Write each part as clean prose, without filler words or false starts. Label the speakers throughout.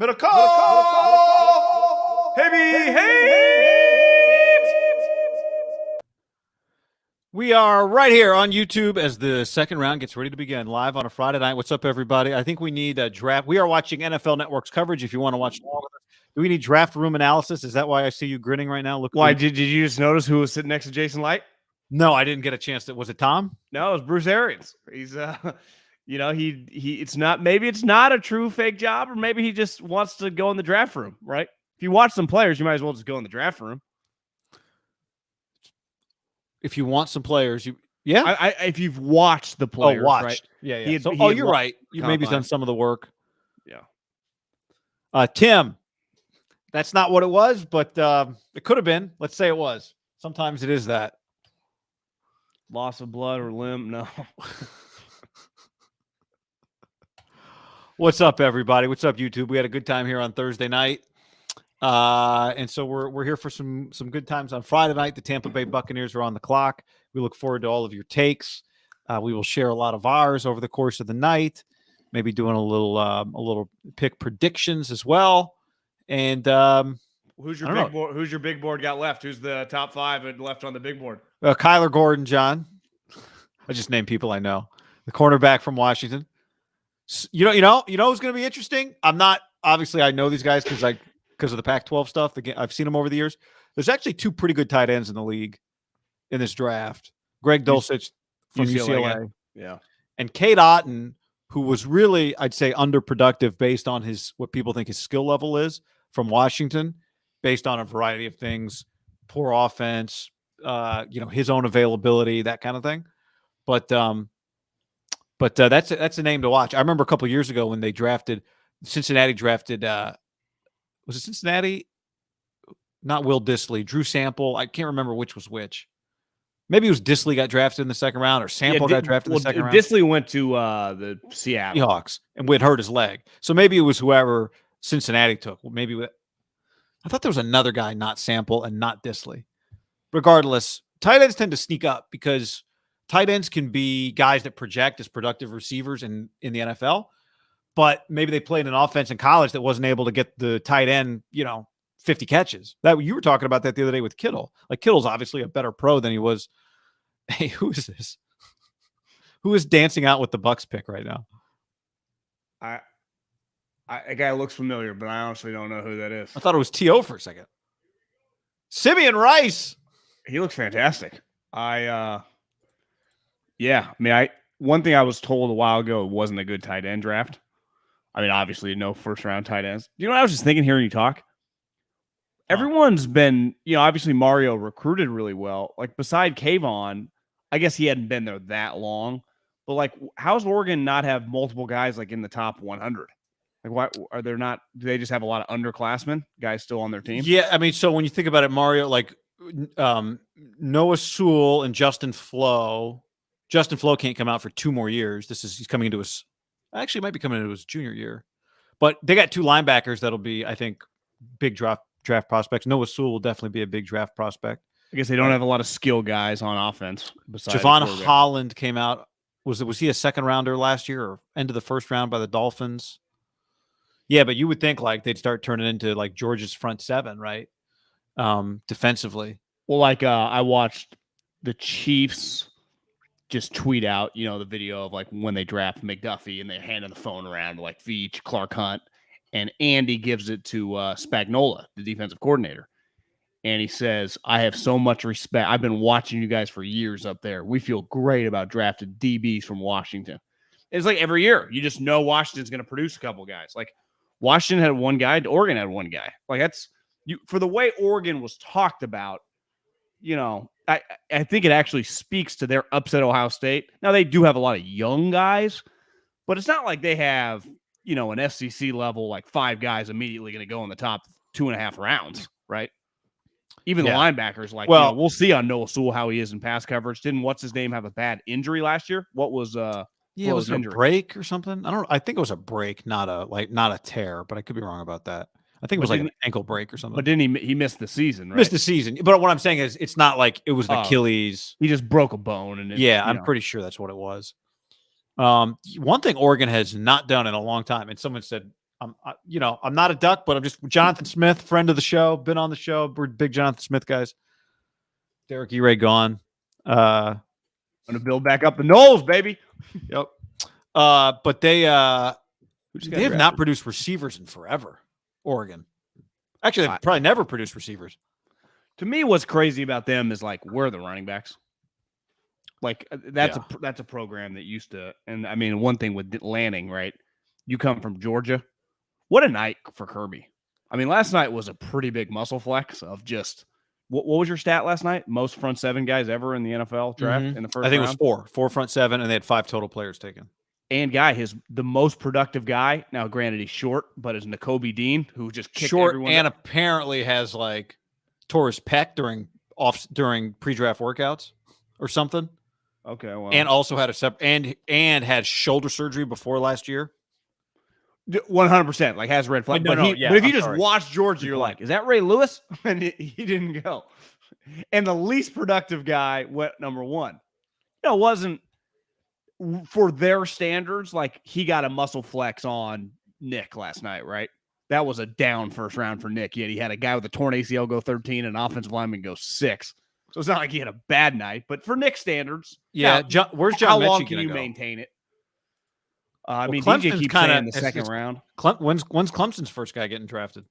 Speaker 1: Middlekauff! Hey!
Speaker 2: We are right here on YouTube as the second round gets ready to begin live on a Friday night. What's up, everybody? I think we need a draft. We are watching NFL Network's coverage. If you want to watch along with us, do we need draft room analysis? Is that why I see you grinning right now? Look,
Speaker 1: Why did you just notice who was sitting next to Jason Light?
Speaker 2: No, I didn't get a chance. Was it Tom?
Speaker 1: No, it was Bruce Arians. He's it's not, maybe it's not a true fake job, or maybe he just wants to go in the draft room, right? If you watch some players, you might as well just go in the draft room.
Speaker 2: If you want some players,
Speaker 1: if you've watched the players, right?
Speaker 2: Yeah. You're right. You maybe done some of the work.
Speaker 1: Yeah.
Speaker 2: Tim, that's not what it was, but it could have been. Let's say it was. Sometimes it is that.
Speaker 1: Loss of blood or limb? No.
Speaker 2: What's up, everybody? What's up, YouTube? We had a good time here on Thursday night. And so we're here for some good times on Friday night. The Tampa Bay Buccaneers are on the clock. We look forward to all of your takes. We will share a lot of ours over the course of the night. Maybe doing a little pick predictions as well. And
Speaker 1: who's your big board? Who's your big board got left? Who's the top five and left on the big board?
Speaker 2: Kyler Gordon, John. I just named people I know. The cornerback from Washington. You know who's going to be interesting? I'm not obviously I know these guys because of the Pac-12 stuff. I've seen them over the years. There's actually two pretty good tight ends in the league in this draft. Greg Dulcich from UCLA.
Speaker 1: Yeah.
Speaker 2: And Cade Otton, who was really, I'd say, underproductive based on what people think his skill level is from Washington, based on a variety of things, poor offense, his own availability, that kind of thing. But that's a name to watch. I remember a couple of years ago when Cincinnati drafted was it Cincinnati? Not Will Dissly, Drew Sample. I can't remember which was which. Maybe it was Dissly got drafted in the second round, or Sample got drafted in the second round.
Speaker 1: Dissly went to the Seattle
Speaker 2: Seahawks and would hurt his leg. So maybe it was whoever Cincinnati took. I thought there was another guy, not Sample and not Dissly. Regardless, tight ends tend to sneak up because tight ends can be guys that project as productive receivers in the NFL, but maybe they played an offense in college that wasn't able to get the tight end, 50 catches. That you were talking about that the other day with Kittle. Like Kittle's obviously a better pro than he was. Hey, who is this? Who is dancing out with the Bucks pick right now?
Speaker 1: A guy looks familiar, but I honestly don't know who that is.
Speaker 2: I thought it was T.O. for a second. Simeon Rice.
Speaker 1: He looks fantastic. One thing I was told a while ago, it wasn't a good tight end draft. I mean, obviously, no first round tight ends. You know what I was just thinking hearing you talk? Everyone's been, obviously Mario recruited really well. Like beside Kayvon, I guess he hadn't been there that long. But like, how's Oregon not have multiple guys like in the top 100? Like, why are there not? Do they just have a lot of underclassmen guys still on their team?
Speaker 2: Yeah, I mean, so when you think about it, Mario, like Noah Sewell and Justin Flo. Justin Flo can't come out for 2 more years. He's coming into actually might be coming into his junior year. But they got 2 linebackers that'll be, I think, big draft prospects. Noah Sewell will definitely be a big draft prospect.
Speaker 1: I guess they don't have a lot of skill guys on offense.
Speaker 2: Javon Holland came out. Was he a second rounder last year or end of the first round by the Dolphins? Yeah, but you would think like they'd start turning into like Georgia's front 7, right? Defensively.
Speaker 1: Well, like I watched the Chiefs just tweet out, the video of like when they draft McDuffie and they're handing the phone around to like Veach, Clark Hunt, and Andy gives it to Spagnuolo, the defensive coordinator. And he says, I have so much respect. I've been watching you guys for years up there. We feel great about drafted DBs from Washington. It's like every year, you just know Washington's going to produce a couple guys. Like Washington had 1 guy, Oregon had 1 guy. Like that's for the way Oregon was talked about, I think it actually speaks to their upset Ohio State. Now, they do have a lot of young guys, but it's not like they have, an FCC level, like 5 guys immediately going to go in the top 2.5 rounds, right? Even the linebackers, like, we'll see on Noah Sewell how he is in pass coverage. Didn't what's-his-name have a bad injury last year? What was
Speaker 2: was it a break or something? I think it was a break, not a tear, but I could be wrong about that. I think it was like an ankle break or something.
Speaker 1: But didn't he missed the season, right?
Speaker 2: Missed the season. But what I'm saying is it's not like it was an Achilles.
Speaker 1: He just broke a bone. And
Speaker 2: I'm pretty sure that's what it was. One thing Oregon has not done in a long time, and someone said I'm not a duck, but I'm just Jonathan Smith, friend of the show, been on the show. We're big Jonathan Smith guys. Derek E. Ray gone.
Speaker 1: I'm gonna build back up the Knowles, baby.
Speaker 2: Yep. But they have
Speaker 1: drafted?
Speaker 2: not produced receivers in forever. Oregon. Actually, they've probably never produced receivers.
Speaker 1: To me, what's crazy about them is like we're the running backs. Like that's a program that used to, and I mean one thing with Lanning, right? You come from Georgia. What a night for Kirby. I mean, last night was a pretty big muscle flex of just what was your stat last night? Most front seven guys ever in the NFL draft in the first round?
Speaker 2: I think it was four front seven, and they had 5 total players taken.
Speaker 1: And the most productive guy, now granted he's short, but is Nakobe Dean, who just kicked
Speaker 2: short
Speaker 1: everyone
Speaker 2: and apparently has like tore his pec during pre-draft workouts or something.
Speaker 1: Okay, well,
Speaker 2: and also had and had shoulder surgery before last year.
Speaker 1: 100%, like has red flag. But if you just watch Georgia, you're like, is that Ray Lewis? And he didn't go. And the least productive guy went number 1. Wasn't for their standards. Like he got a muscle flex on Nick last night, right? That was a down first round for Nick. Yet he had a guy with a torn ACL go 13 and an offensive lineman go 6. So it's not like he had a bad night. But for Nick standards,
Speaker 2: where's John?
Speaker 1: How
Speaker 2: Mechie
Speaker 1: long can you maintain it? I mean, DJ keeps saying in the second round.
Speaker 2: When's Clemson's first guy getting drafted?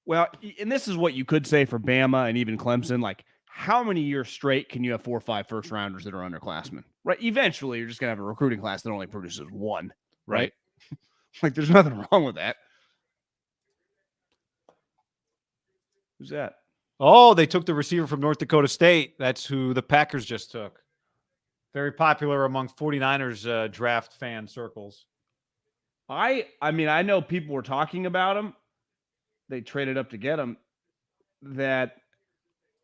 Speaker 1: Well, and this is what you could say for Bama and even Clemson. Like, how many years straight can you have 4 or 5 first rounders that are underclassmen? Right? Eventually, you're just going to have a recruiting class that only produces 1, right? Like, there's nothing wrong with that. Who's that?
Speaker 2: Oh, they took the receiver from North Dakota State. That's who the Packers just took. Very popular among 49ers draft fan circles.
Speaker 1: I mean, I know people were talking about him. They traded up to get him. That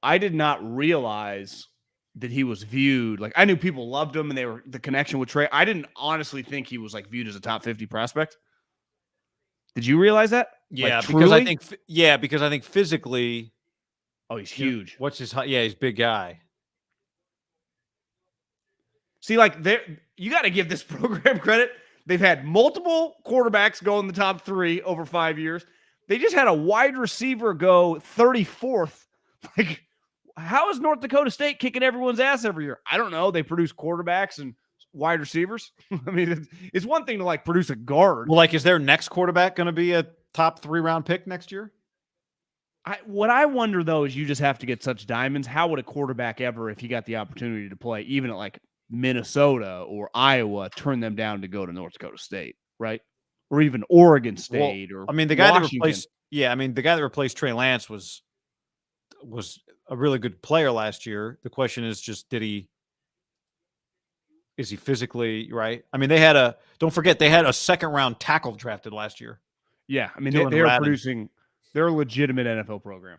Speaker 1: I did not realize that he was viewed. Like, I knew people loved him and they were the connection with Trey. I didn't honestly think he was like viewed as a top 50 prospect. Did you realize that?
Speaker 2: Yeah,
Speaker 1: like,
Speaker 2: because I think physically.
Speaker 1: Oh, he's huge.
Speaker 2: What's his height? Yeah, he's a big guy.
Speaker 1: See, like, you got to give this program credit. They've had multiple quarterbacks go in the top 3 over 5 years. They just had a wide receiver go 34th. Like, how is North Dakota State kicking everyone's ass every year? I don't know. They produce quarterbacks and wide receivers. I mean, it's one thing to, like, produce a guard.
Speaker 2: Well, like, is their next quarterback going to be a top 3-round pick next year?
Speaker 1: What I wonder, though, is you just have to get such diamonds. How would a quarterback ever, if he got the opportunity to play, even at, like, Minnesota or Iowa, turn them down to go to North Dakota State, right? Or even Oregon State, or
Speaker 2: the guy that replaced Trey Lance was a really good player last year. The question is just, is he physically right? I mean, don't forget they had a 2nd-round tackle drafted last year.
Speaker 1: Yeah, I mean they're producing. They're a legitimate NFL program.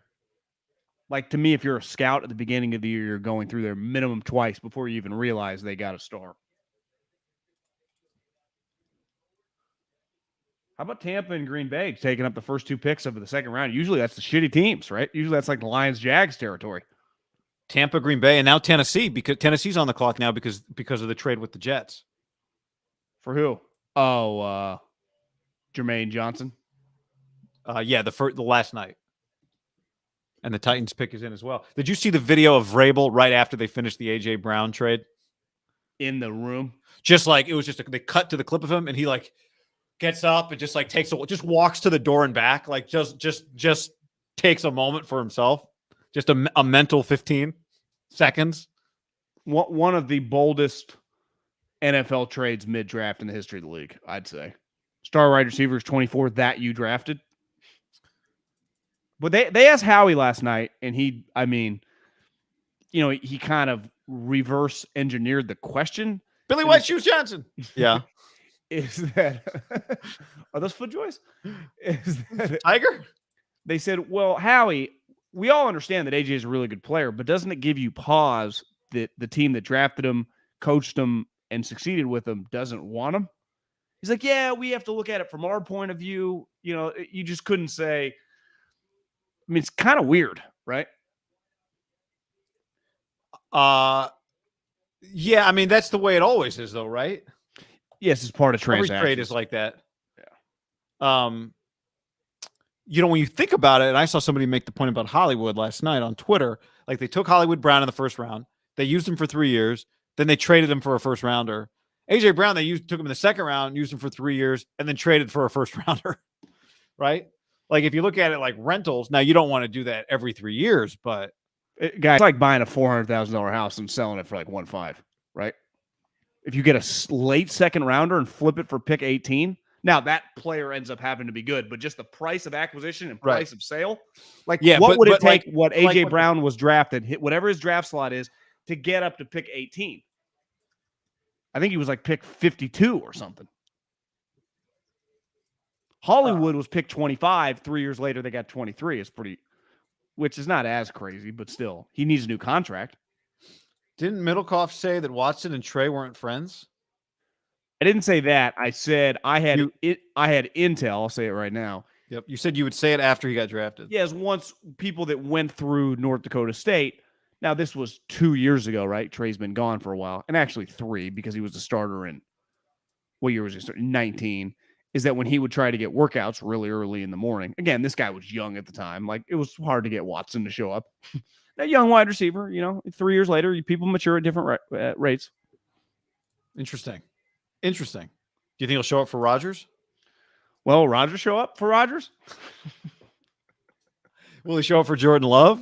Speaker 1: Like, to me, if you're a scout at the beginning of the year, you're going through their minimum twice before you even realize they got a star. How about Tampa and Green Bay taking up the first 2 picks of the 2nd round? Usually that's the shitty teams, right? Usually that's like the Lions-Jags territory.
Speaker 2: Tampa, Green Bay, and now Tennessee, because Tennessee's on the clock now because of the trade with the Jets.
Speaker 1: For who? Oh, Jermaine Johnson.
Speaker 2: The last night. And the Titans pick is in as well. Did you see the video of Vrabel right after they finished the A.J. Brown trade?
Speaker 1: In the room?
Speaker 2: Just like, it was just, they cut to the clip of him, and he, like, gets up and just, like, just walks to the door and back. Like, just takes a moment for himself. Just a mental 15 seconds.
Speaker 1: One of the boldest NFL trades mid-draft in the history of the league, I'd say. Star wide receivers 24 that you drafted. But they asked Howie last night, and he kind of reverse engineered the question.
Speaker 2: Billy White Shoes Johnson. Yeah.
Speaker 1: Is that are those FootJoys? Is that
Speaker 2: Tiger?
Speaker 1: They said, well, Howie, we all understand that AJ is a really good player, but doesn't it give you pause that the team that drafted him, coached him, and succeeded with him doesn't want him? He's like, yeah, we have to look at it from our point of view. You know, you just couldn't say. I mean, it's kind of weird, right?
Speaker 2: Yeah, I mean, that's the way it always is, though, right?
Speaker 1: Yes, it's part of transactions.
Speaker 2: Every trade is like that.
Speaker 1: Yeah.
Speaker 2: When you think about it, and I saw somebody make the point about Hollywood last night on Twitter, like they took Hollywood Brown in the first round, they used him for 3 years, then they traded him for a first rounder. AJ Brown, took him in the second round, used him for 3 years, and then traded for a first rounder, right? Like if you look at it like rentals, now you don't want to do that every 3 years, but
Speaker 1: guys, it's like buying a $400,000 house and selling it for like 1.5, right? If you get a late second rounder and flip it for pick 18, now that player ends up having to be good, but just the price of acquisition and price of sale, what would it take? What AJ Brown was drafted, hit whatever his draft slot is, to get up to pick 18? I think he was like pick 52 or something. Hollywood was pick 25. 3 years later, they got 23. It's pretty, which is not as crazy, but still, he needs a new contract.
Speaker 2: Didn't Middlekauff say that Watson and Trey weren't friends?
Speaker 1: I didn't say that. I said I had intel. I'll say it right now.
Speaker 2: Yep. You said you would say it after he got drafted.
Speaker 1: Yes, once people that went through North Dakota State. Now, this was 2 years ago, right? Trey's been gone for a while. And actually 3, because he was the starter in, what year was he starting? 19. Is that when he would try to get workouts really early in the morning. Again, this guy was young at the time. Like, it was hard to get Watson to show up. That young wide receiver, 3 years later, people mature at different rates.
Speaker 2: Interesting. Do you think he'll show up for Rodgers?
Speaker 1: Well, Rodgers show up for Rodgers?
Speaker 2: Will he show up for Jordan Love?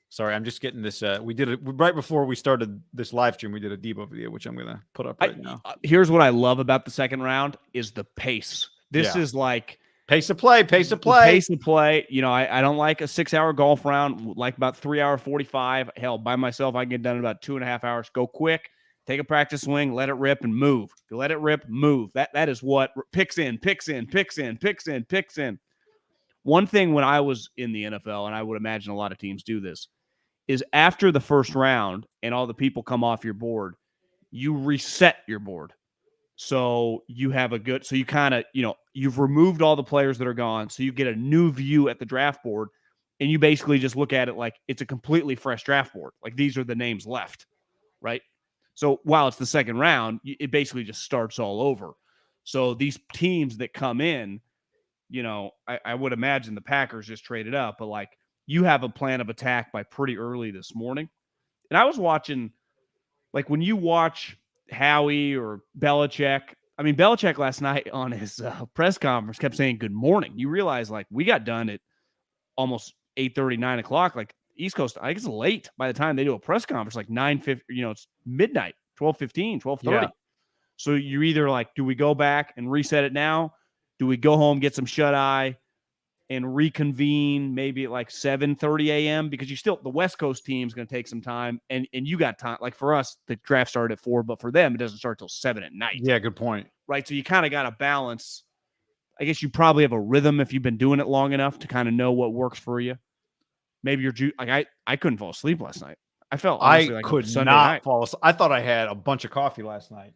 Speaker 2: Sorry, I'm just getting this. We did it right before we started this live stream. We did a Deebo video, which I'm going to put up right now.
Speaker 1: Here's what I love about the second round is the pace. This is like
Speaker 2: pace of play.
Speaker 1: Pace of play. I don't like a 6-hour golf round. Like about 3 hour 45. Hell, by myself, I can get done in about 2.5 hours. Go quick. Take a practice swing, let it rip, and move. Let it rip, move. That is what picks in. One thing when I was in the NFL, and I would imagine a lot of teams do this, is after the first round and all the people come off your board, you reset your board. So you have so you kind of, you've removed all the players that are gone. So you get a new view at the draft board, and you basically just look at it like it's a completely fresh draft board. Like these are the names left, right? So while it's the second round, it basically just starts all over. So these teams that come in, I would imagine the Packers just traded up, but like you have a plan of attack by pretty early this morning. And I was watching, like when you watch Howie or Belichick, Belichick last night on his press conference kept saying good morning. You realize like we got done at almost 8:30, 9 o'clock, like East Coast. I think it's late by the time they do a press conference, like 9:50, it's midnight, 12:15, 12:30. Yeah. So you're either like, do we go back and reset it now? Do we go home, get some shut eye and reconvene maybe at like 7:30 a.m.? Because the West Coast team is going to take some time and you got time. Like for us, the draft started at 4, but for them, it doesn't start till 7 at night.
Speaker 2: Yeah, good point.
Speaker 1: Right. So you kind of got to balance. I guess you probably have a rhythm if you've been doing it long enough to kind of know what works for you. Maybe you're like I couldn't fall asleep last night. I felt honestly,
Speaker 2: could not fall asleep. I thought I had a bunch of coffee last night.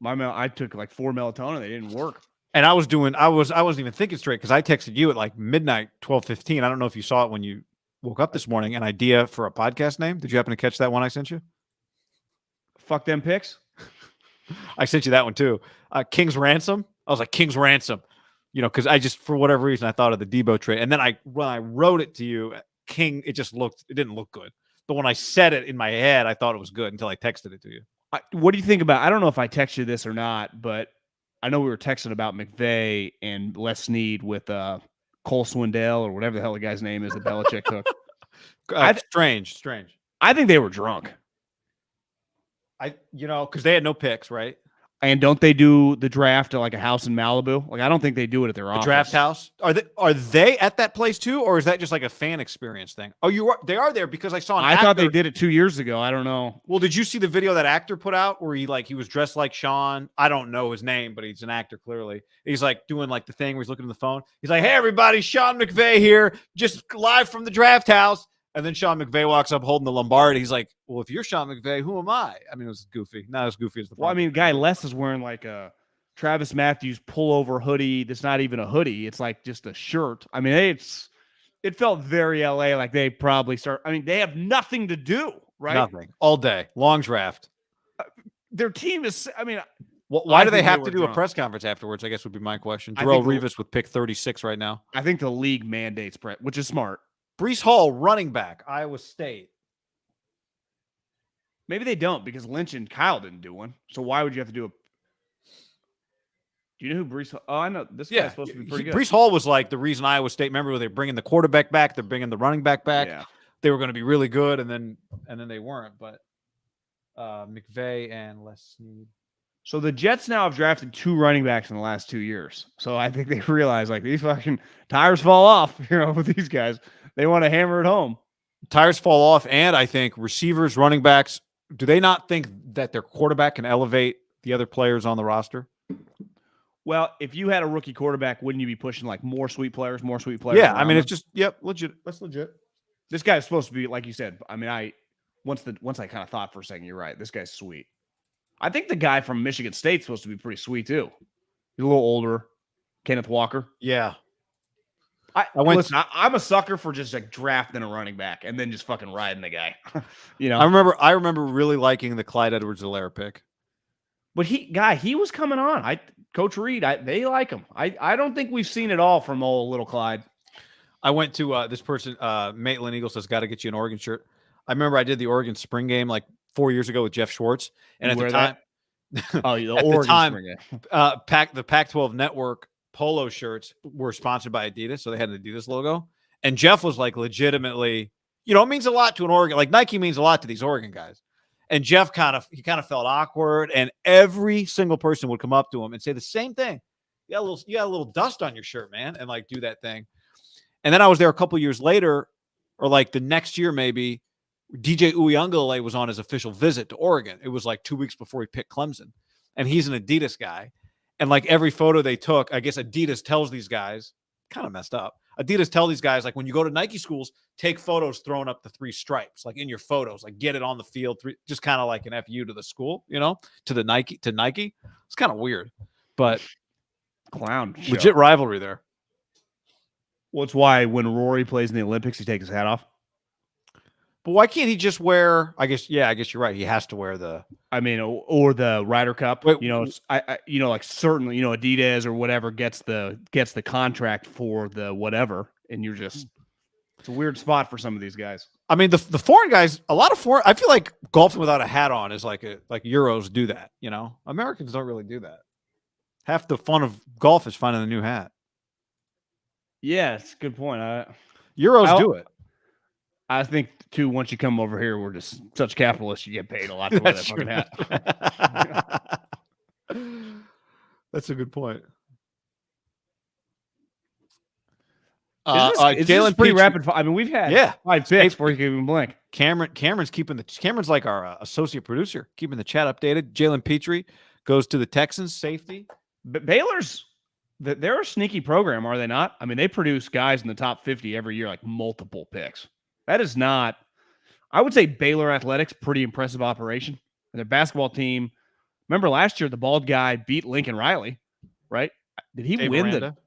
Speaker 1: I took like 4 melatonin. They didn't work.
Speaker 2: And I wasn't even thinking straight because I texted you at like midnight, 12:15. I don't know if you saw it when you woke up this morning. An idea for a podcast name. Did you happen to catch that one I sent you?
Speaker 1: Fuck them picks.
Speaker 2: I sent you that one too. King's Ransom. I was like, King's Ransom. Because I just, for whatever reason, I thought of the Deebo trade. And then when I wrote it to you, King, it didn't look good. But when I said it in my head, I thought it was good until I texted it to you.
Speaker 1: What do you think about, I don't know if I texted you this or not, but I know we were texting about McVay and Les Snead with Cole Swindell or whatever the hell the guy's name is that Belichick took.
Speaker 2: Strange.
Speaker 1: I think they were drunk.
Speaker 2: Because they had no picks, right?
Speaker 1: And don't they do the draft at like a house in Malibu? Like I don't think they do it at their office.
Speaker 2: Draft house? Are they at that place too, or is that just like a fan experience thing? Oh, they are there because I saw an actor.
Speaker 1: I thought they did it 2 years ago. I don't know.
Speaker 2: Well, did you see the video that actor put out where he was dressed like Sean? I don't know his name, but he's an actor clearly. He's like doing like the thing where he's looking at the phone. He's like, "Hey everybody, Sean McVay here, just live from the draft house." And then Sean McVay walks up holding the Lombardi. He's like, "Well, if you're Sean McVay, who am I?" I mean, it was goofy. Not as goofy as the.
Speaker 1: Well, Guy Les is wearing like a Travis Matthews pullover hoodie. That's not even a hoodie. It's like just a shirt. It felt very LA. Like they probably they have nothing to do, right?
Speaker 2: Nothing all day, long draft.
Speaker 1: Their team is.
Speaker 2: Why
Speaker 1: I
Speaker 2: do they
Speaker 1: think
Speaker 2: have
Speaker 1: were
Speaker 2: to do
Speaker 1: drunk.
Speaker 2: a press conference afterwards? I guess would be my question.
Speaker 1: I
Speaker 2: Darrell
Speaker 1: think
Speaker 2: Revis with pick 36 right now.
Speaker 1: I think the league mandates which is smart.
Speaker 2: Breece Hall, running back, Iowa State.
Speaker 1: Maybe they don't because Lynch and Kyle didn't do one. So why would you have to do a? Do you know who Breece? Oh, I know this guy's supposed to be pretty good.
Speaker 2: Breece Hall was like the reason Iowa State. Remember, they're bringing the quarterback back, they're bringing the running back back.
Speaker 1: Yeah.
Speaker 2: They were going to be really good, and then they weren't. But McVay and Snead.
Speaker 1: So the Jets now have drafted 2 running backs in the last 2 years. So I think they realize like these fucking tires fall off, with these guys. They want to hammer it home.
Speaker 2: Tires fall off, and I think receivers, running backs, do they not think that their quarterback can elevate the other players on the roster?
Speaker 1: Well, if you had a rookie quarterback, wouldn't you be pushing like more sweet players?
Speaker 2: Yeah, I mean, it's just legit. That's legit.
Speaker 1: This guy's supposed to be, like you said. I mean, once I kind of thought for a second, you're right. This guy's sweet. I think the guy from Michigan State's supposed to be pretty sweet too. He's a little older, Kenneth Walker.
Speaker 2: Yeah.
Speaker 1: I'm a sucker for just like drafting a running back and then just fucking riding the guy.
Speaker 2: I remember really liking the Clyde Edwards-Helaire pick.
Speaker 1: But he was coming on. Coach Reed, they like him. I don't think we've seen it all from old little Clyde.
Speaker 2: I went to this person, Maitland Eagle says, got to get you an Oregon shirt. I remember I did the Oregon spring game like 4 years ago with Jeff Schwartz. And at the time, the Pac-12 network polo shirts were sponsored by Adidas. So they had an Adidas logo. And Jeff was like legitimately, it means a lot to an Oregon. Like Nike means a lot to these Oregon guys. And Jeff kind of felt awkward. And every single person would come up to him and say the same thing. You got a little dust on your shirt, man. And like do that thing. And then I was there a couple years later, or like the next year maybe, DJ Uiagalelei was on his official visit to Oregon. It was like 2 weeks before he picked Clemson. And he's an Adidas guy. And like every photo they took, I guess Adidas tells these guys, kind of messed up. Adidas tell these guys, like when you go to Nike schools, take photos throwing up the 3 stripes, like in your photos, like get it on the field, just kind of like an FU to the school, to Nike. It's kind of weird, but
Speaker 1: clown show.
Speaker 2: Legit rivalry there.
Speaker 1: Well, it's why when Rory plays in the Olympics, he takes his hat off.
Speaker 2: But why can't he just wear? I guess you're right. He has to wear the.
Speaker 1: I mean, or the Ryder Cup.
Speaker 2: Wait,
Speaker 1: like certainly, Adidas or whatever gets the contract for the whatever, and you're just. It's a weird spot for some of these guys.
Speaker 2: I mean, the foreign guys, a lot of foreign. I feel like golfing without a hat on is like Euros do that. Americans don't really do that. Half the fun of golf is finding a new hat.
Speaker 1: Yeah, it's a good point.
Speaker 2: Euros do it.
Speaker 1: I think too. Once you come over here, we're just such capitalists. You get paid a lot to wear that fucking hat.
Speaker 2: That's a good point.
Speaker 1: Jalen pretty rapid. I mean, we've had 5 picks before you can even blink.
Speaker 2: Cameron's like our associate producer, keeping the chat updated. Jalen Pitre goes to the Texans, safety.
Speaker 1: But they're a sneaky program, are they not? I mean, they produce guys in the top 50 every year, like multiple picks. That is not. I would say Baylor Athletics, pretty impressive operation. And their basketball team. Remember last year, the bald guy beat Lincoln Riley, right? Did he win Miranda?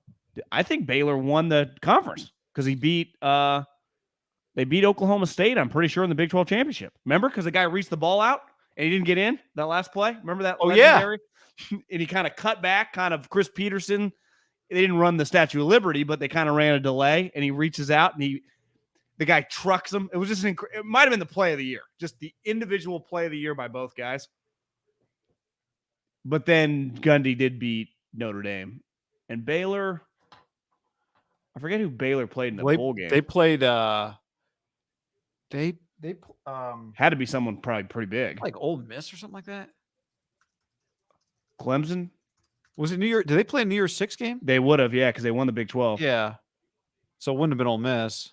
Speaker 1: I think Baylor won the conference because he beat. They beat Oklahoma State. I'm pretty sure in the Big 12 championship. Remember, because the guy reached the ball out and he didn't get in that last play. Remember that?
Speaker 2: Oh legendary?
Speaker 1: Yeah. And he kind of cut back, kind of Chris Peterson. They didn't run the Statue of Liberty, but they kind of ran a delay, and he reaches out, and the guy trucks him. It was just it might have been the play of the year, just the individual play of the year by both guys. But then Gundy did beat Notre Dame, and Baylor. I forget who Baylor played in the bowl game.
Speaker 2: They played. They
Speaker 1: had to be someone probably pretty big,
Speaker 2: like Ole Miss or something like that.
Speaker 1: Clemson.
Speaker 2: Was it New Year? Did they play a New Year's 6 game?
Speaker 1: They would have, yeah, because they won the Big 12.
Speaker 2: Yeah. So it wouldn't have been Ole Miss.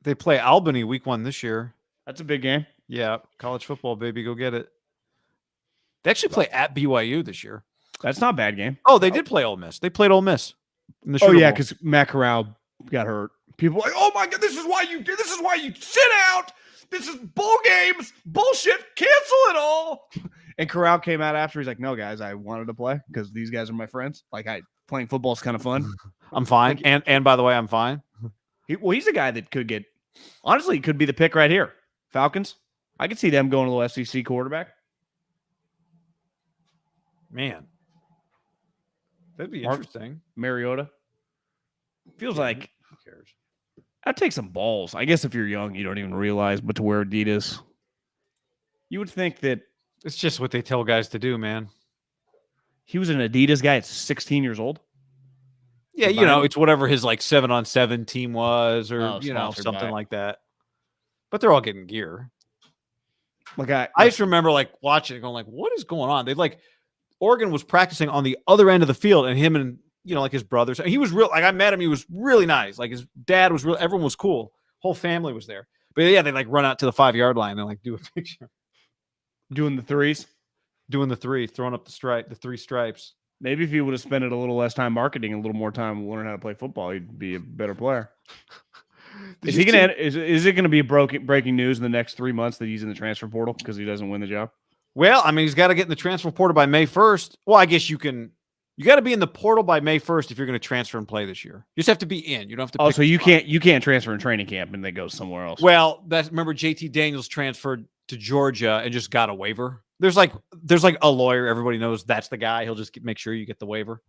Speaker 2: They play Albany week 1 this year.
Speaker 1: That's a big game.
Speaker 2: Yeah. College football, baby. Go get it. They actually play at BYU this year.
Speaker 1: That's not a bad game.
Speaker 2: Oh, they did play Ole Miss. They played Ole Miss.
Speaker 1: In the Sugar Bowl. Because Matt Corral got hurt. People are like, oh my God, this is why you sit out. This is bowl games, bullshit, cancel it all. And Corral came out after. He's like, no, guys, I wanted to play because these guys are my friends. Like, playing football is kind of fun.
Speaker 2: I'm fine. And by the way, I'm fine.
Speaker 1: He's a guy that could be the pick right here. Falcons. I could see them going to the SEC quarterback.
Speaker 2: Man, that'd be interesting.
Speaker 1: Mariota. Feels like
Speaker 2: who cares?
Speaker 1: I'd take some balls. I guess if you're young, you don't even realize, but to wear Adidas, you would think that
Speaker 2: It's just what they tell guys to do, man.
Speaker 1: he was an Adidas guy at 16 years old.
Speaker 2: Yeah, it's whatever his like 7-on-7 team was, or something like that. But they're all getting gear.
Speaker 1: Like
Speaker 2: I just remember like watching it, going like, "What is going on?" They like Oregon was practicing on the other end of the field, and him and like his brothers. He was real. Like I met him, he was really nice. Like his dad was real. Everyone was cool. Whole family was there. But yeah, they like run out to the 5-yard line and like do a picture,
Speaker 1: doing the threes,
Speaker 2: doing the three, throwing up the 3 stripes.
Speaker 1: Maybe if he would have spent it a little less time marketing and a little more time learning how to play football, he'd be a better player. Is it gonna be breaking news in the next 3 months that he's in the transfer portal because he doesn't win the job?
Speaker 2: Well, I mean, he's got to get in the transfer portal by May 1st. Well, I guess you got to be in the portal by May 1st if you're going to transfer and play this year. You just have to be in. You don't have to.
Speaker 1: Oh, so you can't transfer in training camp and then go somewhere else.
Speaker 2: Well, remember JT Daniels transferred to Georgia and just got a waiver. There's like a lawyer. Everybody knows that's the guy. He'll just make sure you get the waiver.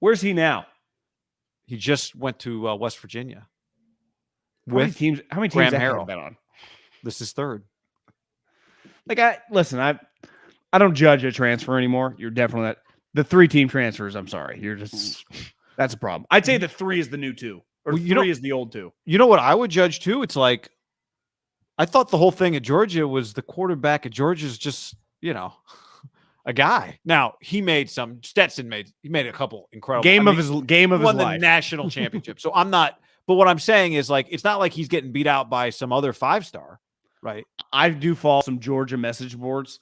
Speaker 1: Where's he now?
Speaker 2: He just went to West Virginia.
Speaker 1: How many teams have been on?
Speaker 2: This is third.
Speaker 1: Like I don't judge a transfer anymore. You're definitely not. The 3-team transfers. I'm sorry. That's a problem. I'd say the 3 is the new 2, or 3 is the old 2.
Speaker 2: You know what I would judge too? It's like I thought the whole thing at Georgia was the quarterback at Georgia is just a guy. Now he made some. Stetson made a couple incredible
Speaker 1: game of his
Speaker 2: won
Speaker 1: life.
Speaker 2: The national championship. So I'm not. But what I'm saying is like it's not like he's getting beat out by some other 5-star. Right.
Speaker 1: I do follow some Georgia message boards,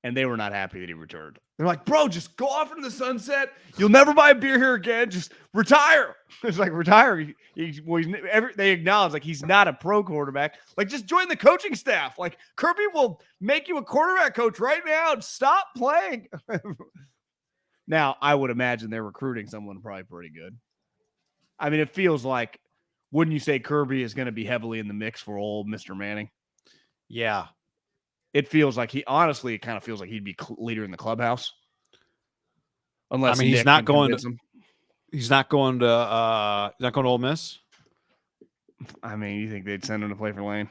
Speaker 1: and they were not happy that he returned. They're like, bro, just go off into the sunset. You'll never buy a beer here again. Just retire. It's like, retire. They acknowledge like he's not a pro quarterback. Like, just join the coaching staff. Like, Kirby will make you a quarterback coach right now and stop playing. Now, I would imagine they're recruiting someone probably pretty good. I mean, it feels like, wouldn't you say Kirby is going to be heavily in the mix for old Mr. Manning?
Speaker 2: Yeah.
Speaker 1: It feels like it kind of feels like he'd be leader in the clubhouse. Unless
Speaker 2: he's not going to Ole Miss.
Speaker 1: I mean, you think they'd send him to play for Lane?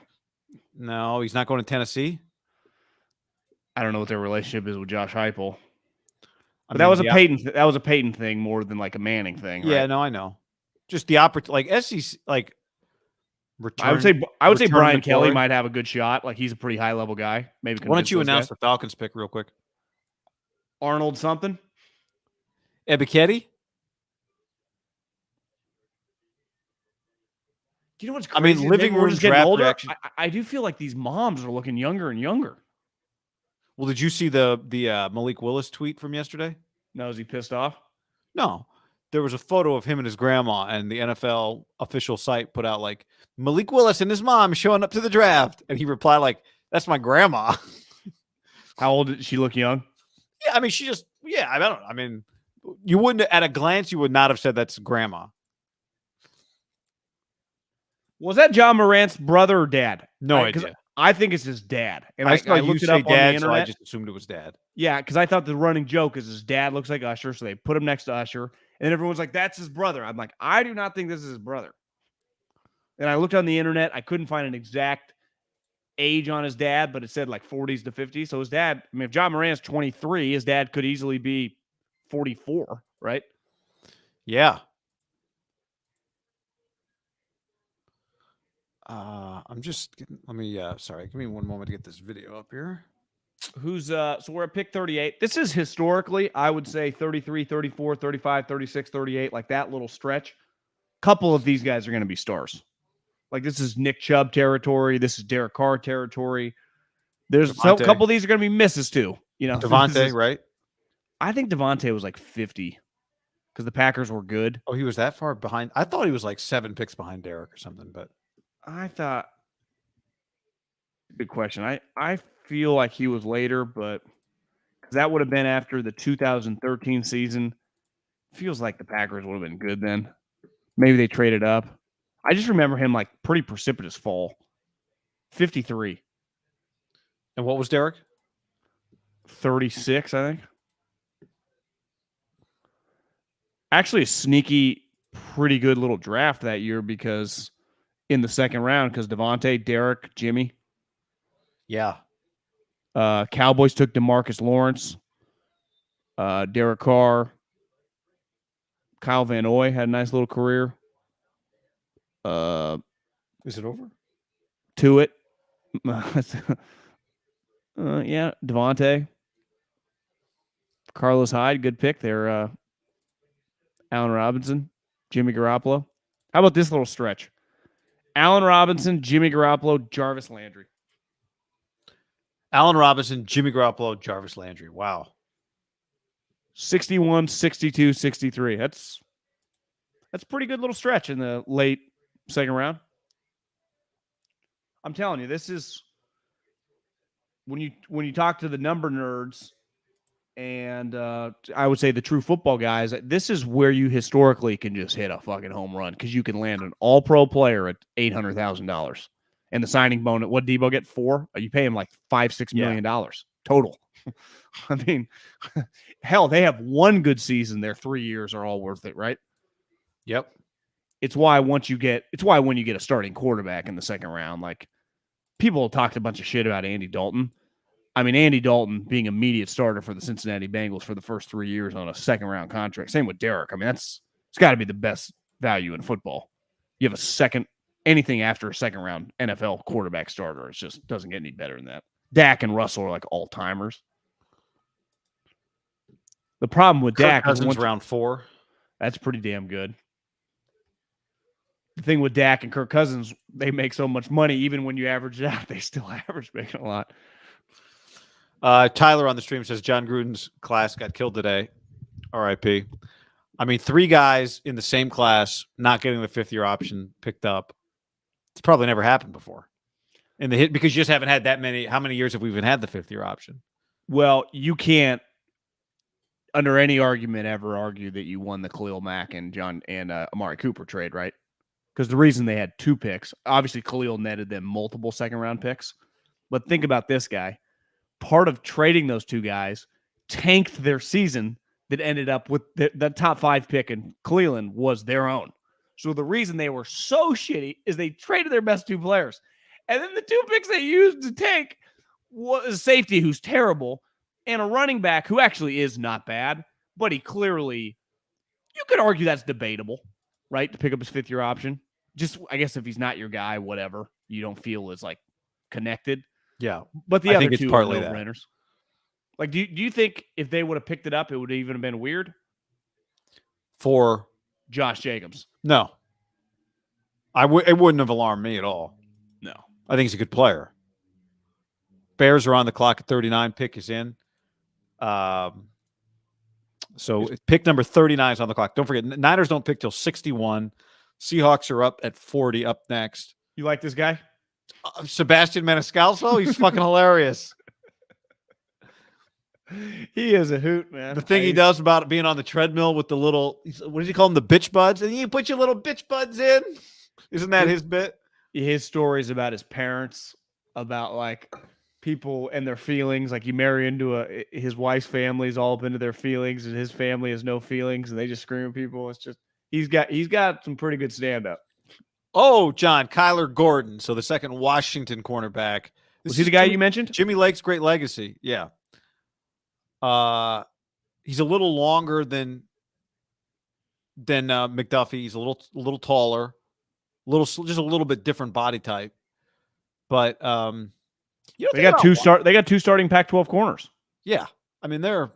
Speaker 2: No, he's not going to Tennessee.
Speaker 1: I don't know what their relationship is with Josh Heupel. But that was a Peyton thing more than like a Manning thing. Right?
Speaker 2: Yeah, no, I know. Just the opportunity, like SEC, like.
Speaker 1: I would say Brian Kelly might have a good shot. Like he's a pretty high level guy. Maybe.
Speaker 2: Why don't you announce the Falcons pick real quick?
Speaker 1: Arnold something.
Speaker 2: Ebiketie?
Speaker 1: Do you know what's crazy?
Speaker 2: I mean, living room draft
Speaker 1: older.
Speaker 2: reaction.
Speaker 1: I do feel like these moms are looking younger and younger.
Speaker 2: Well, did you see the Malik Wilis tweet from yesterday?
Speaker 1: No, is he pissed off?
Speaker 2: No. There was a photo of him and his grandma, and the NFL official site put out like Malik Wilis and his mom showing up to the draft, and he replied like, "That's my grandma."
Speaker 1: How old did she look? Young?
Speaker 2: Yeah, I mean, I don't know. I mean, you wouldn't at a glance you would not have said that's grandma.
Speaker 1: Was that John Morant's brother or dad?
Speaker 2: No idea.
Speaker 1: I think it's his dad. And
Speaker 2: I
Speaker 1: looked it up on the internet.
Speaker 2: So I just assumed it was dad.
Speaker 1: Yeah, because I thought the running joke is his dad looks like Usher, so they put him next to Usher. And everyone's like, that's his brother. I'm like, I do not think this is his brother. And I looked on the internet. I couldn't find an exact age on his dad, but it said like 40s to 50s. So his dad, I mean, if John Morant's 23, his dad could easily be 44, right?
Speaker 2: Yeah. I'm just getting, give me one moment to get this video up here.
Speaker 1: So we're at pick 38. This is historically, I would say 33, 34, 35, 36, 38, like that little stretch. Couple of these guys are going to be stars. Like this is Nick Chubb territory. This is Derek Carr territory. There's a couple of these are going to be misses too.
Speaker 2: Devontae, right?
Speaker 1: I think Devontae was like 50 because the Packers were good.
Speaker 2: Oh, he was that far behind? I thought he was like 7 picks behind Derek or something, but
Speaker 1: I thought good question. I feel like he was later, but that would have been after the 2013 season. Feels like the Packers would have been good then. Maybe they traded up. I just remember him like pretty precipitous fall. 53.
Speaker 2: And what was Derek?
Speaker 1: 36, I think. Actually, a sneaky, pretty good little draft that year because in the second round, because Devontae, Derek, Jimmy.
Speaker 2: Yeah.
Speaker 1: Cowboys took DeMarcus Lawrence, Derek Carr, Kyle Van Noy had a nice little career.
Speaker 2: Is it over?
Speaker 1: To it. Yeah, Devontae. Carlos Hyde, good pick there. Allen Robinson, Jimmy Garoppolo. How about this little stretch? Allen Robinson, Jimmy Garoppolo, Jarvis Landry.
Speaker 2: Allen Robinson, Jimmy Garoppolo, Jarvis Landry. Wow.
Speaker 1: 61, 62, 63. That's a pretty good little stretch in the late second round. I'm telling you, this is when you talk to the number nerds and I would say the true football guys, this is where you historically can just hit a fucking home run because you can land an all-pro player at $800,000. And the signing bonus, what Deebo get? 4? You pay him like $5-6 million total. I mean, hell, they have one good season. Their 3 years are all worth it, right?
Speaker 2: Yep.
Speaker 1: It's why when you get a starting quarterback in the second round, like people talked a bunch of shit about Andy Dalton. I mean, Andy Dalton being immediate starter for the Cincinnati Bengals for the first 3 years on a second round contract. Same with Derek. I mean, it's got to be the best value in football. You have anything after a second round NFL quarterback starter. It just doesn't get any better than that. Dak and Russell are like all timers. The problem with Dak
Speaker 2: Cousins round 4.
Speaker 1: That's pretty damn good. The thing with Dak and Kirk Cousins, they make so much money. Even when you average it out, they still average making a lot.
Speaker 2: Tyler on the stream says John Gruden's class got killed today. R.I.P. I mean, 3 guys in the same class not getting the 5th-year option picked up. It's probably never happened before. In the hit because you just haven't had that many. How many years have we even had the 5th-year option?
Speaker 1: Well, you can't, under any argument, ever argue that you won the Khalil Mack and Amari Cooper trade, right? Because the reason they had 2 picks, obviously Khalil netted them multiple second-round picks. But think about this guy. Part of trading those 2 guys tanked their season that ended up with the top 5 pick in Cleveland was their own. So the reason they were so shitty is they traded their best 2 players. And then the 2 picks they used to tank was a safety who's terrible and a running back who actually is not bad, but he clearly, you could argue that's debatable, right? To pick up his 5th-year option. Just, I guess if he's not your guy, whatever, you don't feel as like connected.
Speaker 2: Yeah.
Speaker 1: But the
Speaker 2: I
Speaker 1: other
Speaker 2: think it's
Speaker 1: 2
Speaker 2: partly
Speaker 1: are
Speaker 2: that.
Speaker 1: no-brainers. Like, do you think if they would have picked it up, it would have even been weird?
Speaker 2: For
Speaker 1: Josh Jacobs.
Speaker 2: No. It wouldn't have alarmed me at all.
Speaker 1: No.
Speaker 2: I think he's a good player. Bears are on the clock at 39. Pick is in. So pick number 39 is on the clock. Don't forget, Niners don't pick till 61. Seahawks are up at 40 up next.
Speaker 1: You like this guy?
Speaker 2: Sebastian Maniscalco? He's fucking hilarious.
Speaker 1: He is a hoot, man.
Speaker 2: The thing he does about being on the treadmill with the little, what does he call them? The bitch buds? And you put your little bitch buds in? Isn't that his bit?
Speaker 1: His stories about his parents, about like people and their feelings. Like you marry into his wife's family is all up into their feelings, and his family has no feelings, and they just scream at people. It's just he's got some pretty good stand up.
Speaker 2: Oh, John, Kyler Gordon. So the second Washington cornerback.
Speaker 1: Was he the guy you mentioned?
Speaker 2: Jimmy Lake's great legacy. Yeah. He's a little longer than McDuffie. He's a little taller, just a little bit different body type. But
Speaker 1: they got 2 starting Pac-12 corners.
Speaker 2: Yeah, I mean they're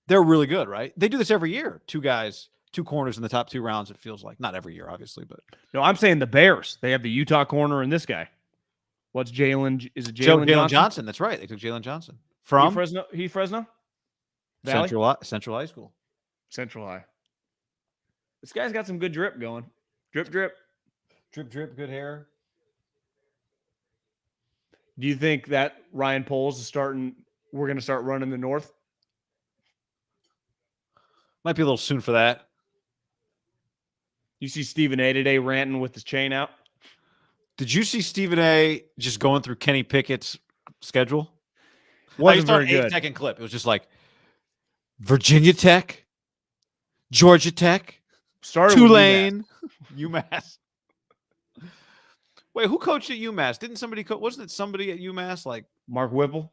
Speaker 2: really good, right? They do this every year. 2 guys, 2 corners in the top 2 rounds. It feels like not every year, obviously, but
Speaker 1: no, I'm saying the Bears. They have the Utah corner and this guy. What's Jalen? Is it Jalen
Speaker 2: Johnson? That's right. They took Jalen Johnson from
Speaker 1: Fresno. He's Fresno. Valley?
Speaker 2: Central High School.
Speaker 1: Central High. This guy's got some good drip going. Drip, drip.
Speaker 2: Drip, drip, good hair.
Speaker 1: Do you think that Ryan Poles is starting? We're going to start running the North?
Speaker 2: Might be a little soon for that.
Speaker 1: You see Stephen A today ranting with his chain out?
Speaker 2: Did you see Stephen A just going through Kenny Pickett's schedule?
Speaker 1: Wasn't
Speaker 2: saw
Speaker 1: very
Speaker 2: an
Speaker 1: good.
Speaker 2: 8-second clip. It was just like Virginia Tech, Georgia Tech,
Speaker 1: Started with
Speaker 2: Tulane, UMass. Wait, who coached at UMass? Didn't somebody wasn't it somebody at UMass? Like
Speaker 1: Mark Whipple.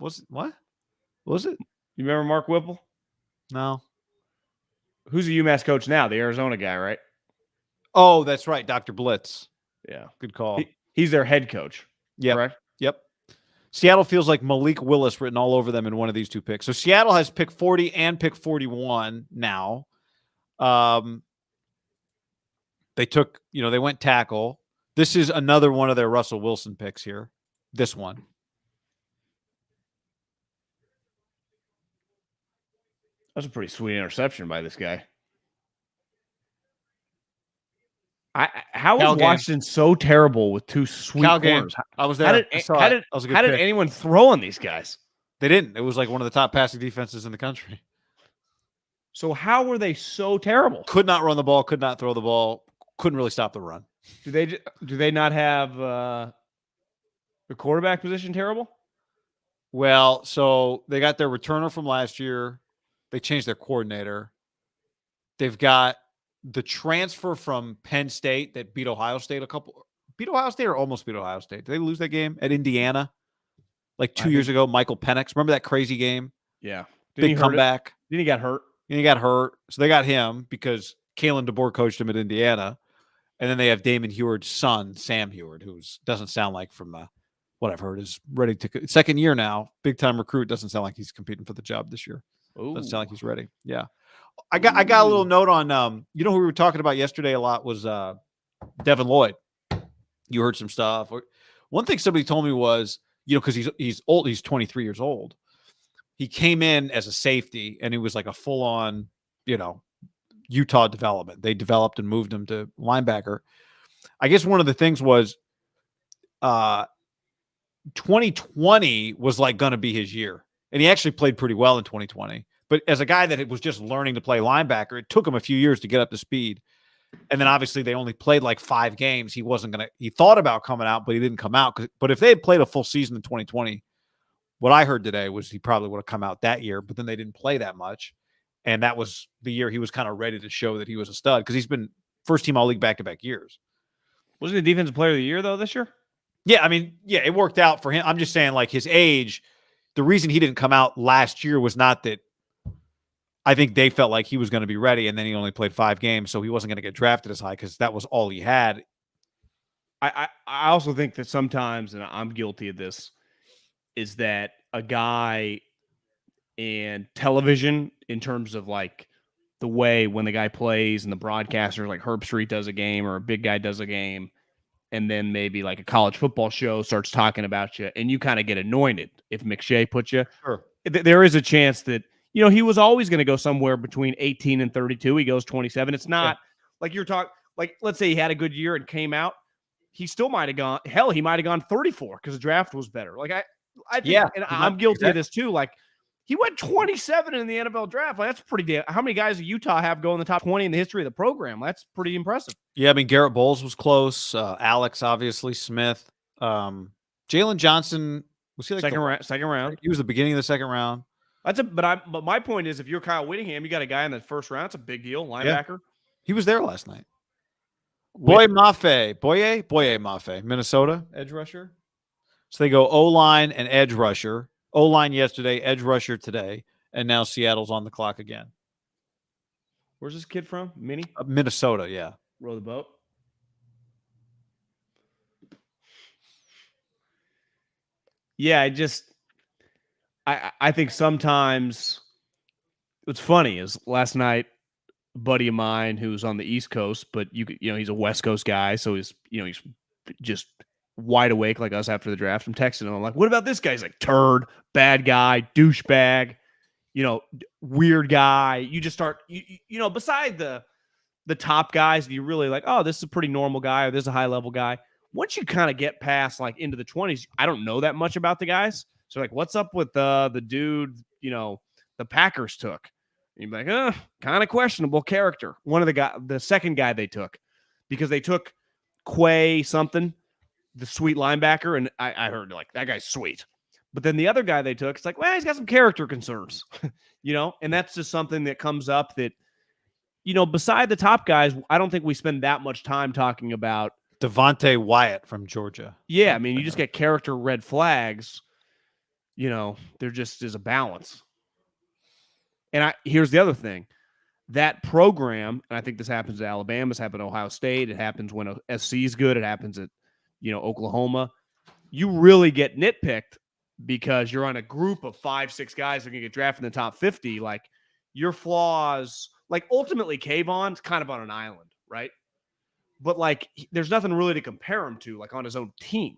Speaker 2: was it what? Was it?
Speaker 1: You remember Mark Whipple?
Speaker 2: No.
Speaker 1: Who's the UMass coach now? The Arizona guy, right?
Speaker 2: Oh, that's right, Dr. Blitz.
Speaker 1: Yeah,
Speaker 2: Good call.
Speaker 1: He's their head coach.
Speaker 2: Yep.
Speaker 1: Correct?
Speaker 2: Yep. Seattle feels like Malik Wilis written all over them in one of these two picks. So Seattle has pick 40 and pick 41 now. They took, they went tackle. This is another one of their Russell Wilson picks here. This one.
Speaker 1: That's a pretty sweet interception by this guy. How was Washington so terrible with two sweet corners?
Speaker 2: I was there.
Speaker 1: How did anyone throw on these guys?
Speaker 2: They didn't. It was like one of the top passing defenses in the country.
Speaker 1: So how were they so terrible?
Speaker 2: Could not run the ball, could not throw the ball, couldn't really stop the run.
Speaker 1: Do they not have the quarterback position terrible?
Speaker 2: Well, so they got their returner from last year. They changed their coordinator. They've got the transfer from Penn State that beat Ohio State beat Ohio State or almost beat Ohio State. Did they lose that game at Indiana like 2 years ago? Michael Penix. Remember that crazy game?
Speaker 1: Yeah.
Speaker 2: Big comeback.
Speaker 1: Then he got hurt.
Speaker 2: And he got hurt. So they got him because Kalen DeBoer coached him at Indiana. And then they have Damon Heward's son, Sam Heward, who doesn't sound like from what I've heard is ready to second year now. Big time recruit. Doesn't sound like he's competing for the job this year.
Speaker 1: Ooh.
Speaker 2: Doesn't sound like he's ready. Yeah. I got a little note on who we were talking about yesterday a lot was Devin Lloyd. You heard some stuff. One thing somebody told me was, because he's old, he's 23 years old. He came in as a safety and he was like a full-on, Utah development. They developed and moved him to linebacker. I guess one of the things was 2020 was like going to be his year. And he actually played pretty well in 2020. But as a guy that was just learning to play linebacker, it took him a few years to get up to speed. And then obviously they only played like 5 games. He thought about coming out, but he didn't come out. But if they had played a full season in 2020, what I heard today was he probably would have come out that year, but then they didn't play that much. And that was the year he was kind of ready to show that he was a stud because he's been first team All-League back-to-back years.
Speaker 1: Wasn't he Defensive Player of the Year, though, this year?
Speaker 2: Yeah, it worked out for him. I'm just saying, like, his age, the reason he didn't come out last year was not that I think they felt like he was going to be ready, and then he only played 5 games, so he wasn't going to get drafted as high because that was all he had.
Speaker 1: I also think that sometimes, and I'm guilty of this, is that a guy and television in terms of like the way when the guy plays and the broadcaster like Herb Street does a game or a big guy does a game, and then maybe like a college football show starts talking about you and you kind of get anointed if McShay puts you.
Speaker 2: Sure.
Speaker 1: There is a chance that, he was always going to go somewhere between 18 and 32. He goes 27. It's not like you're talking, like, let's say he had a good year and came out. He still might have gone, he might have gone 34 because the draft was better. Like I think, and I'm guilty of this too. Like, he went 27 in the NFL draft. Like, that's pretty damn. How many guys at Utah have go in the top 20 in the history of the program? That's pretty impressive.
Speaker 2: Yeah, Garrett Bowles was close. Alex, obviously, Smith. Jalen Johnson, was he like
Speaker 1: second round?
Speaker 2: He was the beginning of the second round.
Speaker 1: But my point is, if you're Kyle Whittingham, you got a guy in the first round. It's a big deal. Linebacker.
Speaker 2: Yeah. He was there last night. Boye Mafe, Minnesota edge rusher. So they go O-line and edge rusher. O-line yesterday, edge rusher today, and now Seattle's on the clock again.
Speaker 1: Where's this kid from?
Speaker 2: Minnesota, yeah.
Speaker 1: Row the boat. Yeah, I think sometimes what's funny is last night, a buddy of mine who's on the East Coast, but he's a West Coast guy, so he's just wide awake like us after the draft. I'm texting him. I'm like, what about this guy? He's like, turd, bad guy, douchebag, weird guy. You just start, beside the top guys, you really like, oh, this is a pretty normal guy or this is a high level guy. Once you kind of get past like into the 20s, I don't know that much about the guys. So like, what's up with the dude, the Packers took? And you're like, kind of questionable character. One of the second guy they took, because they took Quay something, the sweet linebacker, and I heard like that guy's sweet. But then the other guy they took, it's like, well, he's got some character concerns, and that's just something that comes up that, beside the top guys, I don't think we spend that much time talking about
Speaker 2: Devontae Wyatt from Georgia.
Speaker 1: Yeah, I mean, you just get character red flags. There just is a balance. And here's the other thing. That program, and I think this happens at Alabama, it's happened at Ohio State, it happens when SC is good, it happens at, Oklahoma. You really get nitpicked because you're on a group of 5-6 guys that are going to get drafted in the top 50. Like, your flaws, like, ultimately, Kayvon's kind of on an island, right? But, like, there's nothing really to compare him to, like, on his own team.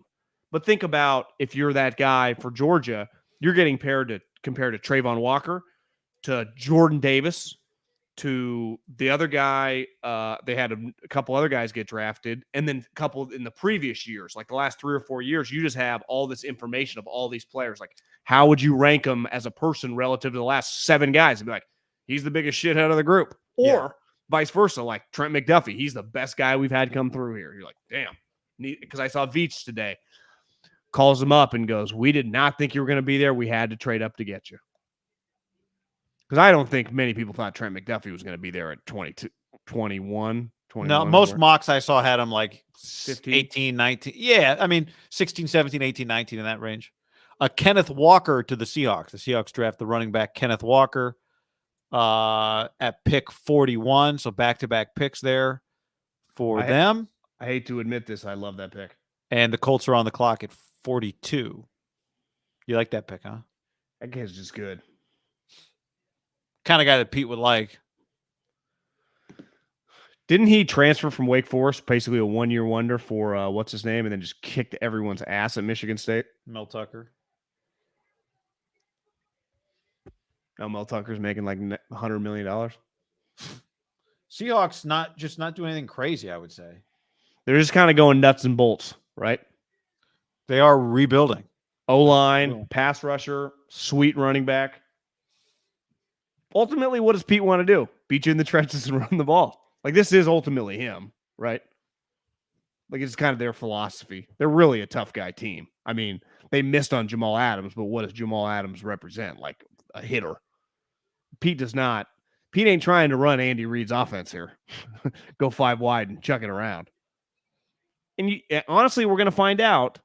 Speaker 1: But think about if you're that guy for Georgia, you're getting compared to Trayvon Walker, to Jordan Davis, to the other guy. They had a couple other guys get drafted, and then a couple in the previous years, like the last 3 or 4 years, you just have all this information of all these players. Like, how would you rank them as a person relative to the last 7 guys? And be like, he's the biggest shithead of the group. Or vice versa, like Trent McDuffie, he's the best guy we've had come through here. You're like, damn. Because I saw Veach today, calls him up and goes, we did not think you were going to be there. We had to trade up to get you. Because I don't think many people thought Trent McDuffie was going to be there at 22, 21.
Speaker 2: No, most mocks I saw had him like
Speaker 1: 15?
Speaker 2: 18, 19. Yeah, I mean, 16, 17, 18, 19 in that range. Kenneth Walker to the Seahawks. The Seahawks draft the running back Kenneth Walker at pick 41. So back-to-back picks there for them.
Speaker 1: I hate to admit this. I love that pick.
Speaker 2: And the Colts are on the clock at 42. You like that pick, huh?
Speaker 1: That guy's just good.
Speaker 2: Kind of guy that Pete would like.
Speaker 1: Didn't he transfer from Wake Forest, basically a one-year wonder for what's his name, and then just kicked everyone's ass at Michigan State?
Speaker 2: Mel Tucker.
Speaker 1: Now Mel Tucker's making like $100 million.
Speaker 2: Seahawks not doing anything crazy, I would say.
Speaker 1: They're just kind of going nuts and bolts, right?
Speaker 2: They are rebuilding.
Speaker 1: O-line, pass rusher, sweet running back. Ultimately, what does Pete want to do? Beat you in the trenches and run the ball. Like, this is ultimately him, right? Like, it's kind of their philosophy. They're really a tough guy team. I mean, they missed on Jamal Adams, but what does Jamal Adams represent? Like, a hitter. Pete ain't trying to run Andy Reid's offense here. Go 5 wide and chuck it around. And honestly, we're going to find out.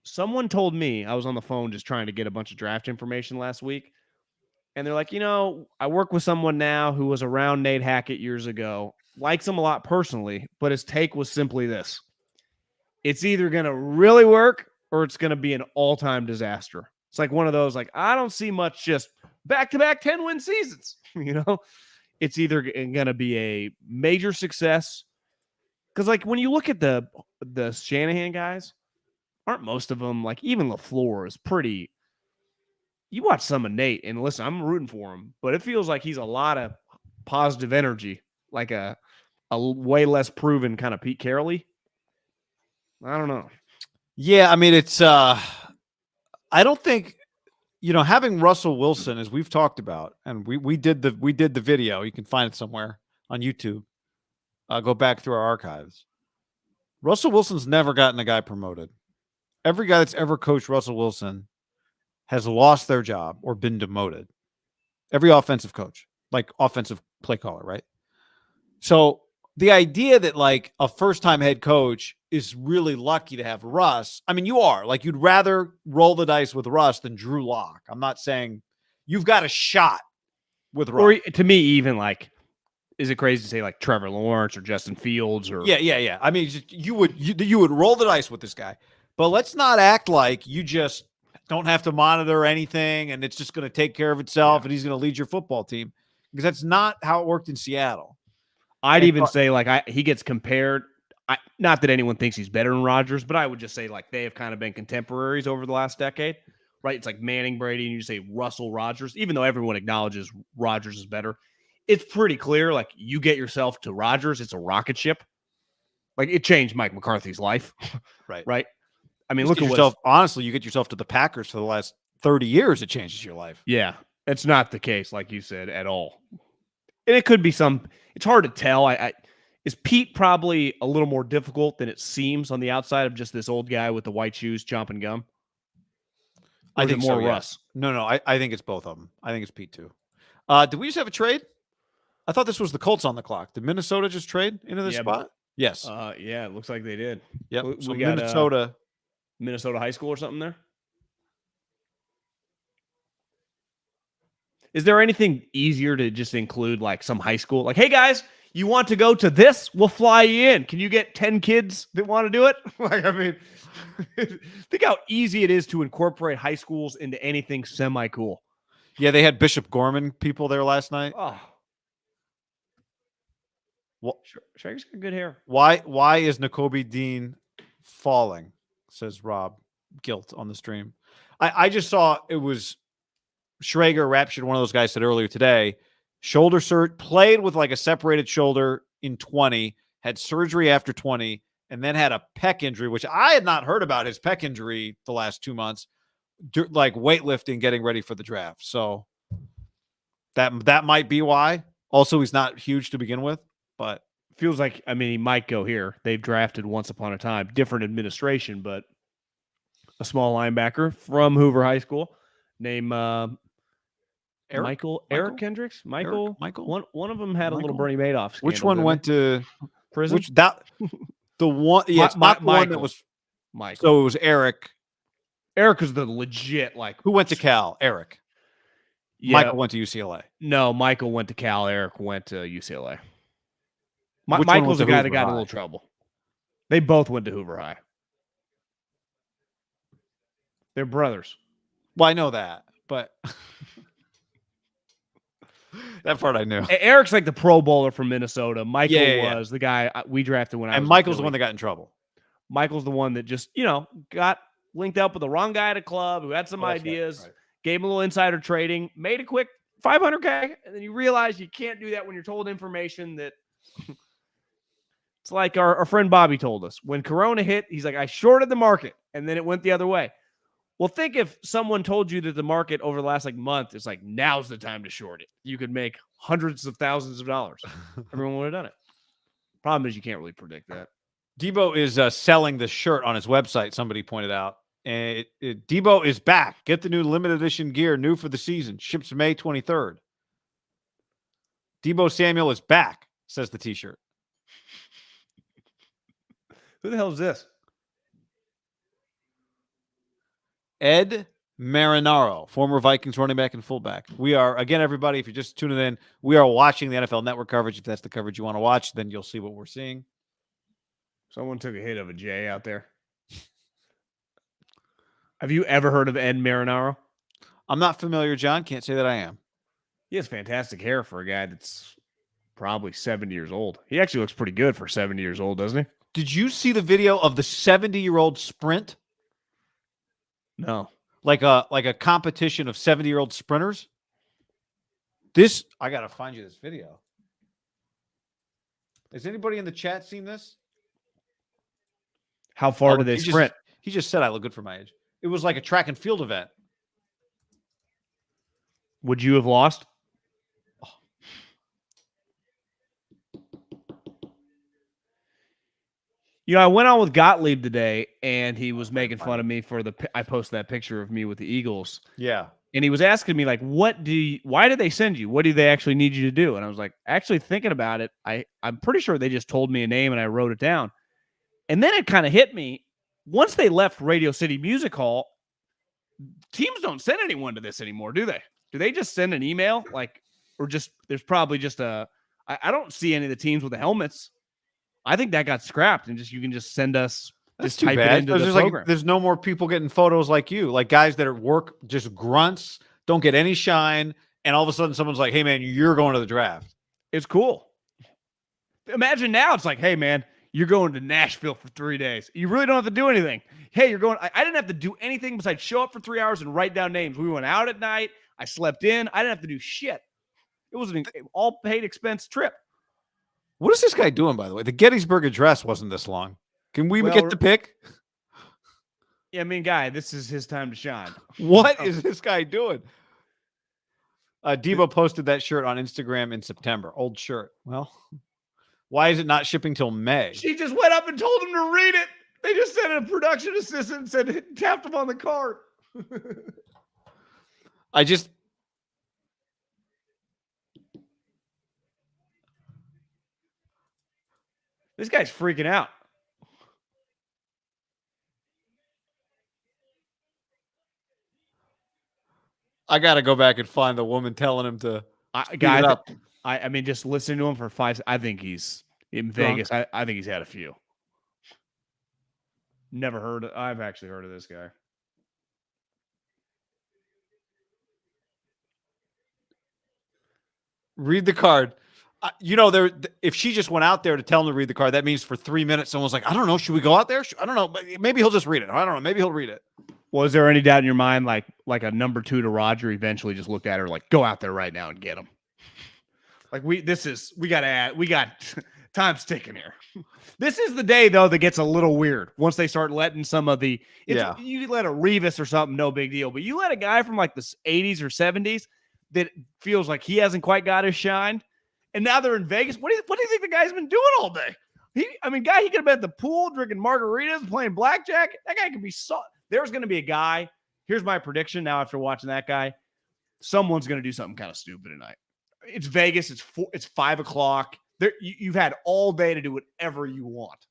Speaker 1: Someone told me, I was on the phone just trying to get a bunch of draft information last week. And they're like, I work with someone now who was around Nate Hackett years ago, likes him a lot personally, but his take was simply this. It's either going to really work or it's going to be an all-time disaster. It's like one of those, like, I don't see much just back-to-back 10-win seasons. It's either going to be a major success. Because, like, when you look at the Shanahan guys, aren't most of them, like, even LaFleur is pretty... You watch some of Nate, and listen, I'm rooting for him, but it feels like he's a lot of positive energy, like a way less proven kind of Pete Carroll-y. I don't know.
Speaker 2: Yeah, I mean, it's I don't think, having Russell Wilson, as we've talked about, and we did the video. You can find it somewhere on YouTube. Go back through our archives. Russell Wilson's never gotten a guy promoted. Every guy that's ever coached Russell Wilson has lost their job or been demoted. Every offensive coach, like offensive play caller, right? So the idea that like a first-time head coach is really lucky to have Russ. I mean, you are. Like, you'd rather roll the dice with Russ than Drew Lock. I'm not saying you've got a shot with Russ.
Speaker 1: Or to me, even like, is it crazy to say like Trevor Lawrence or Justin Fields or
Speaker 2: Yeah. I mean, you would roll the dice with this guy, but let's not act like you just don't have to monitor anything and it's just going to take care of itself and he's going to lead your football team, because that's not how it worked in Seattle.
Speaker 1: I'd even say like he gets compared. Not that anyone thinks he's better than Rodgers, but I would just say like they have kind of been contemporaries over the last decade, right? It's like Manning, Brady, and you say Russell, Rodgers, even though everyone acknowledges Rodgers is better. It's pretty clear, like, you get yourself to Rodgers, it's a rocket ship. Like, it changed Mike McCarthy's life. Right? I mean, look at yourself.
Speaker 2: Honestly, you get yourself to the Packers for the last 30 years, it changes your life.
Speaker 1: Yeah, it's not the case, like you said, at all. And it could be it's hard to tell. Is Pete probably a little more difficult than it seems on the outside of just this old guy with the white shoes chomping gum? Or
Speaker 2: I
Speaker 1: is it
Speaker 2: think
Speaker 1: more
Speaker 2: so, yeah.
Speaker 1: Russ.
Speaker 2: No, I think it's both of them. I think it's Pete too. Did we just have a trade? I thought this was the Colts on the clock. Did Minnesota just trade into this spot? Yes.
Speaker 1: Yeah, it looks like they did.
Speaker 2: Yep.
Speaker 1: We
Speaker 2: So
Speaker 1: got
Speaker 2: Minnesota
Speaker 1: High School or something there. Is there anything easier to just include like some high school? Like, hey guys, you want to go to this? We'll fly you in. Can you get 10 kids that want to do it? Like, I mean, think how easy it is to incorporate high schools into anything semi-cool.
Speaker 2: Yeah, they had Bishop Gorman people there last night.
Speaker 1: Oh.
Speaker 2: Well,
Speaker 1: Shaggy's got good hair.
Speaker 2: Why is Nakobe Dean falling? Says Rob Guilt on the stream. I just saw it was Schrager, Rapture, one of those guys said earlier today, shoulder surgery, played with like a separated shoulder in 20, had surgery after 20, and then had a pec injury, which I had not heard about his pec injury the last 2 months, like weightlifting, getting ready for the draft. So that might be why. Also, he's not huge to begin with, but
Speaker 1: feels like, I mean, he might go here. They've drafted once upon a time, different administration, but a small linebacker from Hoover High School named Eric Kendricks. Michael. One of them had a little Bernie Madoff scandal.
Speaker 2: Which one went to
Speaker 1: prison?
Speaker 2: The one? Yeah, it's not the one that was
Speaker 1: Michael.
Speaker 2: So it was Eric.
Speaker 1: Eric was the legit
Speaker 2: Who went to Cal? Eric.
Speaker 1: Yeah.
Speaker 2: Michael went to UCLA.
Speaker 1: No, Michael went to Cal. Eric went to UCLA. Michael's the guy that got in a little trouble. They both went to Hoover High. They're brothers.
Speaker 2: Well, I know that, but that part I knew.
Speaker 1: Eric's like the Pro Bowler from Minnesota. Michael was the guy we drafted when I was.
Speaker 2: And Michael's the one that got in trouble.
Speaker 1: Michael's the one that just, got linked up with the wrong guy at a club who had some ideas, right. Gave him a little insider trading, made a quick $500K, and then you realize you can't do that when you're told information that it's like our friend Bobby told us. When Corona hit, he's like, I shorted the market, and then it went the other way. Well, think if someone told you that the market over the last month is like, now's the time to short it. You could make hundreds of thousands of dollars. Everyone would have done it. Problem is you can't really predict that.
Speaker 2: Deebo is selling the shirt on his website, somebody pointed out. And Deebo is back. Get the new limited edition gear, new for the season. Ships May 23rd. Deebo Samuel is back, says the t-shirt.
Speaker 1: Who the hell is this?
Speaker 2: Ed Marinaro, former Vikings running back and fullback. We are, again, everybody, if you're just tuning in, we are watching the NFL Network coverage. If that's the coverage you want to watch, then you'll see what we're seeing.
Speaker 1: Someone took a hit of a J out there. Have you ever heard of Ed Marinaro?
Speaker 2: I'm not familiar, John. Can't say that I am.
Speaker 1: He has fantastic hair for a guy that's probably 70 years old. He actually looks pretty good for 70 years old, doesn't he?
Speaker 2: Did you see the video of the 70-year-old sprint?
Speaker 1: No.
Speaker 2: Like a competition of 70-year-old sprinters? I got to find you this video. Has anybody in the chat seen this?
Speaker 1: How far did they sprint?
Speaker 2: He just said I look good for my age. It was like a track and field event.
Speaker 1: Would you have lost? Oh. I went on with Gottlieb today, and he was making fun of me for I posted that picture of me with the Eagles.
Speaker 2: Yeah.
Speaker 1: And he was asking me, like, why did they send you? What do they actually need you to do? And I was like, actually thinking about it, I'm pretty sure they just told me a name and I wrote it down. And then it kind of hit me. Once they left Radio City Music Hall, teams don't send anyone to this anymore, do they? Do they just send an email? There's probably just I don't see any of the teams with the helmets. I think that got scrapped and you can just send us.
Speaker 2: That's
Speaker 1: just
Speaker 2: too
Speaker 1: type
Speaker 2: bad.
Speaker 1: it into the program.
Speaker 2: There's no more people getting photos like you, like guys that work just grunts, don't get any shine, and all of a sudden someone's like, "Hey man, you're going to the draft."
Speaker 1: It's cool. Imagine now it's like, "Hey man, you're going to Nashville for 3 days. You really don't have to do anything. Hey, you're going." I didn't have to do anything besides show up for 3 hours and write down names. We went out at night. I slept in. I didn't have to do shit. It was an all paid expense trip.
Speaker 2: What is this guy doing, by the way? The Gettysburg Address wasn't this long. Can we get the pick?
Speaker 1: Yeah, I mean, guy, this is his time to shine.
Speaker 2: What is this guy doing? Deebo posted that shirt on Instagram in September. Old shirt. Well, why is it not shipping till May?
Speaker 1: She just went up and told him to read it. They just sent a production assistant and said, tapped him on the card. This guy's freaking out.
Speaker 2: I got to go back and find the woman telling him to
Speaker 1: Guys,
Speaker 2: up.
Speaker 1: I mean, just listening to him for 5 I think he's in
Speaker 2: Drunk.
Speaker 1: Vegas. I think he's had a few. Never heard of, I've actually heard of this guy.
Speaker 2: Read the card. If she just went out there to tell him to read the card, that means for 3 minutes, someone's like, I don't know, should we go out there? I don't know. Maybe he'll just read it. I don't know. Maybe he'll read it.
Speaker 1: Was there any doubt in your mind, like a number 2 to Roger eventually just looked at her like, go out there right now and get him? Like we got time's ticking here. This is the day though that gets a little weird once they start letting some of the. You let a Revis or something, no big deal. But you let a guy from like the 80s or 70s that feels like he hasn't quite got his shine, and now they're in Vegas. What do you think the guy's been doing all day? He could have been at the pool drinking margaritas, playing blackjack. That guy could be There's going to be a guy. Here's my prediction now after watching that guy. Someone's going to do something kind of stupid tonight. It's Vegas. It's 5 o'clock. You've had all day to do whatever you want.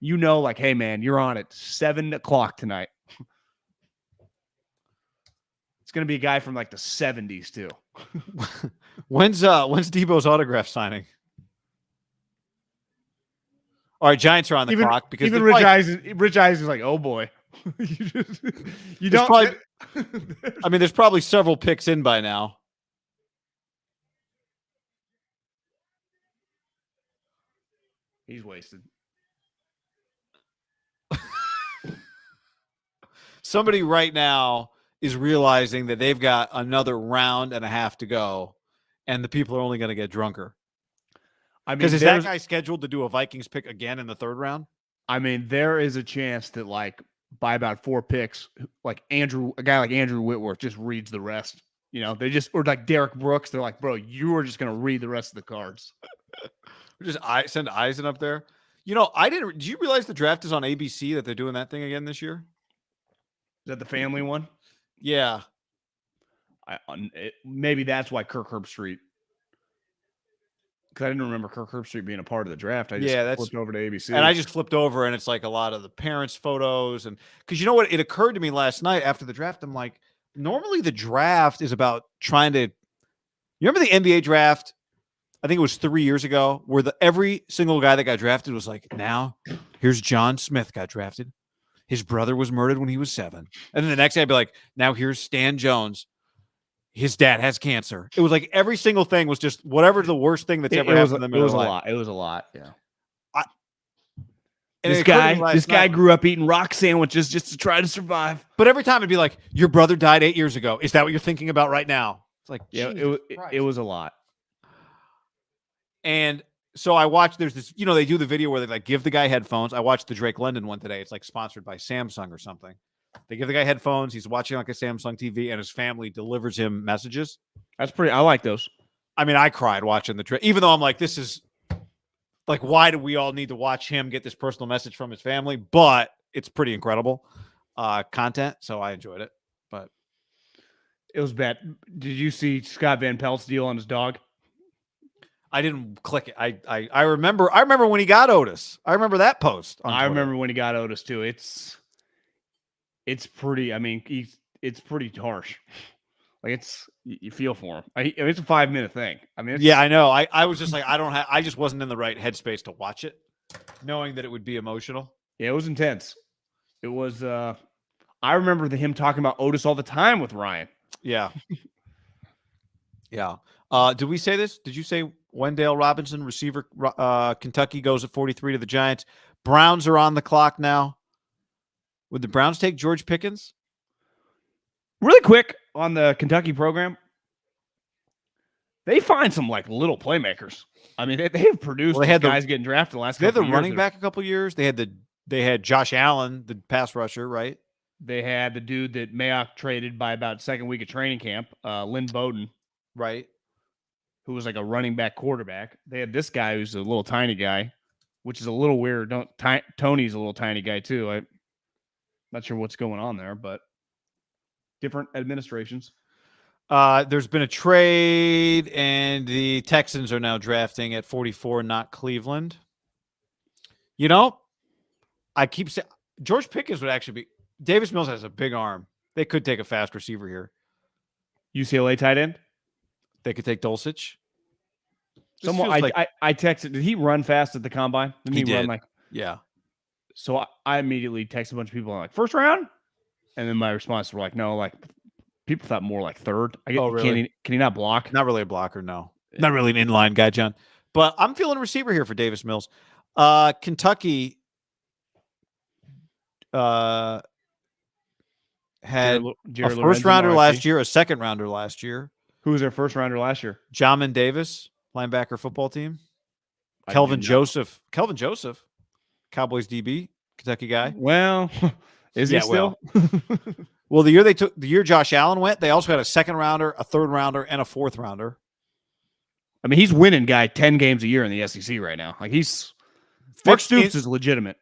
Speaker 1: Like, hey man, you're on at 7 o'clock tonight. It's going to be a guy from like the 70s too.
Speaker 2: When's Deebo's autograph signing? All right, Giants are on the clock because
Speaker 1: even Rich Eisen is like, oh boy. you don't.
Speaker 2: Probably, I mean, there's probably several picks in by now.
Speaker 1: He's wasted.
Speaker 2: Somebody right now is realizing that they've got another round and a half to go, and the people are only going to get drunker. I mean, because is that guy scheduled to do a Vikings pick again in the 3rd round?
Speaker 1: I mean, there is a chance that like by about 4 picks, like a guy like Andrew Whitworth just reads the rest. Or like Derek Brooks, they're like, bro, you are just going to read the rest of the cards.
Speaker 2: Just send Eisen up there. Did you realize the draft is on ABC, that they're doing that thing again this year?
Speaker 1: Is that the family one?
Speaker 2: Yeah.
Speaker 1: Maybe that's why Kirk Herbstreit. Because I didn't remember Kirk Herbstreit being a part of the draft. I just flipped over to ABC.
Speaker 2: And I just flipped over, and it's like a lot of the parents' photos. And because you know what? It occurred to me last night after the draft. I'm like, normally the draft is about trying to. You remember the NBA draft? I think it was 3 years ago, where every single guy that got drafted was like, now here's John Smith got drafted. His brother was murdered when he was 7. And then the next guy would be like, now here's Stan Jones. His dad has cancer. It was like every single thing was just whatever the worst thing that's ever happened to them.
Speaker 1: It was a lot. It was a lot. Yeah.
Speaker 2: This
Speaker 1: guy grew up eating rock sandwiches just to try to survive.
Speaker 2: But every time it'd be like, your brother died 8 years ago. Is that what you're thinking about right now? It's like,
Speaker 1: yeah, it was a lot.
Speaker 2: And so I watched, there's this, they do the video where they like give the guy headphones. I watched the Drake London one today. It's like sponsored by Samsung or something. They give the guy headphones. He's watching like a Samsung TV, and his family delivers him messages.
Speaker 1: I like those.
Speaker 2: I mean, I cried watching the Drake, even though I'm like, this is like, why do we all need to watch him get this personal message from his family? But it's pretty incredible content. So I enjoyed it, but
Speaker 1: it was bad. Did you see Scott Van Pelt's deal on his dog?
Speaker 2: I didn't click it. I remember when he got Otis. I remember that post.
Speaker 1: I remember when he got Otis too. It's pretty. I mean, it's pretty harsh. Like you feel for him. It's a 5-minute thing. I mean,
Speaker 2: yeah, I know. I was just like, I just wasn't in the right headspace to watch it, knowing that it would be emotional.
Speaker 1: Yeah, it was intense. It was. I remember him talking about Otis all the time with Ryan.
Speaker 2: Yeah. Yeah. Did we say this? Did you say Wendell Robinson, receiver, Kentucky, goes at 43 to the Giants? Browns are on the clock now. Would the Browns take George Pickens?
Speaker 1: Really quick on the Kentucky program, they find some like little playmakers. I mean, they have produced. Well, they had guys getting drafted the last.
Speaker 2: They had the running back a couple years. They had Josh Allen, the pass rusher, right?
Speaker 1: They had the dude that Mayock traded by about second week of training camp, Lynn Bowden,
Speaker 2: right?
Speaker 1: Who was like a running back quarterback. They had this guy who's a little tiny guy, which is a little weird. Tony's a little tiny guy too. I'm not sure what's going on there, but different administrations.
Speaker 2: There's been a trade, and the Texans are now drafting at 44, not Cleveland. You know, I keep saying George Pickens would actually be. Davis Mills has a big arm. They could take a fast receiver here.
Speaker 1: UCLA tight end.
Speaker 2: They could take Dulcich.
Speaker 1: Someone I texted. Did he run fast at the combine? Didn't he run like?
Speaker 2: Yeah.
Speaker 1: So I immediately texted a bunch of people like first round, and then my response were like, no, like people thought more like third.
Speaker 2: Really?
Speaker 1: Can he not block?
Speaker 2: Not really a blocker, no. Not really an inline guy, John. But I'm feeling receiver here for Davis Mills. Kentucky had a first rounder last year, a second rounder last year.
Speaker 1: Who was their first rounder last year?
Speaker 2: Jamin Davis, linebacker football team. Kelvin Joseph, Cowboys DB, Kentucky guy.
Speaker 1: Well, is he still?
Speaker 2: Well, the year Josh Allen went, they also had a second rounder, a third rounder, and a fourth rounder.
Speaker 1: I mean, he's winning guy 10 games a year in the SEC right now. Like Mark Stoops is legitimate.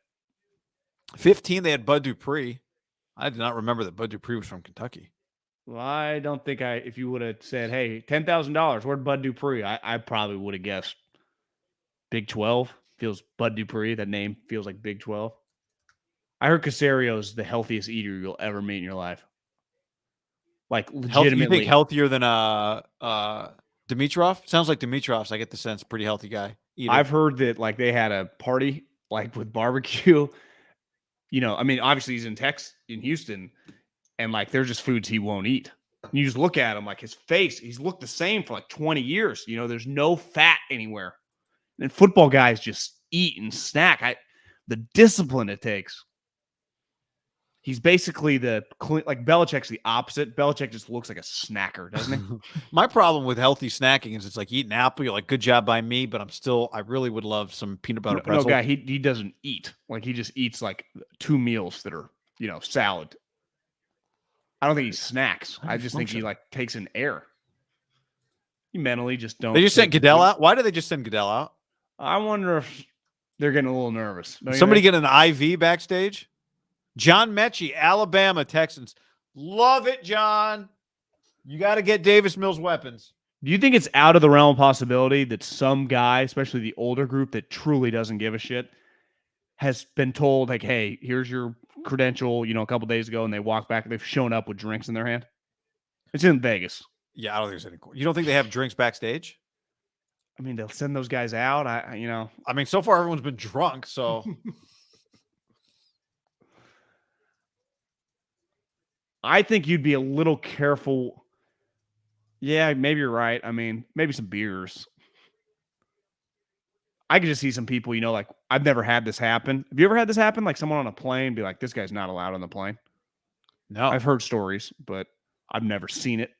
Speaker 2: 15, they had Bud Dupree. I did not remember that Bud Dupree was from Kentucky.
Speaker 1: Well, I don't think if you would have said, hey, $10,000, where'd Bud Dupree? I probably would have guessed Big 12. Feels Bud Dupree. That name feels like Big 12. I heard Casario's the healthiest eater you'll ever meet in your life. Like legitimately.
Speaker 2: You think healthier than Dimitrov? Sounds like Dimitrov's. I get the sense pretty healthy guy. Eater.
Speaker 1: I've heard that like they had a party like with barbecue. You know, I mean, obviously he's in Houston, and like there's just foods he won't eat. And you just look at him, like his face, he's looked the same for like 20 years. You know, there's no fat anywhere. And football guys just eat and snack. The discipline it takes. He's basically like Belichick's the opposite. Belichick just looks like a snacker, doesn't he?
Speaker 2: My problem with healthy snacking is it's like eat an apple. You're like, good job by me, but I really would love some peanut butter pretzel.
Speaker 1: No, guy, he doesn't eat. Like he just eats like 2 meals that are, salad. I don't think he snacks. I just think he like takes in air. He mentally just don't.
Speaker 2: They just sent Goodell out. Why did they just send Goodell out?
Speaker 1: I wonder if they're getting a little nervous.
Speaker 2: Somebody get an IV backstage? John Mechie, Alabama Texans. Love it, John. You got to get Davis Mills weapons.
Speaker 1: Do you think it's out of the realm of possibility that some guy, especially the older group that truly doesn't give a shit, has been told, like, hey, here's your credential, a couple days ago, and they walk back and they've shown up with drinks in their hand? It's in Vegas.
Speaker 2: Yeah, I don't think there's any. You don't think they have drinks backstage?
Speaker 1: I mean, they'll send those guys out. I
Speaker 2: mean, so far everyone's been drunk, so.
Speaker 1: I think you'd be a little careful. Yeah, maybe you're right. I mean, maybe some beers. I could just see some people, like, I've never had this happen. Have you ever had this happen? Like someone on a plane be like, this guy's not allowed on the plane?
Speaker 2: No.
Speaker 1: I've heard stories, but I've never seen it.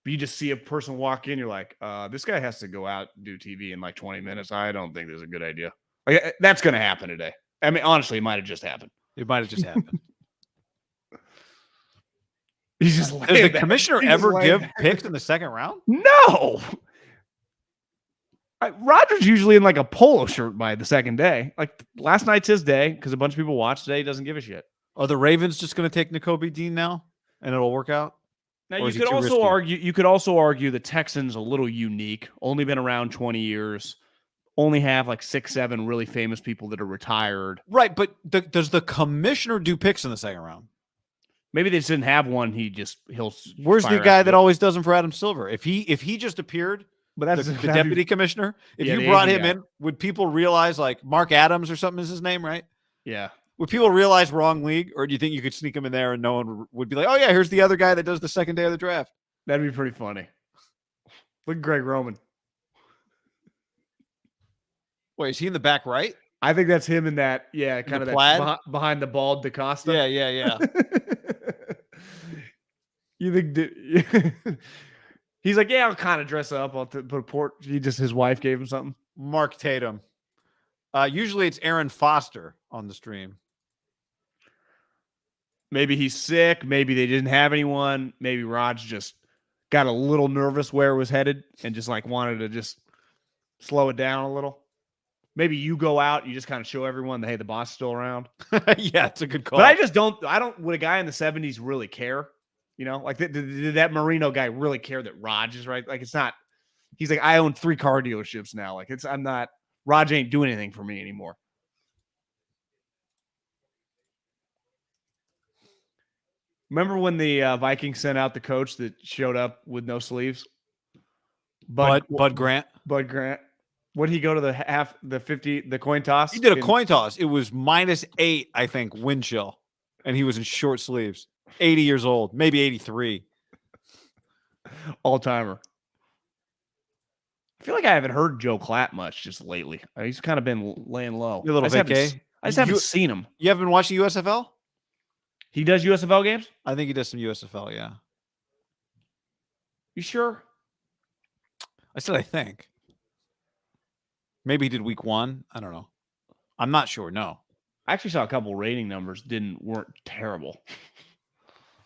Speaker 1: But you just see a person walk in, you're like, this guy has to go out and do TV in like 20 minutes. I don't think this is a good idea. Like, that's going to happen today. I mean, honestly, it might have just happened.
Speaker 2: It might have just happened.
Speaker 1: He's just
Speaker 2: Does the commissioner ever give picks in the second round?
Speaker 1: No. Roger's usually in like a polo shirt by the second day. Like last night's his day because a bunch of people watched today. He doesn't give a shit.
Speaker 2: Are the Ravens just going to take Nakobe Dean now and it'll work out?
Speaker 1: Now you could also argue the Texans a little unique. Only been around 20 years. Only have like 6, 7 really famous people that are retired.
Speaker 2: Right, but does the commissioner do picks in the second round?
Speaker 1: Maybe they just didn't have one. He'll.
Speaker 2: Where's the guy that always does them for Adam Silver? If he just appeared,
Speaker 1: but that's
Speaker 2: the deputy commissioner. If you brought him in, would people realize like Mark Adams or something is his name, right?
Speaker 1: Yeah.
Speaker 2: Would people realize wrong league, or do you think you could sneak him in there and no one would be like, oh yeah, here's the other guy that does the second day of the draft?
Speaker 1: That'd be pretty funny. Look at Greg Roman.
Speaker 2: Wait, is he in the back right?
Speaker 1: I think that's him in that, kind of that behind the bald DaCosta.
Speaker 2: Yeah.
Speaker 1: You think he's like, yeah, I'll kind of dress up. I'll put a port. His wife gave him something.
Speaker 2: Mark Tatum. Usually it's Aaron Foster on the stream.
Speaker 1: Maybe he's sick. Maybe they didn't have anyone. Maybe Raj just got a little nervous where it was headed and just like wanted to just slow it down a little. Maybe you go out, you just kind of show everyone that, hey, the boss is still around.
Speaker 2: Yeah, it's a good call.
Speaker 1: But I don't, would a guy in the 70s really care? You know, like did that Marino guy really care that Raj is right? Like it's not. He's like, I own 3 car dealerships now. Like I'm not. Raj ain't doing anything for me anymore. Remember when the Vikings sent out the coach that showed up with no sleeves?
Speaker 2: Bud Grant.
Speaker 1: Bud Grant. What did he go to the 50, the coin toss?
Speaker 2: He did a coin toss. It was -8, I think, wind chill. And he was in short sleeves. 80 years old, maybe 83.
Speaker 1: All-timer. I feel like I haven't heard Joe Klatt much just lately. He's kind of been laying low.
Speaker 2: A little vacay.
Speaker 1: I just haven't seen him.
Speaker 2: You haven't been watching USFL?
Speaker 1: He does USFL games?
Speaker 2: I think he does some USFL, yeah.
Speaker 1: You sure?
Speaker 2: I said I think. Maybe he did week 1. I don't know. I'm not sure. No.
Speaker 1: I actually saw a couple rating numbers weren't terrible.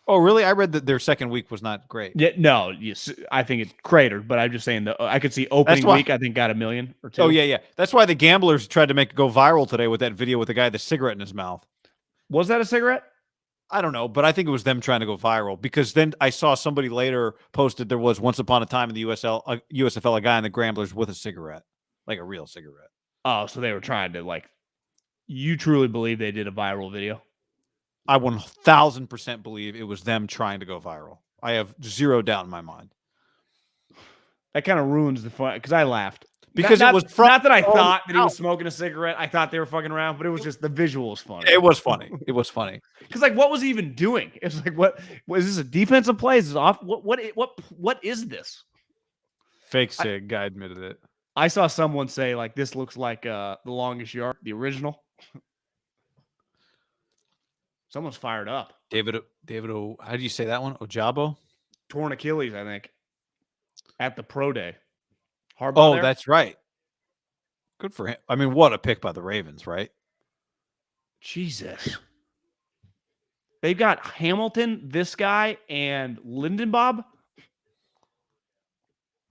Speaker 2: Oh, really? I read that their second week was not great.
Speaker 1: Yeah, no, yes, I think it's cratered, but I'm just saying I could see opening week, I think got 1 million or 2.
Speaker 2: Oh, yeah. That's why the gamblers tried to make it go viral today with that video with the guy with the cigarette in his mouth. Was
Speaker 1: that a cigarette?
Speaker 2: I don't know, but I think it was them trying to go viral because then I saw somebody later posted there was once upon a time in the USFL a guy in the Gamblers with a cigarette, like a real cigarette.
Speaker 1: Oh, so they were trying to you truly believe they did a viral video?
Speaker 2: I 1000% believe it was them trying to go viral. I have 0 doubt in my mind.
Speaker 1: That kind of ruins the fun because I laughed.
Speaker 2: Because
Speaker 1: it was not that I thought that he was smoking a cigarette. I thought they were fucking around, but it was just the visual was funny.
Speaker 2: It was funny. It was funny.
Speaker 1: Because what was he even doing? It was like, what is this a defensive play? Is this off? What is this?
Speaker 2: Fake cig. Guy admitted it.
Speaker 1: I saw someone say this looks like The Longest Yard, the original. Someone's fired up.
Speaker 2: David, how do you say that one? Ojabo?
Speaker 1: Torn Achilles, I think. At the pro day. Harbaugh there?
Speaker 2: That's right. Good for him. I mean, what a pick by the Ravens, right?
Speaker 1: Jesus. They've got Hamilton, this guy, and Lindenbaum.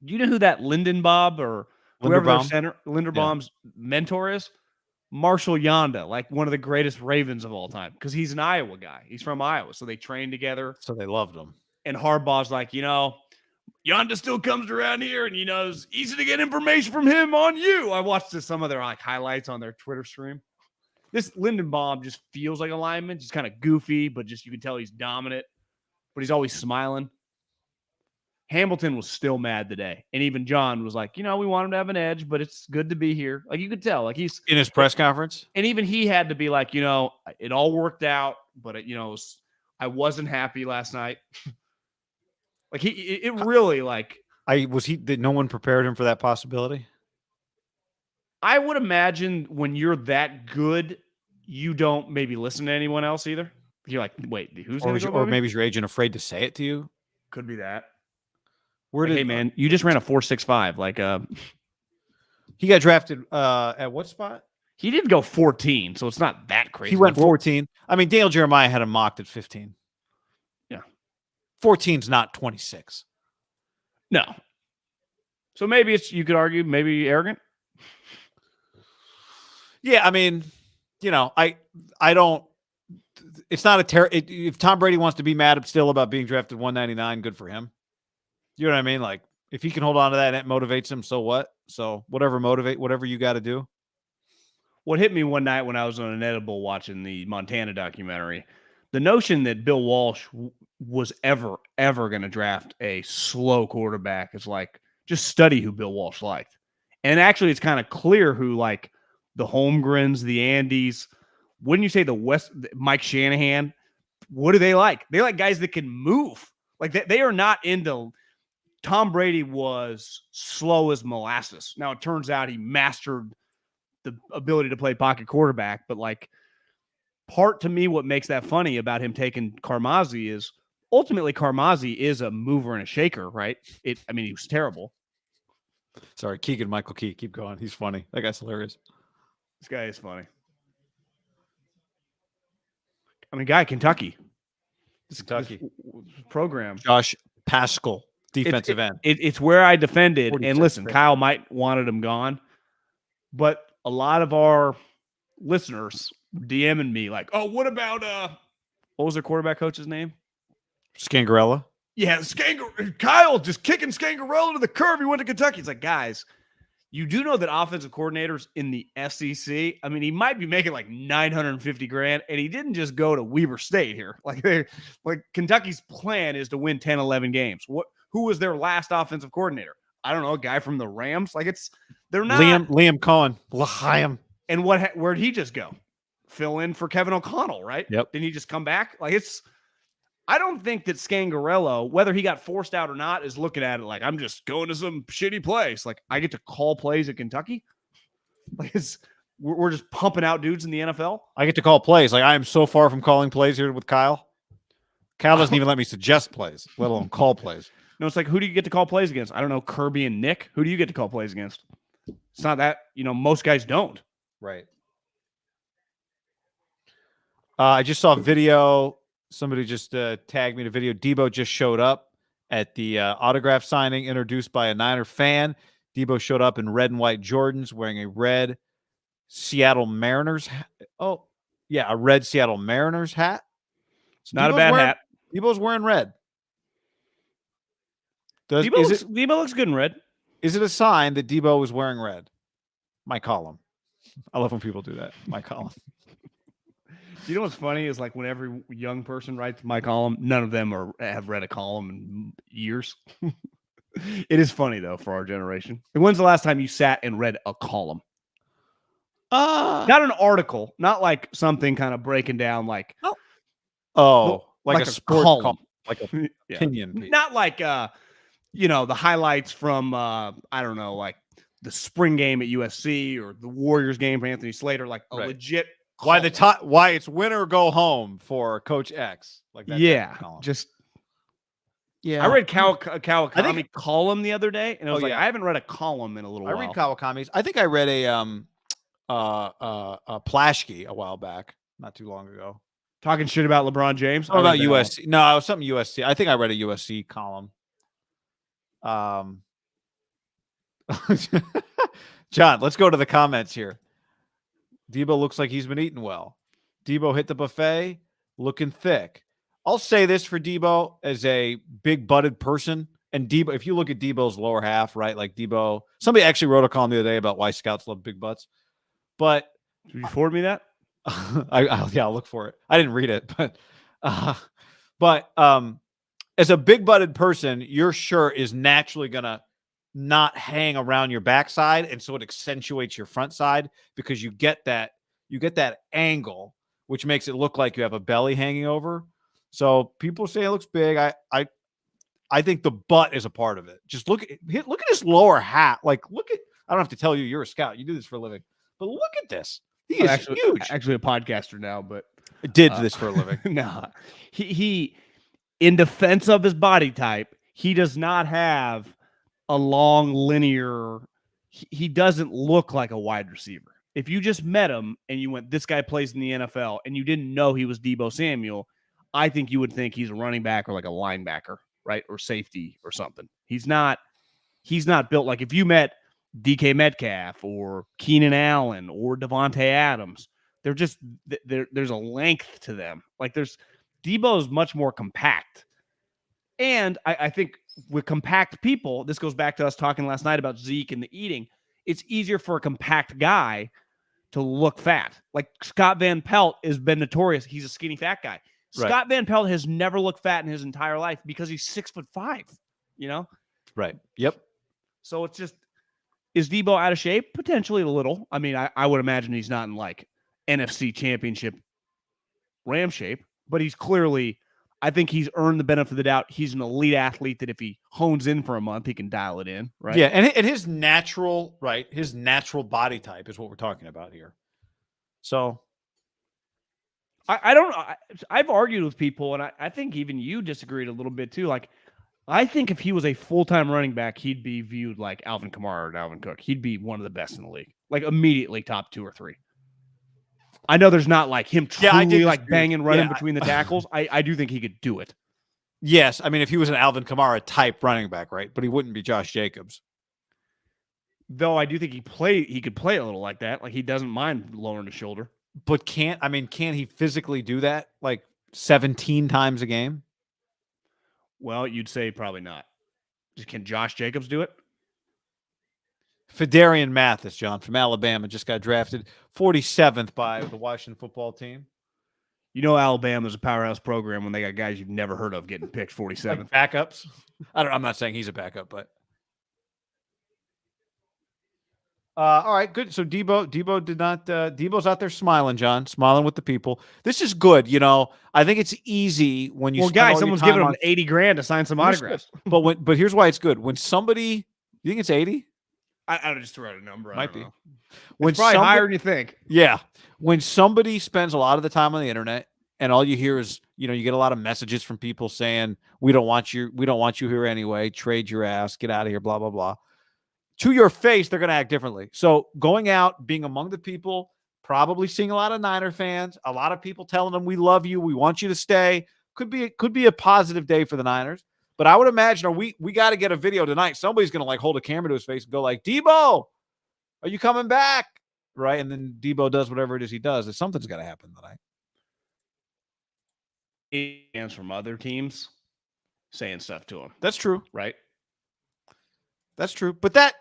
Speaker 1: Do you know who that Lindenbaum or whoever their center Linderbaum's mentor is? Marshall Yonda, one of the greatest Ravens of all time, because he's an Iowa guy. He's from Iowa, so they trained together.
Speaker 2: So they loved him.
Speaker 1: And Harbaugh's Yonda still comes around here, and it's easy to get information from him on you. I watched some of their highlights on their Twitter stream. This Lindenbaum just feels like a lineman, just kind of goofy, but just you can tell he's dominant, but he's always smiling. Hamilton was still mad today. And even John was like, we want him to have an edge, but it's good to be here. You could tell, he's
Speaker 2: in his press conference.
Speaker 1: And even he had to be like, it all worked out, but I wasn't happy last night. It really
Speaker 2: did no one prepared him for that possibility?
Speaker 1: I would imagine when you're that good, you don't maybe listen to anyone else either. You're like, wait, who's
Speaker 2: or maybe is your agent afraid to say it to you?
Speaker 1: Could be that.
Speaker 2: Hey
Speaker 1: man, you just ran a 4.65.
Speaker 2: He got drafted at what spot?
Speaker 1: He did go 14, so it's not that crazy.
Speaker 2: He went 14. I mean, Daniel Jeremiah had him mocked at 15.
Speaker 1: Yeah.
Speaker 2: 14's not 26.
Speaker 1: No. So maybe you could argue, maybe arrogant.
Speaker 2: Yeah, I mean, I don't. It's not if Tom Brady wants to be mad still about being drafted 199, good for him. You know what I mean? If he can hold on to that and it motivates him, so what? So whatever you got to do.
Speaker 1: What hit me one night when I was on an edible watching the Montana documentary, the notion that Bill Walsh was ever going to draft a slow quarterback is just study who Bill Walsh liked. And actually, it's kind of clear who the Holmgrens, the Andys, wouldn't you say Mike Shanahan? What do they like? They like guys that can move. They are not into. Tom Brady was slow as molasses. Now, it turns out he mastered the ability to play pocket quarterback, but part to me what makes that funny about him taking Carmazzi is ultimately Carmazzi is a mover and a shaker, right? He was terrible.
Speaker 2: Sorry, Keegan-Michael Key. Keep going. He's funny. That guy's hilarious.
Speaker 1: This guy is funny. Guy, Kentucky. This program.
Speaker 2: Josh Paschal. Defensive end.
Speaker 1: It's where I defended.
Speaker 2: 46,
Speaker 1: and listen, Kyle might wanted him gone, but a lot of our listeners DMing me oh, what about what was their quarterback coach's name?
Speaker 2: Scangarella.
Speaker 1: Yeah, Kyle just kicking Scangarella to the curb. He went to Kentucky. It's like, guys, you do know that offensive coordinators in the SEC, I mean, he might be making like 950 grand, and he didn't just go to Weber State here. Like Kentucky's plan is to win 10, 11 games. Who was their last offensive coordinator? I don't know, a guy from the Rams. Like they're not
Speaker 2: Liam Cohen. L'chaim.
Speaker 1: And where'd he just go? Fill in for Kevin O'Connell, right?
Speaker 2: Yep.
Speaker 1: Didn't he just come back? I don't think that Scangarello, whether he got forced out or not, is looking at it like, I'm just going to some shitty place. Like, I get to call plays at Kentucky. Like, we're just pumping out dudes in the NFL.
Speaker 2: I get to call plays. Like, I am so far from calling plays here with Kyle. Kyle doesn't even let me suggest plays, let alone call plays.
Speaker 1: No, it's like, who do you get to call plays against? I don't know, Kirby and Nick. Who do you get to call plays against? It's not that, most guys don't.
Speaker 2: Right. I just saw a video. Somebody just tagged me in a video. Deebo just showed up at the autograph signing introduced by a Niner fan. Deebo showed up in red and white Jordans wearing a red Seattle Mariners hat. Oh, yeah, a red Seattle Mariners hat.
Speaker 1: It's not a bad hat.
Speaker 2: Deebo's wearing red.
Speaker 1: Deebo looks good in red.
Speaker 2: Is it a sign that Deebo is wearing red? My column. I love when people do that. My column.
Speaker 1: You know what's funny is like when every young person writes my column, none of them have read a column in years. It is funny though for our generation. And when's the last time you sat and read a column? Not an article, not like something kind of breaking down like
Speaker 2: like a sports column, like an opinion piece.
Speaker 1: Not like the highlights from I don't know, like the spring game at USC or the Warriors game for Anthony Slater, like a legit.
Speaker 2: Why it's win or go home for Coach X? Like that.
Speaker 1: I read Kawakami column the other day, and I was I haven't read a column in a little while.
Speaker 2: I read Kawakami's. I think I read a Plashke a while back, not too long ago.
Speaker 1: Talking shit about LeBron James.
Speaker 2: About USC. No, it was something USC. I think I read a USC column. John, let's go to the comments here. Deebo looks like he's been eating well. Deebo hit the buffet, looking thick. I'll say this for Deebo as a big-butted person. And Deebo, if you look at Deebo's lower half, right, like Deebo, somebody actually wrote a column the other day about why scouts love big butts. But
Speaker 1: did you forward me that?
Speaker 2: I'll look for it. I didn't read it, but as a big-butted person, your shirt is naturally gonna not hang around your backside, and so it accentuates your front side because you get that angle, which makes it look like you have a belly hanging over. So people say it looks big. I think the butt is a part of it. Just look at his lower hat. Like I don't have to tell you, you're a scout. You do this for a living. But look at this. He is huge.
Speaker 1: Actually a podcaster now, but
Speaker 2: I did this for a living.
Speaker 1: No. He in defense of his body type, he does not have a long linear. He doesn't look like a wide receiver. If you just met him and you went, this guy plays in the NFL, and you didn't know he was Deebo Samuel, I think you would think he's a running back or like a linebacker, right? Or safety or something. He's not built like if you met DK Metcalf or Keenan Allen or Devontae Adams, there's a length to them. Like Deebo is much more compact. And I think with compact people, this goes back to us talking last night about Zeke and the eating. It's easier for a compact guy to look fat. Like Scott Van Pelt has been notorious. He's a skinny fat guy. Right. Scott Van Pelt has never looked fat in his entire life because he's 6'5",
Speaker 2: Right. Yep.
Speaker 1: So it's just, is Deebo out of shape? Potentially a little. I mean, I would imagine he's not in like NFC Championship Ram shape, but he's clearly, I think he's earned the benefit of the doubt. He's an elite athlete that if he hones in for a month, he can dial it in, right?
Speaker 2: Yeah, and his natural body type is what we're talking about here. So
Speaker 1: I don't know. I've argued with people, and I think even you disagreed a little bit too. Like, I think if he was a full-time running back, he'd be viewed like Alvin Kamara or Dalvin Cook. He'd be one of the best in the league, like immediately top 2 or 3. I know there's not like him truly like banging running between the tackles. I do think he could do it.
Speaker 2: Yes. I mean, if he was an Alvin Kamara type running back, right? But he wouldn't be Josh Jacobs.
Speaker 1: Though I do think he could play a little like that. Like he doesn't mind lowering his shoulder.
Speaker 2: But can't he physically do that like 17 times a game?
Speaker 1: Well, you'd say probably not. Can Josh Jacobs do it?
Speaker 2: Fedarian Mathis, John, from Alabama, just got drafted 47th by the Washington football team.
Speaker 1: You know Alabama's a powerhouse program when they got guys you've never heard of getting picked 47th.
Speaker 2: Like backups? I'm not saying he's a backup, but all right, good. So Deebo did not. Deebo's out there smiling, John, smiling with the people. This is good. You know, I think it's easy when you.
Speaker 1: Well, guys, someone's giving him $80,000 to sign some autographs.
Speaker 2: But here's why it's good. When somebody, you think it's 80?
Speaker 1: I just threw out a number.
Speaker 2: Might be.
Speaker 1: When it's probably higher than you think.
Speaker 2: Yeah. When somebody spends a lot of the time on the internet and all you hear is, you get a lot of messages from people saying, we don't want you here anyway, trade your ass, get out of here, blah, blah, blah. To your face, they're going to act differently. So going out, being among the people, probably seeing a lot of Niner fans, a lot of people telling them, we love you, we want you to stay, could be a positive day for the Niners. But I would imagine, we got to get a video tonight. Somebody's going to hold a camera to his face and go like, Deebo, are you coming back? Right? And then Deebo does whatever it is he does. Something's got to happen tonight.
Speaker 1: Fans from other teams saying stuff to him.
Speaker 2: That's true.
Speaker 1: Right?
Speaker 2: That's true. But that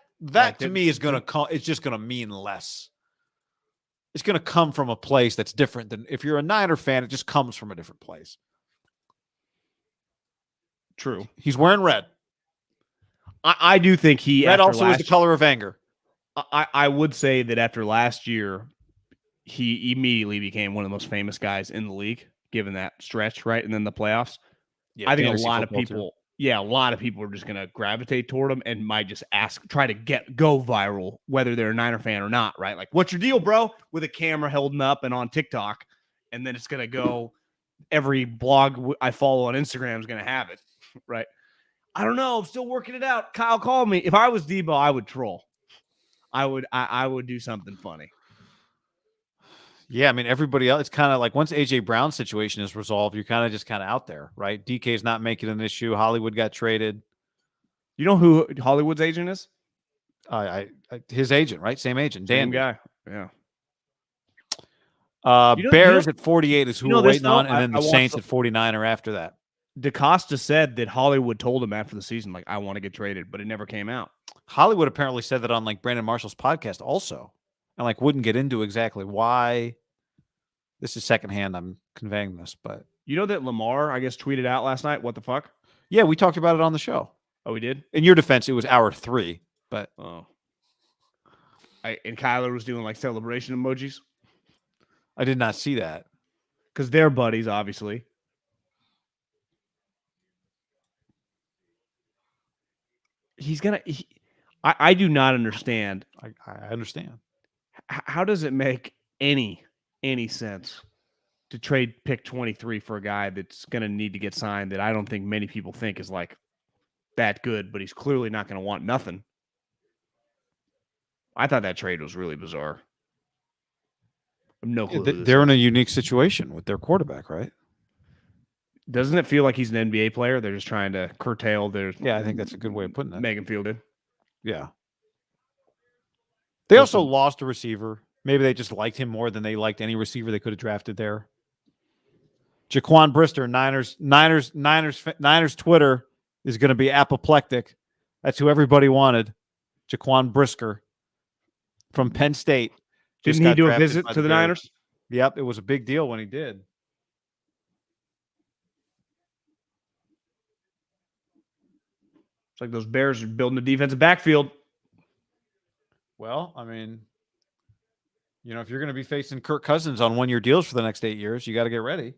Speaker 2: to me is going to come. It's just going to mean less. It's going to come from a place that's different than if you're a Niner fan. It just comes from a different place.
Speaker 1: True.
Speaker 2: He's wearing red.
Speaker 1: I do think
Speaker 2: red also is the color of anger.
Speaker 1: I would say that after last year, he immediately became one of the most famous guys in the league, given that stretch, right? And then the playoffs.
Speaker 2: Yeah,
Speaker 1: I think a lot of people. Yeah, a lot of people are just going to gravitate toward him and might just try to go viral, whether they're a Niner fan or not, right? Like, what's your deal, bro? With a camera holding up and on TikTok, and then it's going to go. Every blog I follow on Instagram is going to have it, right? I don't know. I'm still working it out. Kyle called me. If I was Deebo, I would troll. I would do something funny.
Speaker 2: Yeah, I mean, everybody else, it's kind of like once A.J. Brown's situation is resolved, you're kind of out there, right? DK's not making an issue. Hollywood got traded.
Speaker 1: You know who Hollywood's agent is?
Speaker 2: His agent, right? Same agent.
Speaker 1: Same guy. Yeah.
Speaker 2: Bears at 48 is who we're waiting on, and then the Saints at 49 are after that.
Speaker 1: DaCosta said that Hollywood told him after the season, like, I want to get traded, but it never came out.
Speaker 2: Hollywood apparently said that on like Brandon Marshall's podcast also, and like wouldn't get into exactly why. This is secondhand. I'm conveying this, but
Speaker 1: you know that Lamar, I guess, tweeted out last night. What the fuck?
Speaker 2: Yeah, we talked about it on the show.
Speaker 1: Oh, we did?
Speaker 2: In your defense, it was hour 3, but
Speaker 1: and Kyler was doing like celebration emojis.
Speaker 2: I did not see that
Speaker 1: because they're buddies, obviously. I do not understand.
Speaker 2: I understand.
Speaker 1: How does it make any sense to trade pick 23 for a guy that's going to need to get signed that I don't think many people think is like that good, but he's clearly not going to want nothing? I thought that trade was really bizarre. No clue.
Speaker 2: They're in a unique situation with their quarterback, right?
Speaker 1: Doesn't it feel like he's an NBA player? They're just trying to curtail their.
Speaker 2: Yeah, I think that's a good way of putting it.
Speaker 1: Make him feel good.
Speaker 2: Yeah. They also lost a receiver. Maybe they just liked him more than they liked any receiver they could have drafted there. Jaquan Brisker, Niners Twitter is going to be apoplectic. That's who everybody wanted. Jaquan Brisker from Penn State.
Speaker 1: Didn't he do a visit to the Niners?
Speaker 2: Yep, it was a big deal when he did.
Speaker 1: It's like those Bears are building a defensive backfield.
Speaker 2: Well, I mean, if you're going to be facing Kirk Cousins on one-year deals for the next 8 years, you got to get ready.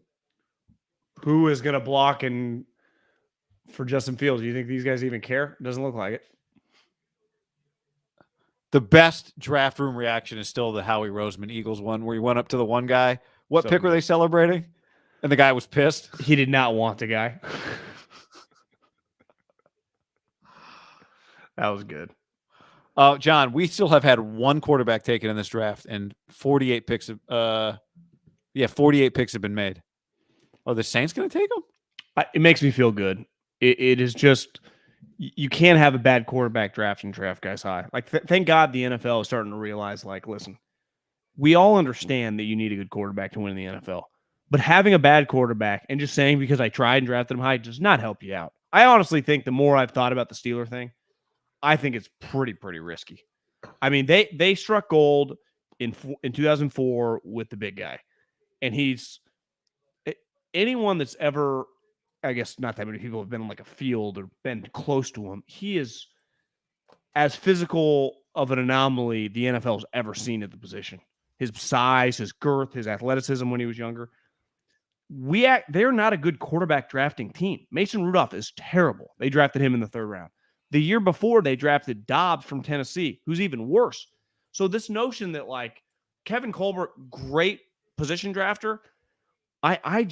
Speaker 1: Who is going to block for Justin Fields? Do you think these guys even care? Doesn't look like it.
Speaker 2: The best draft room reaction is still the Howie Roseman Eagles one, where he went up to the one guy. What pick were they celebrating? And the guy was pissed.
Speaker 1: He did not want the guy. That was good.
Speaker 2: John, we still have had one quarterback taken in this draft, and 48 picks. 48 picks have been made. Are the Saints going to take them?
Speaker 1: It makes me feel good. It is just you can't have a bad quarterback draft and draft guys high. Like, thank God the NFL is starting to realize, like, listen, we all understand that you need a good quarterback to win in the NFL, but having a bad quarterback and just saying because I tried and drafted him high does not help you out. I honestly think the more I've thought about the Steeler thing, I think it's pretty risky. I mean, they struck gold in 2004 with the big guy, and he's anyone that's ever, I guess not that many people have been on like a field or been close to him. He is as physical of an anomaly the NFL's ever seen at the position. His size, his girth, his athleticism when he was younger. They're not a good quarterback drafting team. Mason Rudolph is terrible. They drafted him in the 3rd round. The year before, they drafted Dobbs from Tennessee, who's even worse. So this notion that like Kevin Colbert, great position drafter, I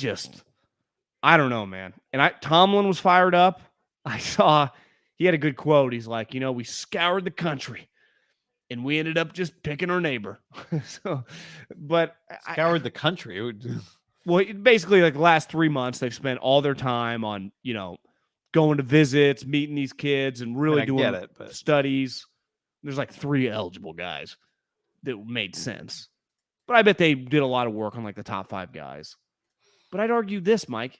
Speaker 1: don't know, man. And Tomlin was fired up. I saw he had a good quote. He's like, we scoured the country and we ended up just picking our neighbor.
Speaker 2: Scoured the country.
Speaker 1: Well, basically, like the last 3 months, they've spent all their time on, going to visits, meeting these kids, and really doing studies. There's like 3 eligible guys that made sense. But I bet they did a lot of work on like the top 5 guys. But I'd argue this, Mike.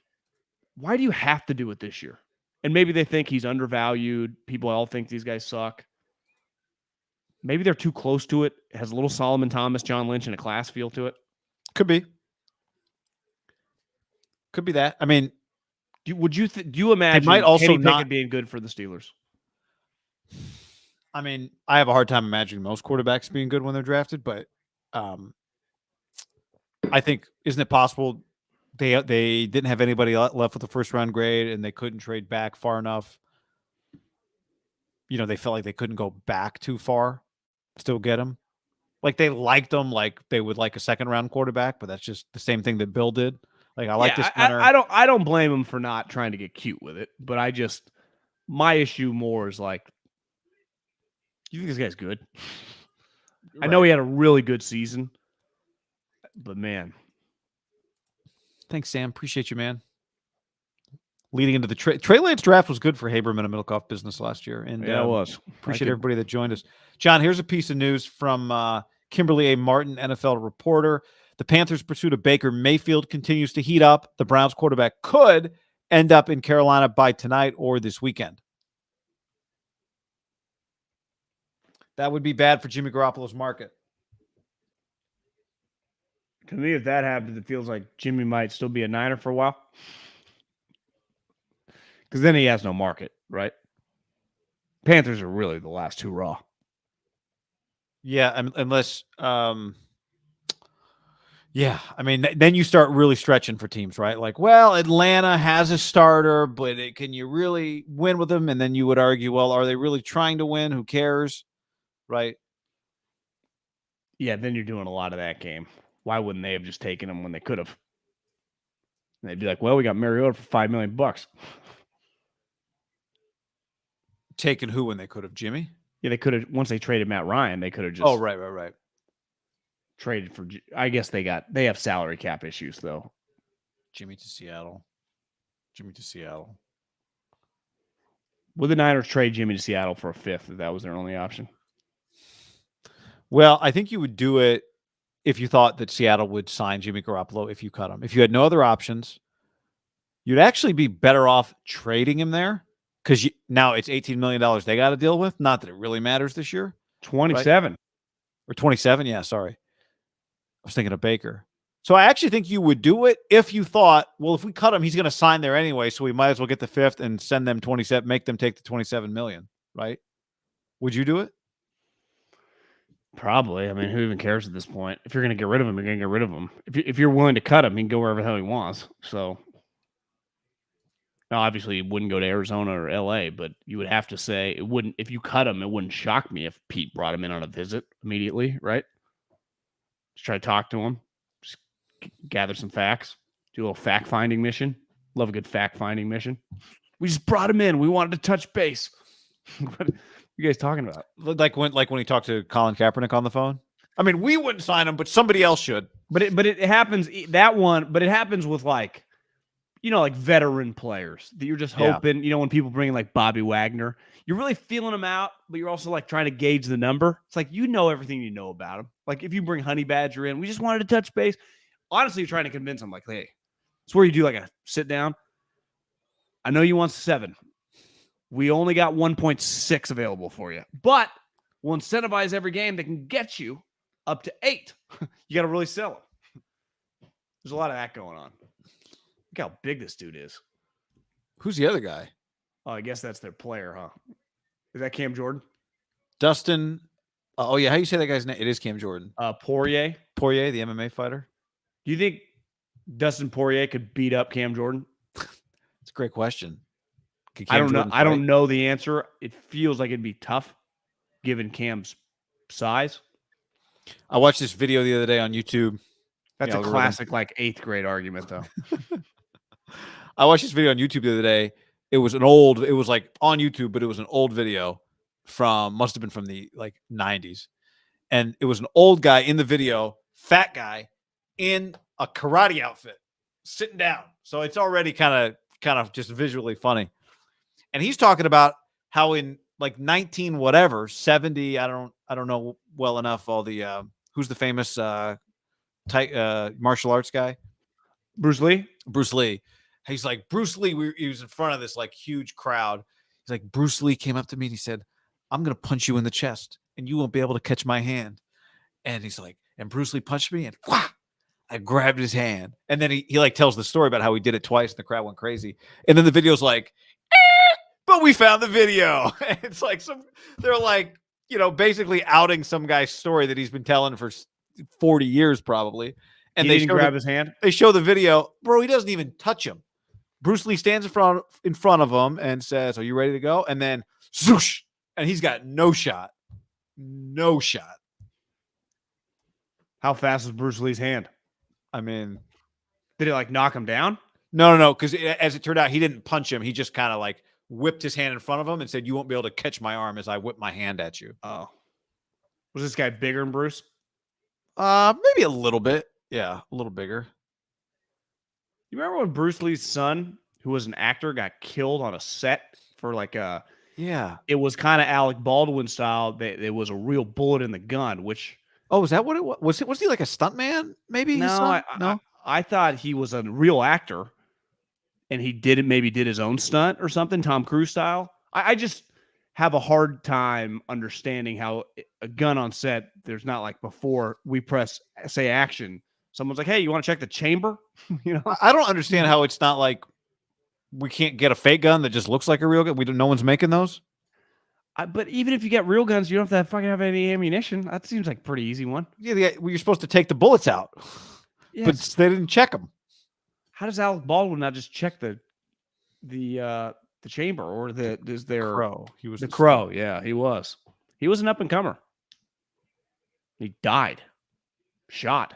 Speaker 1: Why do you have to do it this year? And maybe they think he's undervalued. People all think these guys suck. Maybe they're too close to it. It has a little Solomon Thomas, John Lynch, and a class feel to it.
Speaker 2: Could be. Could be that. I mean,
Speaker 1: do you imagine
Speaker 2: might also
Speaker 1: Kenny
Speaker 2: not
Speaker 1: Pickett being good for the Steelers?
Speaker 2: I mean, I have a hard time imagining most quarterbacks being good when they're drafted, but I think, isn't it possible they didn't have anybody left with the 1st round grade and they couldn't trade back far enough? They felt like they couldn't go back too far, still get him. Like they liked him, like they would like a 2nd round quarterback, but that's just the same thing that Bill did. Like I like this winner.
Speaker 1: I don't blame him for not trying to get cute with it, but my issue more is like, you think this guy's good? Right. I know he had a really good season, but man.
Speaker 2: Thanks, Sam. Appreciate you, man. Leading into the Trey Lance draft was good for Haberman and Middlekauff business last year. And
Speaker 1: yeah, it was.
Speaker 2: Appreciate everybody that joined us. John, here's a piece of news from Kimberly A. Martin, NFL reporter. The Panthers' pursuit of Baker Mayfield continues to heat up. The Browns quarterback could end up in Carolina by tonight or this weekend. That would be bad for Jimmy Garoppolo's market.
Speaker 1: To me, if that happens, it feels like Jimmy might still be a Niner for a while. Because then he has no market, right? Panthers are really the last 2 raw.
Speaker 2: Yeah, unless... yeah, I mean, then you start really stretching for teams, right? Like, well, Atlanta has a starter, but can you really win with them? And then you would argue, well, are they really trying to win? Who cares? Right?
Speaker 1: Yeah, then you're doing a lot of that game. Why wouldn't they have just taken him when they could have? And they'd be like, well, we got Mariota for $5 million.
Speaker 2: Taken who when they could have? Jimmy?
Speaker 1: Yeah, they could have. Once they traded Matt Ryan, they could have just.
Speaker 2: Oh, right.
Speaker 1: Traded for. I guess they have salary cap issues though.
Speaker 2: Jimmy to Seattle.
Speaker 1: Would the Niners trade Jimmy to Seattle for a 5th if that was their only option?
Speaker 2: Well, I think you would do it if you thought that Seattle would sign Jimmy Garoppolo if you cut him. If you had no other options, you'd actually be better off trading him there because now it's $18 million they got to deal with. Not that it really matters this year.
Speaker 1: 27.
Speaker 2: Right? Or 27? Yeah, sorry. I was thinking of Baker. So I actually think you would do it if you thought, well, if we cut him, he's going to sign there anyway, so we might as well get the 5th and send them 27, make them take the $27 million, right? Would you do it?
Speaker 1: Probably. I mean, who even cares at this point? If you're going to get rid of him, you're going to get rid of him. If you're willing to cut him, he can go wherever the hell he wants. So, now obviously he wouldn't go to Arizona or LA, but you would have to say it wouldn't. If you cut him, it wouldn't shock me if Pete brought him in on a visit immediately, right? Just try to talk to him, just gather some facts, do a little fact-finding mission. Love a good fact-finding mission. We just brought him in. We wanted to touch base. What are you guys talking about?
Speaker 2: Like when he talked to Colin Kaepernick on the phone? I mean, we wouldn't sign him, but somebody else should.
Speaker 1: But it happens, but it happens with like veteran players that you're just hoping, when people bring in like Bobby Wagner, you're really feeling him out, but you're also like trying to gauge the number. It's like, everything you know about him. Like if you bring Honey Badger in, we just wanted to touch base. Honestly, you're trying to convince him like, hey, it's where you do like a sit down. I know you want 7. we only got 1.6 available for you, but we'll incentivize every game that can get you up to 8. You got to really sell them. There's a lot of that going on. Look how big this dude is.
Speaker 2: Who's the other guy?
Speaker 1: Oh, I guess that's their player, huh? Is that Cam Jordan?
Speaker 2: Dustin. Oh, yeah. How do you say that guy's name? It is Cam Jordan.
Speaker 1: Poirier.
Speaker 2: Poirier, the MMA fighter.
Speaker 1: Do you think Dustin Poirier could beat up Cam Jordan?
Speaker 2: It's a great question.
Speaker 1: I don't know. I don't know the answer. It feels like it'd be tough given Cam's size.
Speaker 2: I watched this video the other day on YouTube.
Speaker 1: That's a classic, like 8th grade argument, though.
Speaker 2: I watched this video on YouTube the other day. It was like on YouTube, but it was an old video must have been from the like 90s. And it was an old guy in the video, fat guy in a karate outfit, sitting down. So it's already kind of just visually funny. And he's talking about how in like 70, I don't know well enough all the who's the famous martial arts guy?
Speaker 1: Bruce Lee.
Speaker 2: He's like, Bruce Lee, he was in front of this like huge crowd. He's like, Bruce Lee came up to me and he said, I'm going to punch you in the chest and you won't be able to catch my hand. And he's like, and Bruce Lee punched me and whah, I grabbed his hand. And then he like tells the story about how he did it twice and the crowd went crazy. And then the video's like, but we found the video. It's like they're like, basically outing some guy's story that he's been telling for 40 years probably. And
Speaker 1: they didn't grab his hand.
Speaker 2: They show the video. Bro, he doesn't even touch him. Bruce Lee stands in front of him and says, are you ready to go? And then swoosh, and he's got no shot. No shot.
Speaker 1: How fast is Bruce Lee's hand?
Speaker 2: I mean,
Speaker 1: did it like knock him down?
Speaker 2: No. Because as it turned out, he didn't punch him. He just kind of like whipped his hand in front of him and said, you won't be able to catch my arm as I whip my hand at you.
Speaker 1: Oh. Was this guy bigger than Bruce?
Speaker 2: Maybe a little bit. Yeah, a little bigger.
Speaker 1: You remember when Bruce Lee's son, who was an actor, got killed on a set for like a...
Speaker 2: Yeah.
Speaker 1: It was kind of Alec Baldwin style. There was a real bullet in the gun, which...
Speaker 2: Oh, is that what it was? Was he like a stuntman? Maybe?
Speaker 1: No, I thought he was a real actor, and he maybe did his own stunt or something, Tom Cruise style. I just have a hard time understanding how a gun on set, there's not like before we say action, someone's like, hey, you want to check the chamber?
Speaker 2: I don't understand how it's not like we can't get a fake gun that just looks like a real gun. No one's making those.
Speaker 1: But even if you get real guns, you don't have to have any ammunition. That seems like a pretty easy one.
Speaker 2: Yeah, you're supposed to take the bullets out. Yes. But they didn't check them.
Speaker 1: How does Alec Baldwin not just check the chamber or
Speaker 2: Crow? He was
Speaker 1: the Crow. Yeah, he was. He was an up and comer. He died, shot.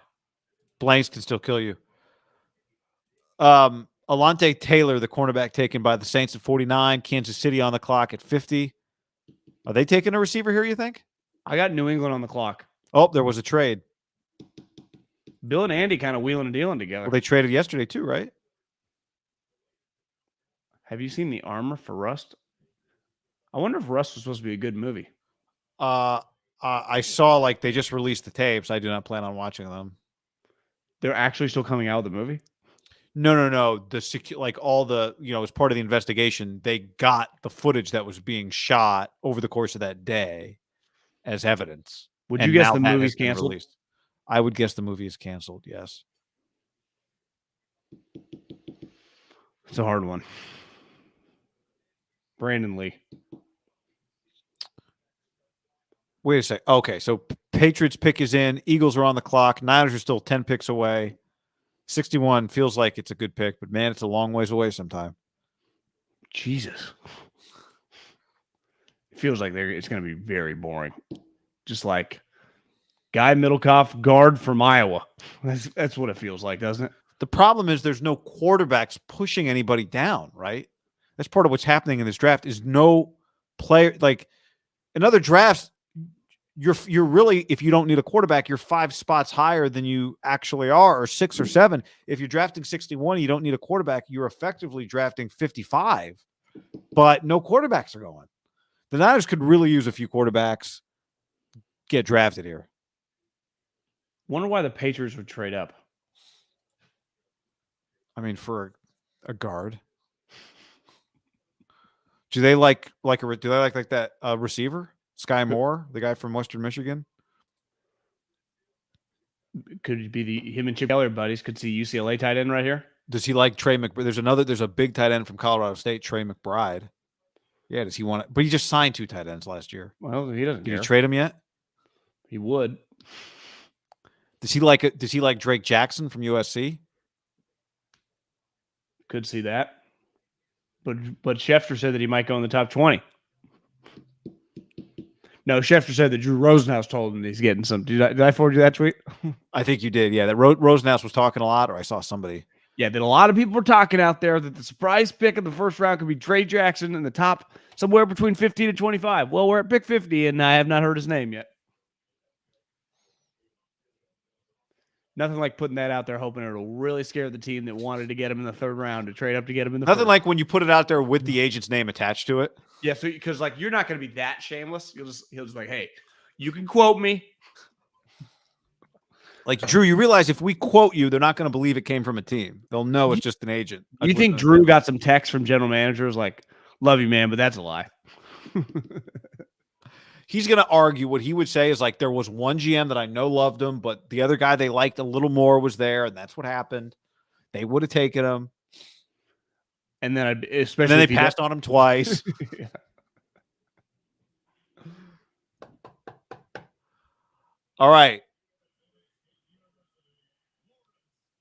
Speaker 2: Blanks can still kill you. Alante Taylor, the cornerback taken by the Saints at 49. Kansas City on the clock at 50. Are they taking a receiver here, you think?
Speaker 1: I got New England on the clock.
Speaker 2: Oh, there was a trade.
Speaker 1: Bill and Andy kind of wheeling and dealing together.
Speaker 2: Well, they traded yesterday too, right?
Speaker 1: Have you seen The Armor for Rust? I wonder if Rust was supposed to be a good movie.
Speaker 2: I saw like they just released the tapes. I do not plan on watching them.
Speaker 1: They're actually still coming out with the movie?
Speaker 2: No. Like all the, as part of the investigation, they got the footage that was being shot over the course of that day as evidence.
Speaker 1: Would you guess the movie's canceled?
Speaker 2: Released. I would guess the movie is canceled. Yes.
Speaker 1: It's a hard one. Brandon Lee.
Speaker 2: Wait a sec. Okay, so Patriots pick is in. Eagles are on the clock. Niners are still 10 picks away. 61 feels like it's a good pick, but man, it's a long ways away sometime.
Speaker 1: Jesus. It feels like it's going to be very boring. Just like Guy Middlekauff, guard from Iowa. That's what it feels like, doesn't it?
Speaker 2: The problem is there's no quarterbacks pushing anybody down, right? That's part of what's happening in this draft is no player. Like in other drafts, you're really, if you don't need a quarterback, you're 5 spots higher than you actually are, or 6 or 7. If you're drafting 61, you don't need a quarterback. You're effectively drafting 55, but no quarterbacks are going. The Niners could really use a few quarterbacks get drafted here.
Speaker 1: Wonder why the Patriots would trade up.
Speaker 2: I mean, for a guard. Do they like that receiver? Sky Moore, the guy from Western Michigan?
Speaker 1: Could be him and Chip Taylor buddies. Could see UCLA tight end right here.
Speaker 2: Does he like Trey McBride? There's a big tight end from Colorado State, Trey McBride. Yeah, does he want it? But he just signed 2 tight ends last year.
Speaker 1: Well, he doesn't
Speaker 2: Did
Speaker 1: care.
Speaker 2: you trade him yet?
Speaker 1: He would.
Speaker 2: Does he like it? Does he like Drake Jackson from USC?
Speaker 1: Could see that. But Schefter said that he might go in the top 20. No, Schefter said that Drew Rosenhaus told him that he's getting some. Did I forward you that tweet?
Speaker 2: I think you did. Yeah, that Rosenhaus was talking a lot, or I saw somebody.
Speaker 1: Yeah, that a lot of people were talking out there that the surprise pick in the first round could be Trey Jackson in the top somewhere between 50 to 25. Well, we're at pick 50, and I have not heard his name yet. Nothing like putting that out there, hoping it'll really scare the team that wanted to get him in the third round to trade up to get him in the
Speaker 2: Nothing
Speaker 1: first.
Speaker 2: like when you put it out there with the agent's name attached to it.
Speaker 1: Yeah, so because like you're not going to be that shameless. He'll just like, hey, you can quote me.
Speaker 2: Like, Drew, you realize if we quote you, they're not going to believe it came from a team. They'll know it's just an agent.
Speaker 1: You think Drew got some text from general managers like, love you, man, but that's a lie.
Speaker 2: He's going to argue. What he would say is like, there was one GM that I know loved him, but the other guy they liked a little more was there, and that's what happened. They would have taken him.
Speaker 1: And then
Speaker 2: they passed on him twice.
Speaker 1: Yeah.
Speaker 2: All right.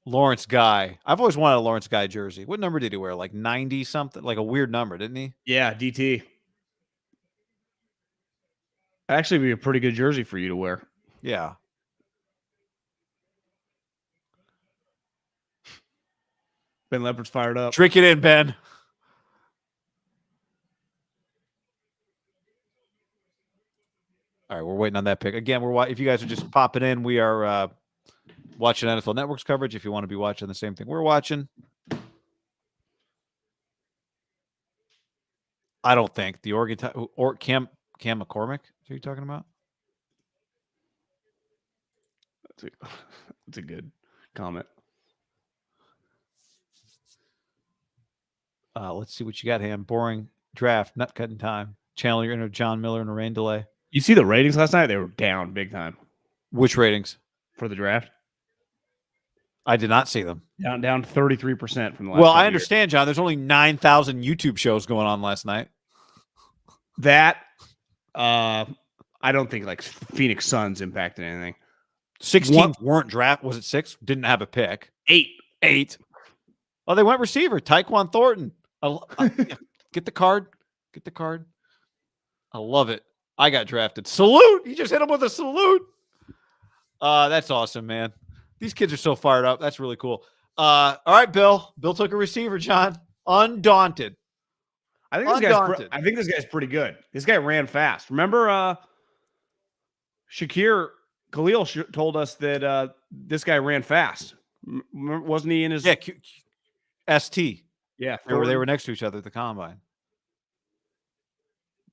Speaker 2: Lawrence Guy. I've always wanted a Lawrence Guy jersey. What number did he wear? Like 90 something? Like a weird number, didn't he?
Speaker 1: Yeah, DT. Actually be a pretty good jersey for you to wear.
Speaker 2: Yeah.
Speaker 1: Ben Leopard's fired up.
Speaker 2: Drink it in, Ben. All right, we're waiting on that pick. Again, if you guys are just popping in, we are watching NFL Network's coverage. If you want to be watching the same thing we're watching. I don't think the Oregon or Cam McCormick. Are you talking about?
Speaker 1: That's a good comment.
Speaker 2: Let's see what you got, Ham. Boring draft, nut cutting time. Channel your inner John Miller and a rain delay.
Speaker 1: You see the ratings last night? They were down big time.
Speaker 2: Which ratings?
Speaker 1: For the draft?
Speaker 2: I did not see them.
Speaker 1: Down 33% from the last
Speaker 2: Well, I understand, John. There's only 9,000 YouTube shows going on last night.
Speaker 1: That, I don't think like Phoenix Suns impacted anything.
Speaker 2: 6 teams weren't draft. Was it 6? Didn't have a pick.
Speaker 1: 8.
Speaker 2: Oh, they went receiver. Tyquan Thornton. Get the card. Get the card. I love it. I got drafted. Salute. He just hit him with a salute. That's awesome, man. These kids are so fired up. That's really cool. All right, Bill. Bill took a receiver, John. Undaunted.
Speaker 1: I think this guy's pretty good. This guy ran fast. Remember Shakir Khalil told us that this guy ran fast. Wasn't he in his
Speaker 2: ST? Yeah. Remember they were next to each other at the combine.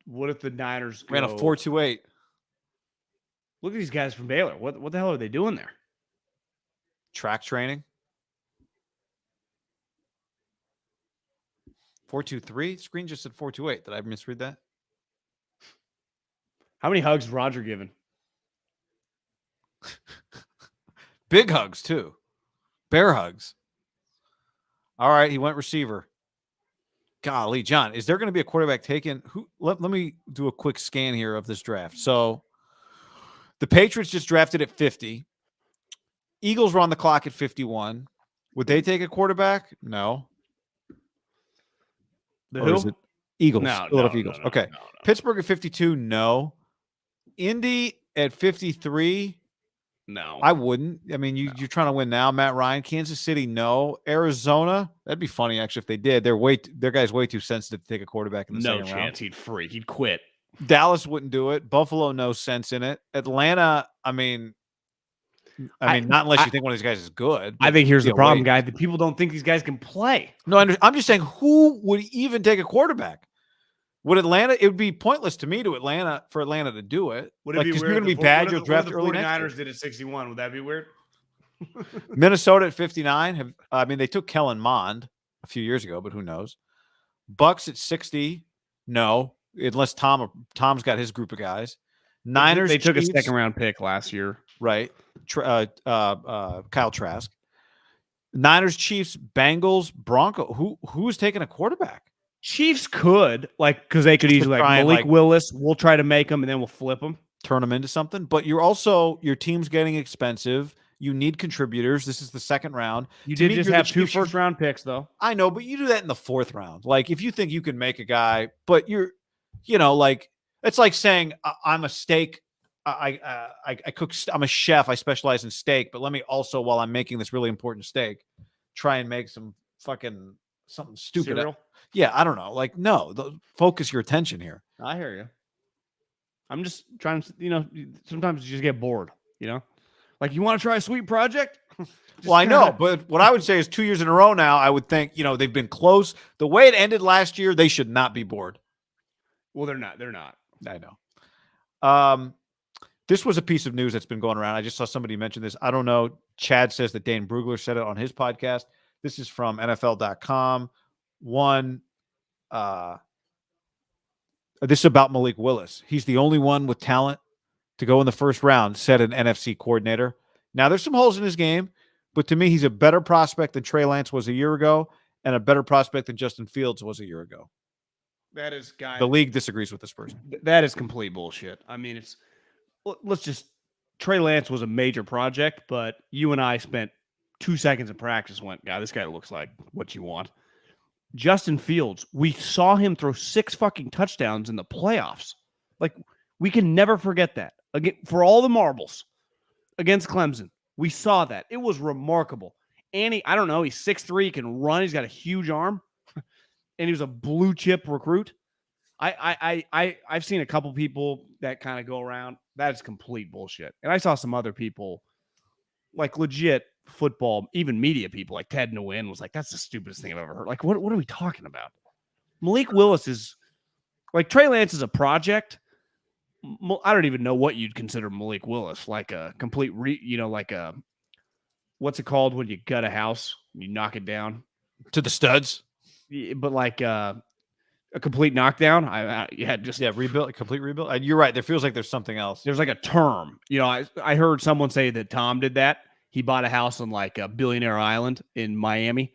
Speaker 1: What if the Niners
Speaker 2: ran a 4.28?
Speaker 1: Look at these guys from Baylor. What the hell are they doing there?
Speaker 2: Track training. 4.23. Screen just said 4.28. Did I misread that?
Speaker 1: How many hugs Roger given?
Speaker 2: Big hugs too. Bear hugs. All right, he went receiver. Golly, John, is there going to be a quarterback taken? Let me do a quick scan here of this draft. So the Patriots just drafted at 50. Eagles were on the clock at 51. Would they take a quarterback? No. Eagles. Philadelphia Eagles. Okay.
Speaker 1: No.
Speaker 2: Pittsburgh at 52. No. Indy at 53.
Speaker 1: No.
Speaker 2: I wouldn't. I mean, you're trying to win now. Matt Ryan. Kansas City. No. Arizona. That'd be funny, actually, if they did. Their guy's way too sensitive to take a quarterback in the second round.
Speaker 1: No chance. He'd freak. He'd quit.
Speaker 2: Dallas wouldn't do it. Buffalo, no sense in it. Atlanta, I mean, not unless you think one of these guys is good.
Speaker 1: I think here's the problem, guy. The people don't think these guys can play.
Speaker 2: No, I'm just saying, who would even take a quarterback? Would Atlanta? It would be pointless to me for Atlanta to do it.
Speaker 1: Would it be weird?
Speaker 2: You're going to be bad. You'll draft early next year.
Speaker 1: 49ers did at 61. Would that be weird?
Speaker 2: Minnesota at 59. They took Kellen Mond a few years ago, but who knows? Bucks at 60. No, unless Tom's got his group of guys. Niners.
Speaker 1: They took
Speaker 2: Chiefs,
Speaker 1: a second-round pick last year.
Speaker 2: right? Kyle Trask. Niners, Chiefs, Bengals, Bronco. Who's taking a quarterback?
Speaker 1: Chiefs could, because they could easily, Malik Willis, we'll try to make them, and then we'll flip them.
Speaker 2: Turn them into something. But your team's getting expensive. You need contributors. This is the second round.
Speaker 1: You did just have 2 first-round picks, though.
Speaker 2: I know, but you do that in the 4th round. If you think you can make a guy, but it's like saying I'm a steak. I cook. I'm a chef. I specialize in steak. But let me also, while I'm making this really important steak, try and make some fucking something stupid.
Speaker 1: Cereal?
Speaker 2: Yeah, I don't know. No, focus your attention here.
Speaker 1: I hear you. I'm just trying to, sometimes you just get bored, you want to try a sweet project?
Speaker 2: Well, I know, but what I would say is 2 years in a row now, I would think, they've been close. The way it ended last year, they should not be bored.
Speaker 1: Well, they're not. They're not.
Speaker 2: I know. This was a piece of news that's been going around. I just saw somebody mention this. I don't know. Chad says that Dane Brugler said it on his podcast. This is from NFL.com. This is about Malik Willis. He's the only one with talent to go in the first round, said an NFC coordinator. Now, there's some holes in his game, but to me, he's a better prospect than Trey Lance was a year ago and a better prospect than Justin Fields was a year ago.
Speaker 1: That is, guys.
Speaker 2: The league disagrees with this person.
Speaker 1: That is complete bullshit. I mean, Trey Lance was a major project, but you and I spent 2 seconds of practice, this guy looks like what you want. Justin Fields, we saw him throw 6 fucking touchdowns in the playoffs. We can never forget that. Again, for all the marbles against Clemson, we saw that. It was remarkable. And I don't know, he's 6'3", he can run, he's got a huge arm, and he was a blue chip recruit. I've seen a couple people that kind of go around. That is complete bullshit. And I saw some other people, legit football, even media people, like Ted Nguyen was like, that's the stupidest thing I've ever heard. What are we talking about? Malik Willis is Trey Lance is a project. I don't even know what you'd consider Malik Willis, a complete what's it called when you gut a house and you knock it down
Speaker 2: to the studs?
Speaker 1: But a complete knockdown.
Speaker 2: Rebuild, a complete rebuild. You're right. There feels like there's something else.
Speaker 1: There's a term. I heard someone say that Tom did that. He bought a house on a Billionaire Island in Miami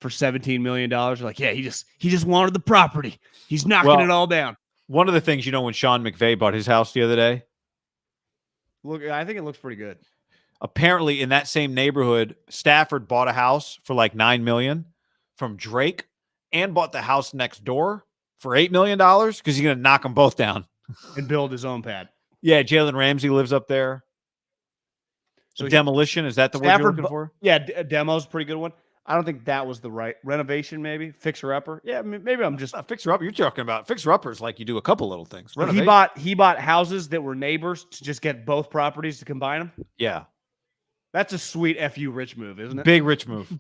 Speaker 1: for $17 million. He just wanted the property. He's knocking it all down.
Speaker 2: One of the things, when Sean McVay bought his house the other day.
Speaker 1: Look, I think it looks pretty good.
Speaker 2: Apparently, in that same neighborhood, Stafford bought a house for $9 million from Drake and bought the house next door for $8 million because he's going to knock them both down
Speaker 1: and build his own pad.
Speaker 2: Yeah, Jalen Ramsey lives up there. So demolition, is that the word you're looking for?
Speaker 1: Yeah, demo's a pretty good one. I don't think that was the right renovation, maybe fixer-upper. Yeah, maybe I'm just
Speaker 2: fixer-upper. You're talking about fixer-uppers you do a couple little things.
Speaker 1: He bought houses that were neighbors to just get both properties to combine them.
Speaker 2: Yeah.
Speaker 1: That's a sweet FU rich move, isn't it?
Speaker 2: Big rich move.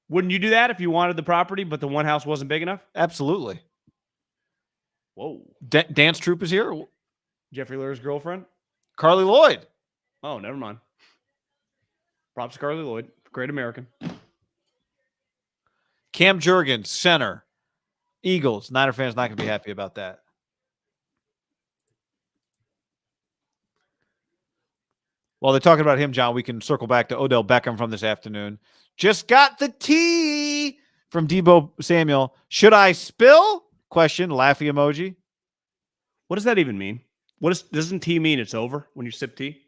Speaker 1: Wouldn't you do that if you wanted the property, but the one house wasn't big enough?
Speaker 2: Absolutely.
Speaker 1: Whoa.
Speaker 2: Dance Troop is here.
Speaker 1: Jeffrey Lurie's girlfriend?
Speaker 2: Carly Lloyd.
Speaker 1: Oh, never mind. Props to Carly Lloyd. Great American.
Speaker 2: Cam Jurgens, center. Eagles. Niner fans not going to be happy about that. While they're talking about him, John, we can circle back to Odell Beckham from this afternoon. Just got the tea from Deebo Samuel. Should I spill? Question, laughy emoji.
Speaker 1: What does that even mean? Doesn't tea mean it's over when you sip tea?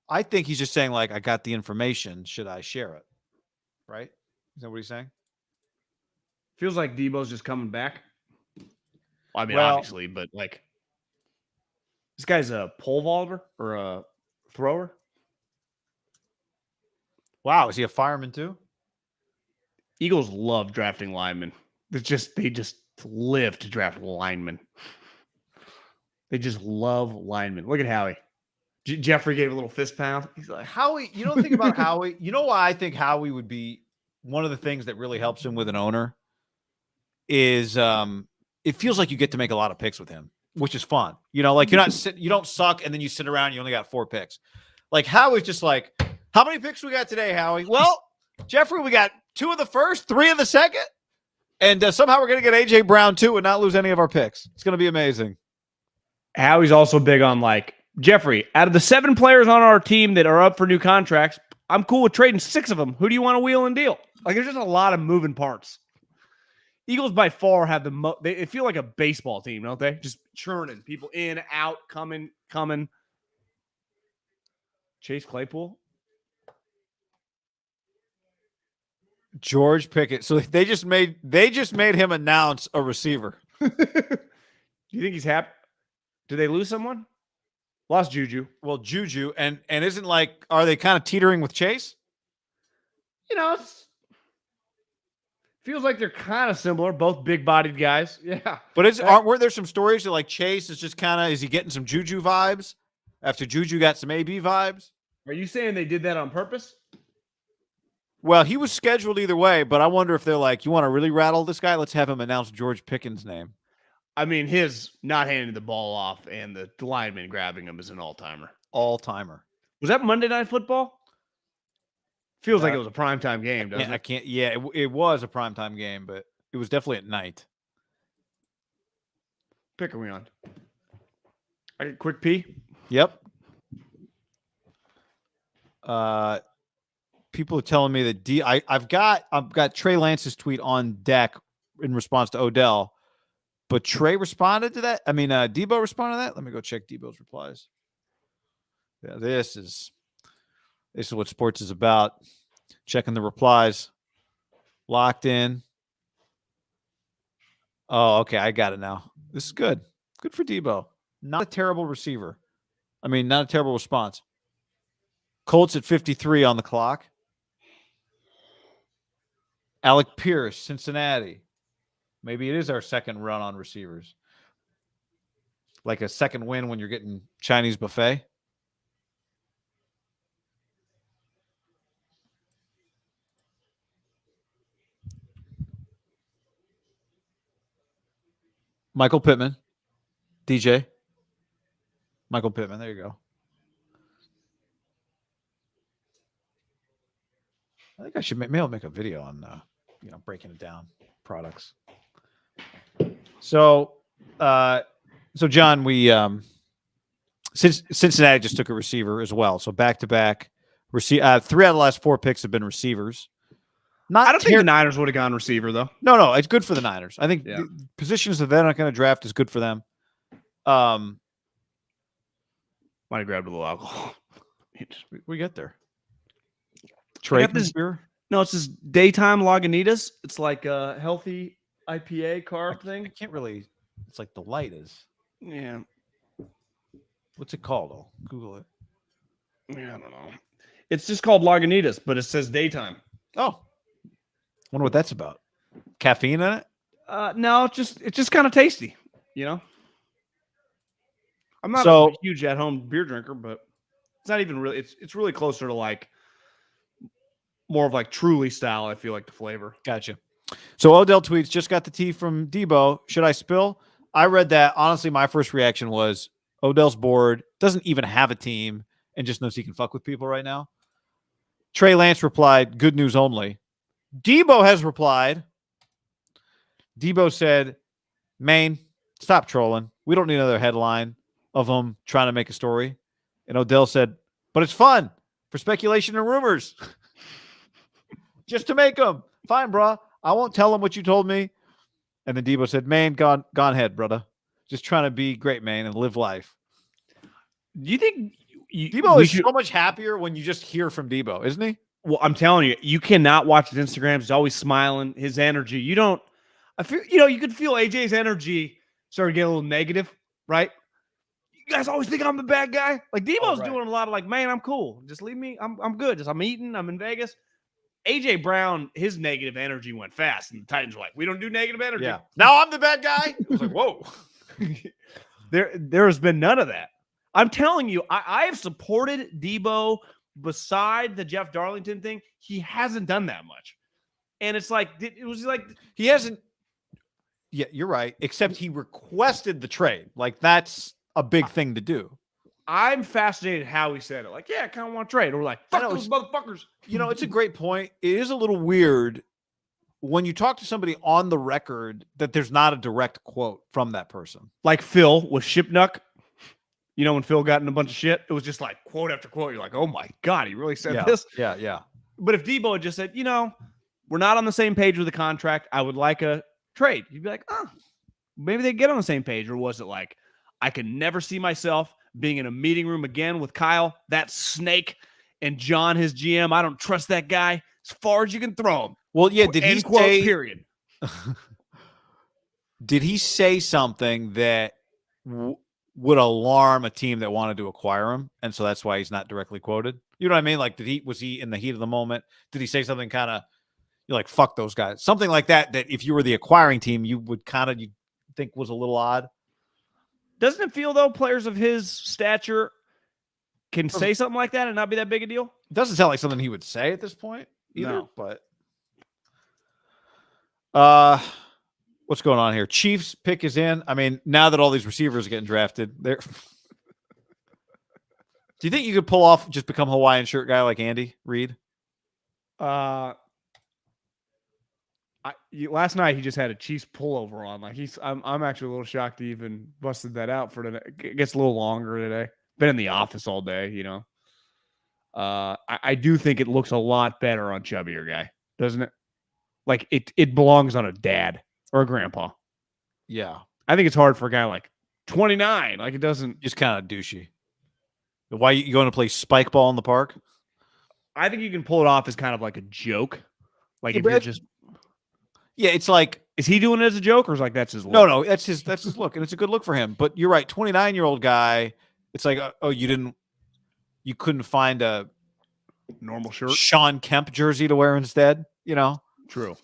Speaker 2: I think he's just saying, I got the information. Should I share it? Right? Is that what he's saying?
Speaker 1: Feels like Deebo's just coming back. I mean, obviously, but this guy's a pole vaulter or a thrower.
Speaker 2: Wow, is he a fireman too?
Speaker 1: Eagles love drafting linemen. They just live to draft linemen. They just love linemen. Look at Howie. Jeffrey gave a little fist pound.
Speaker 2: He's like, Howie, you don't think about Howie. You know why I think Howie would be one of the things that really helps him with an owner is it feels like you get to make a lot of picks with him, which is fun. You're not you don't suck and then you sit around and you only got 4 picks. Howie's just how many picks we got today, Howie? Well, Jeffrey, we got 2 of the first, 3 of the second. And somehow we're going to get A.J. Brown, too, and not lose any of our picks. It's going to be amazing.
Speaker 1: Howie's also big on, like, Jeffrey, out of the 7 players on our team that are up for new contracts, I'm cool with trading 6 of them. Who do you want to wheel and deal? Like, there's just a lot of moving parts. Eagles by far have the most. They feel like a baseball team, don't they? Just churning people in, out, coming. Chase Claypool.
Speaker 2: George Pickett. So they just made him announce a receiver.
Speaker 1: Do you think he's happy? Did they lose someone? Lost Juju.
Speaker 2: Well, Juju and isn't like, are they kind of teetering with Chase?
Speaker 1: You know, feels like they're kind of similar, both big-bodied guys. Yeah.
Speaker 2: But weren't there some stories that like Chase is just kind of, is he getting some Juju vibes after Juju got some AB vibes?
Speaker 1: Are you saying they did that on purpose?
Speaker 2: Well, he was scheduled either way, but I wonder if they're like, you want to really rattle this guy? Let's have him announce George Pickens' name.
Speaker 1: I mean, his not handing the ball off and the lineman grabbing him is an all-timer.
Speaker 2: All-timer.
Speaker 1: Was that Monday Night Football? Feels like it was a primetime game, doesn't it?
Speaker 2: I can't. Yeah, it was a primetime game, but it was definitely at night.
Speaker 1: Pick are we on? I get quick pee.
Speaker 2: Yep. People are telling me that I've got Trey Lance's tweet on deck in response to Odell, but Trey responded to that. I mean, Deebo responded to that. Let me go check Deebo's replies. Yeah, this is what sports is about. Checking the replies. Locked in. Oh, okay. I got it now. This is good. Good for Deebo. Not a terrible receiver. I mean, not a terrible response. Colts at 53 on the clock. Alec Pierce, Cincinnati. Maybe it is our second run on receivers. Like a second win when you're getting Chinese buffet. Michael Pittman. DJ. Michael Pittman. There you go. I think I should maybe I'll make a video on breaking it down products. So John, we since Cincinnati just took a receiver as well. So back to back 3 out of the last 4 picks have been receivers.
Speaker 1: I don't think the Niners would have gone receiver though.
Speaker 2: No, it's good for the Niners. I think the positions that they're not going to draft is good for them.
Speaker 1: Might have grabbed a little alcohol.
Speaker 2: We get there. Trey beer?
Speaker 1: No, it's this daytime Lagunitas. It's like a healthy IPA carb thing.
Speaker 2: I can't really. It's like the light is.
Speaker 1: Yeah.
Speaker 2: What's it called? I'll Google it.
Speaker 1: Yeah, I don't know. It's just called Lagunitas, but it says daytime.
Speaker 2: Oh. Wonder what that's about. Caffeine in it?
Speaker 1: No, it's just kind of tasty, you know. I'm not a huge at-home beer drinker, but it's not even really. It's really closer to like more of like Truly style. I feel like the flavor.
Speaker 2: Gotcha. So Odell tweets, just got the tea from Deebo. Should I spill? I read that. Honestly, my first reaction was Odell's bored, doesn't even have a team, and just knows he can fuck with people right now. Trey Lance replied, good news only. Deebo has replied. Deebo said, Maine, stop trolling. We don't need another headline of him trying to make a story. And Odell said, but it's fun for speculation and rumors. Just to make them. Fine, bro. I won't tell him what you told me. And then Deebo said, Maine, gone ahead, brother. Just trying to be great, man, and live life.
Speaker 1: Do you think
Speaker 2: Deebo is so much happier when you just hear from Deebo, isn't he?
Speaker 1: Well, I'm telling you, you cannot watch his Instagram. He's always smiling. His energy. I feel, you could feel AJ's energy starting to get a little negative, right? You guys always think I'm the bad guy. Like Deebo's doing a lot of like, man, I'm cool. Just leave me. I'm good. I'm eating. I'm in Vegas. AJ Brown, his negative energy went fast, and the Titans were like, we don't do negative energy.
Speaker 2: Yeah. Now I'm the bad guy. I was like, whoa.
Speaker 1: There has been none of that. I'm telling you, I have supported Deebo. Beside the Jeff Darlington thing, he hasn't done that much. And it's like, it was like,
Speaker 2: he hasn't. Yeah, you're right. Except he requested the trade. Like, that's a big thing to do.
Speaker 1: I'm fascinated how he said it. Like, yeah, I kind of want to trade. Or like, fuck those motherfuckers.
Speaker 2: It's a great point. It is a little weird when you talk to somebody on the record that there's not a direct quote from that person.
Speaker 1: Like Phil with Shipnuck. You know, when Phil got in a bunch of shit, it was just like quote after quote. You're like, oh my God, he really said this?
Speaker 2: Yeah.
Speaker 1: But if Deebo had just said, you know, we're not on the same page with the contract, I would like a trade. You'd be like, oh, maybe they get on the same page. Or was it like, I can never see myself being in a meeting room again with Kyle, that snake, and John, his GM. I don't trust that guy as far as you can throw him.
Speaker 2: Well, yeah, did he
Speaker 1: quote,
Speaker 2: say,
Speaker 1: period.
Speaker 2: Did he say something that would alarm a team that wanted to acquire him, and so that's why he's not directly quoted? You know what I mean? Like, was he in the heat of the moment? Did he say something kind of, you're like, fuck those guys, something like that? That if you were the acquiring team, you would kind of think was a little odd.
Speaker 1: Doesn't it feel though players of his stature can say something like that and not be that big a deal?
Speaker 2: It doesn't sound like something he would say at this point either.
Speaker 1: No.
Speaker 2: But what's going on here? Chiefs pick is in. I mean, now that all these receivers are getting drafted, they're. Do you think you could pull off, just become Hawaiian shirt guy like Andy Reid?
Speaker 1: Last night he just had a Chiefs pullover on. Like I'm actually a little shocked he even busted that out for today. It gets a little longer today. Been in the office all day, you know. I do think it looks a lot better on chubbier guy, doesn't it? Like it belongs on a dad or a grandpa.
Speaker 2: Yeah.
Speaker 1: I think it's hard for a guy like 29. Like it doesn't.
Speaker 2: Just kind of douchey. Why you going to play spike ball in the park?
Speaker 1: I think you can pull it off as kind of like a joke. Like if you're just.
Speaker 2: Yeah, it's like,
Speaker 1: is he doing it as a joke, or is like that's his look?
Speaker 2: No, that's his look, and it's a good look for him. But you're right, 29-year-old guy. It's like, oh, you couldn't find a
Speaker 1: normal shirt,
Speaker 2: Sean Kemp jersey to wear instead. You know,
Speaker 1: true.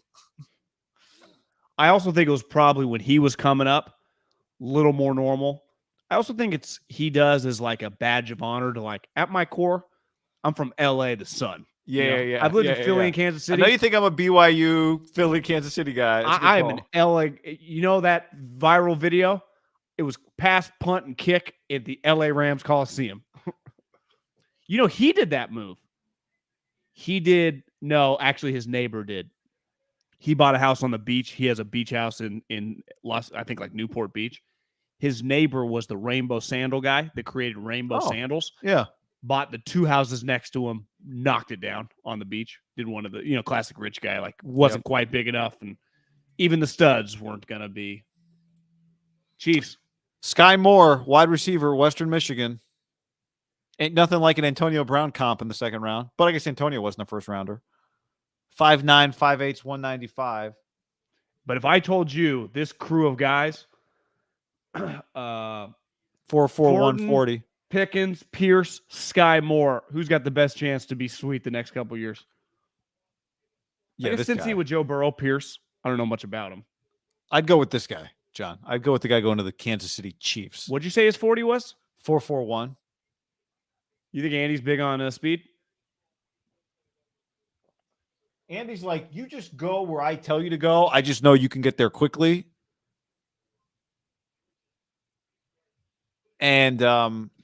Speaker 1: I also think it was probably when he was coming up, a little more normal. I also think he does as like a badge of honor to like, at my core, I'm from LA, the sun.
Speaker 2: Yeah.
Speaker 1: I've lived in Philly and Kansas City.
Speaker 2: I know you think I'm a BYU, Philly, Kansas City guy.
Speaker 1: I am an LA. You know that viral video? It was pass, punt, and kick at the LA Rams Coliseum. You know, he did that move. No, actually his neighbor did. He bought a house on the beach. He has a beach house in I think like Newport Beach. His neighbor was the rainbow sandal guy that created rainbow sandals.
Speaker 2: Yeah.
Speaker 1: Bought the two houses next to him, knocked it down on the beach. Did one of the, classic rich guy, like wasn't quite big enough. And even the studs weren't going to be. Chiefs.
Speaker 2: Sky Moore, wide receiver, Western Michigan. Ain't nothing like an Antonio Brown comp in the second round. But I guess Antonio wasn't a first rounder. 5'9", 5'8", 195.
Speaker 1: But if I told you this crew of guys,
Speaker 2: 4'4", 140.
Speaker 1: Pickens, Pierce, Sky Moore, who's got the best chance to be sweet the next couple of years?
Speaker 2: Yeah,
Speaker 1: since he with Joe Burrow, Pierce, I don't know much about him.
Speaker 2: I'd go with this guy, John. I'd go with the guy going to the Kansas City Chiefs.
Speaker 1: What'd you say his 40 was?
Speaker 2: 4.41.
Speaker 1: You think Andy's big on speed?
Speaker 2: Andy's like, you just go where I tell you to go. I just know you can get there quickly. And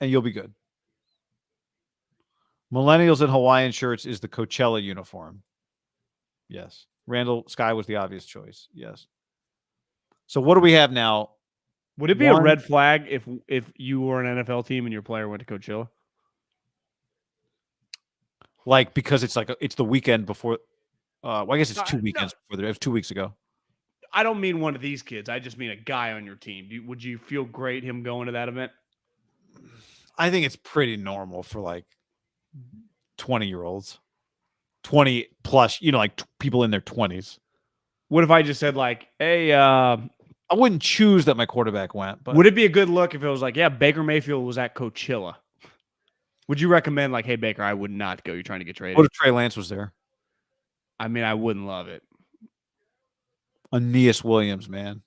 Speaker 2: you'll be good. Millennials in Hawaiian shirts is the Coachella uniform. Yes. Randall Sky was the obvious choice. Yes. So what do we have now?
Speaker 1: Would it be a red flag if you were an NFL team and your player went to Coachella?
Speaker 2: Like, because it's like it's the weekend before. Well, I guess it's 2 weekends before. It was 2 weeks ago.
Speaker 1: I don't mean one of these kids. I just mean a guy on your team. Would you feel great him going to that event?
Speaker 2: I think it's pretty normal for like 20-year-olds, 20 plus, like people in their 20s.
Speaker 1: What if I just said like, hey,
Speaker 2: I wouldn't choose that my quarterback went, but
Speaker 1: would it be a good look if it was like, yeah, Baker Mayfield was at Coachella? Would you recommend like, hey, Baker, I would not go. You're trying to get traded.
Speaker 2: What if Trey Lance was there?
Speaker 1: I mean, I wouldn't love it.
Speaker 2: Aeneas Williams, man.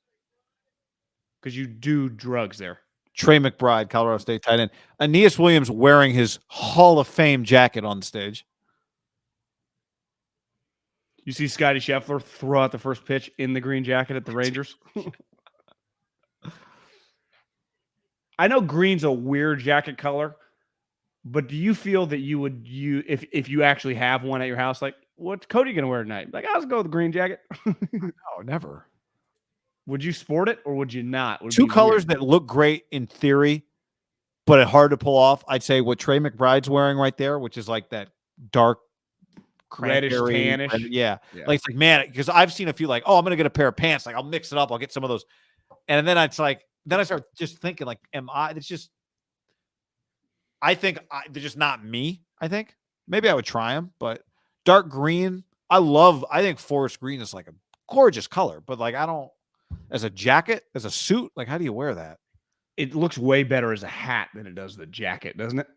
Speaker 1: Because you do drugs there.
Speaker 2: Trey McBride, Colorado State tight end. Aeneas Williams wearing his Hall of Fame jacket on the stage.
Speaker 1: You see Scotty Scheffler throw out the first pitch in the green jacket at the Rangers? I know green's a weird jacket color, but do you feel that if you actually have one at your house, like, what coat are you gonna wear tonight? Like, I'll just go with the green jacket.
Speaker 2: No, never.
Speaker 1: Would you sport it or would you not? Would it
Speaker 2: Two
Speaker 1: be
Speaker 2: colors
Speaker 1: weird?
Speaker 2: that look great in theory, but it's hard to pull off. I'd say what Trey McBride's wearing right there, which is like that dark
Speaker 1: Reddish,
Speaker 2: cranberry,
Speaker 1: tannish.
Speaker 2: yeah.
Speaker 1: Yeah.
Speaker 2: Like it's like, man, because I've seen a few like, oh, I'm gonna get a pair of pants. Like I'll mix it up. I'll get some of those, and then it's like, then I start just thinking like, am I? It's just, I think they're just not me. I think maybe I would try them, but dark green. I think forest green is like a gorgeous color, but like I don't. As a jacket, as a suit, like how do you wear that?
Speaker 1: It looks way better as a hat than it does the jacket, doesn't it?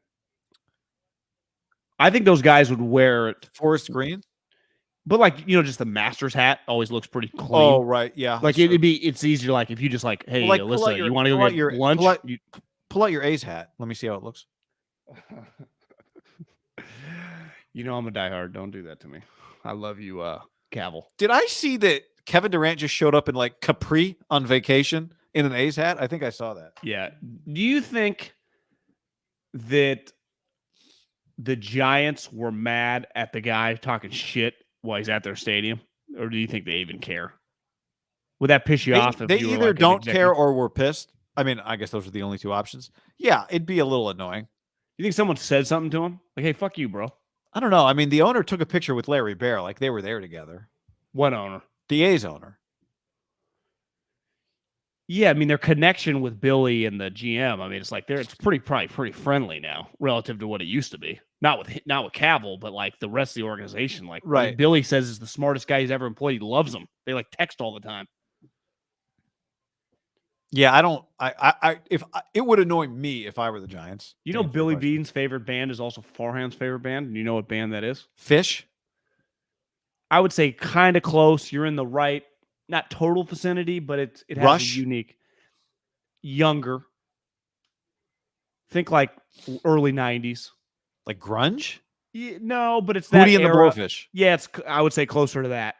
Speaker 1: I think those guys would wear it,
Speaker 2: Forest green,
Speaker 1: but like just the Masters hat always looks pretty clean.
Speaker 2: Oh right, yeah.
Speaker 1: Like it's easier. Like if you just like, hey,
Speaker 2: Well, like,
Speaker 1: Alyssa, you want to go get lunch?
Speaker 2: Pull out your A's hat. Let me see how it looks.
Speaker 1: I'm a diehard. Don't do that to me. I love you, Cavill.
Speaker 2: Did I see that Kevin Durant just showed up in like Capri on vacation in an A's hat? I think I saw that.
Speaker 1: Yeah. Do you think that the Giants were mad at the guy talking shit while he's at their stadium? Or do you think they even care? Would that piss you off? If
Speaker 2: They
Speaker 1: you were
Speaker 2: either
Speaker 1: like
Speaker 2: don't care or were pissed. I mean, I guess those are the only two options. Yeah, it'd be a little annoying.
Speaker 1: You think someone said something to him? Like, hey, fuck you, bro.
Speaker 2: I don't know. I mean, the owner took a picture with Larry Bear. Like they were there together.
Speaker 1: What owner?
Speaker 2: The A's owner.
Speaker 1: Yeah, I mean their connection with Billy and the GM. I mean, it's like it's probably pretty friendly now relative to what it used to be. Not with Cavill, but like the rest of the organization. Like,
Speaker 2: right.
Speaker 1: I mean, Billy says is the smartest guy he's ever employed. He loves him. They like text all the time.
Speaker 2: Yeah, I don't. It would annoy me if I were the Giants.
Speaker 1: You know, Billy Bean's favorite band is also Farhan's favorite band. And you know what band that is?
Speaker 2: Fish.
Speaker 1: I would say kind of close. You're in the right, not total vicinity, but it has
Speaker 2: Rush?
Speaker 1: a unique, younger. Think like early 90s.
Speaker 2: Like grunge?
Speaker 1: Yeah, no, but it's that
Speaker 2: Hootie and the
Speaker 1: era.
Speaker 2: Blowfish.
Speaker 1: Yeah, I would say closer to that.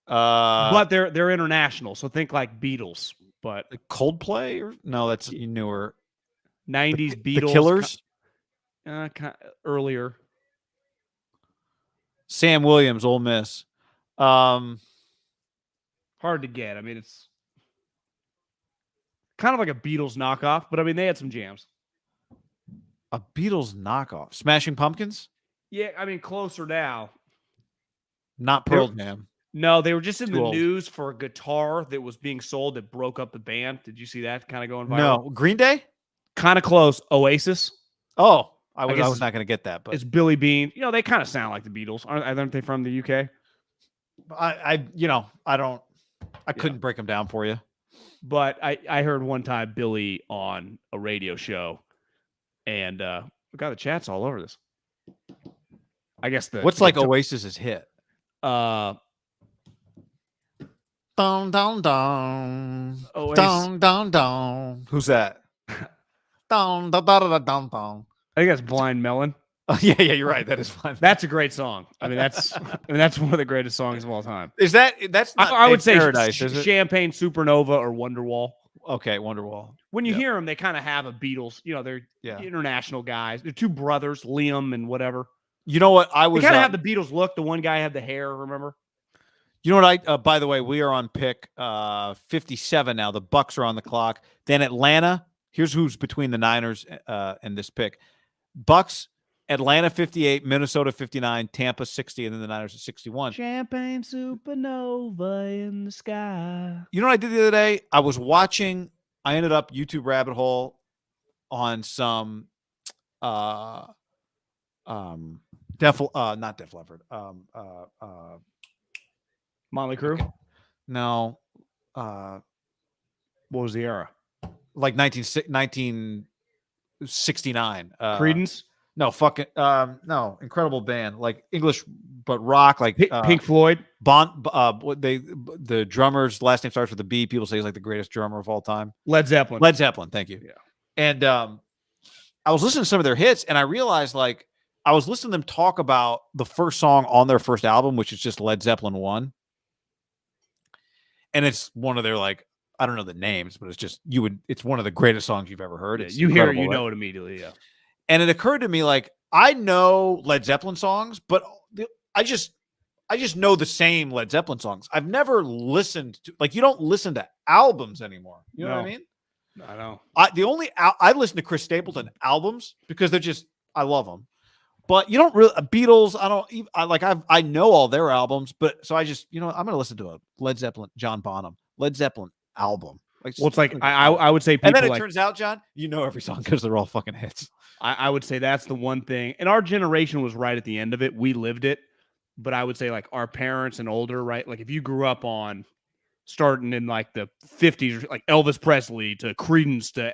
Speaker 1: But they're international, so think like Beatles. But
Speaker 2: Coldplay? Or no, that's newer.
Speaker 1: 90s Beatles.
Speaker 2: The Killers?
Speaker 1: Earlier.
Speaker 2: Sam Williams, Ole Miss.
Speaker 1: Hard to get. I mean, it's kind of like a Beatles knockoff, but I mean, they had some jams.
Speaker 2: A Beatles knockoff. Smashing Pumpkins?
Speaker 1: Yeah, I mean, closer now.
Speaker 2: Not Pearl Jam.
Speaker 1: No, they were just in the
Speaker 2: old.
Speaker 1: news for a guitar that was being sold that broke up the band. Did you see that kind of going viral?
Speaker 2: No. Green Day?
Speaker 1: Kind of close. Oasis.
Speaker 2: Oh, I was not going to get that. But
Speaker 1: it's Billy Bean. They kind of sound like the Beatles. Aren't they from the UK?
Speaker 2: I couldn't break them down for you.
Speaker 1: But I heard one time Billy on a radio show, and we got the chats all over this. I guess
Speaker 2: what's like Oasis's hit?
Speaker 1: Oasis.
Speaker 2: Down. Who's that? Down.
Speaker 1: I think that's Blind Melon.
Speaker 2: Oh, yeah, you're right. That is fun.
Speaker 1: That's a great song. I mean, that's one of the greatest songs of all time.
Speaker 2: Is that's not
Speaker 1: I would say
Speaker 2: Paradise, is it?
Speaker 1: Champagne Supernova or Wonderwall.
Speaker 2: Okay, Wonderwall.
Speaker 1: When you hear them, they kind of have a Beatles. They're international guys. They're two brothers, Liam and whatever.
Speaker 2: You know what? I was
Speaker 1: they kind of have the Beatles look. The one guy had the hair. Remember?
Speaker 2: You know what? By the way, we are on pick 57 now. The Bucks are on the clock. Then Atlanta. Here's who's between the Niners and this pick: Bucks, Atlanta 58, Minnesota 59, Tampa 60, and then the Niners at 61.
Speaker 1: Champagne supernova in the sky.
Speaker 2: You know what I did the other day? I was watching. I ended up YouTube rabbit hole on some not Def Leppard.
Speaker 1: Motley Crue?
Speaker 2: Okay. No.
Speaker 1: What was the era?
Speaker 2: Like 1969.
Speaker 1: Creedence?
Speaker 2: No, fucking no, incredible band. Like English but rock, like
Speaker 1: Pink Floyd.
Speaker 2: The drummer's last name starts with a B. People say he's like the greatest drummer of all time.
Speaker 1: Led Zeppelin.
Speaker 2: Thank you.
Speaker 1: Yeah.
Speaker 2: And I was listening to some of their hits, and I realized like I was listening to them talk about the first song on their first album, which is just Led Zeppelin 1. And it's one of their like, I don't know the names, but it's just it's one of the greatest songs you've ever heard. It's
Speaker 1: you hear it, you
Speaker 2: right?
Speaker 1: know it immediately, yeah.
Speaker 2: And it occurred to me like I know Led Zeppelin songs, but I just know the same Led Zeppelin songs. I've never listened to, like, you don't listen to albums anymore. You know what I mean?
Speaker 1: I know.
Speaker 2: I listen to Chris Stapleton albums because they're just, I love them. But you don't really, Beatles, I know all their albums, but so I just, I'm going to listen to a Led Zeppelin, John Bonham, Led Zeppelin album. Like,
Speaker 1: well, it's like, I would say people,
Speaker 2: and then it turns out, John, you know every song because they're all fucking hits.
Speaker 1: I would say that's the one thing. And our generation was right at the end of it. We lived it. But I would say like our parents and older, right? Like if you grew up on starting in like the 50s, like Elvis Presley to Creedence to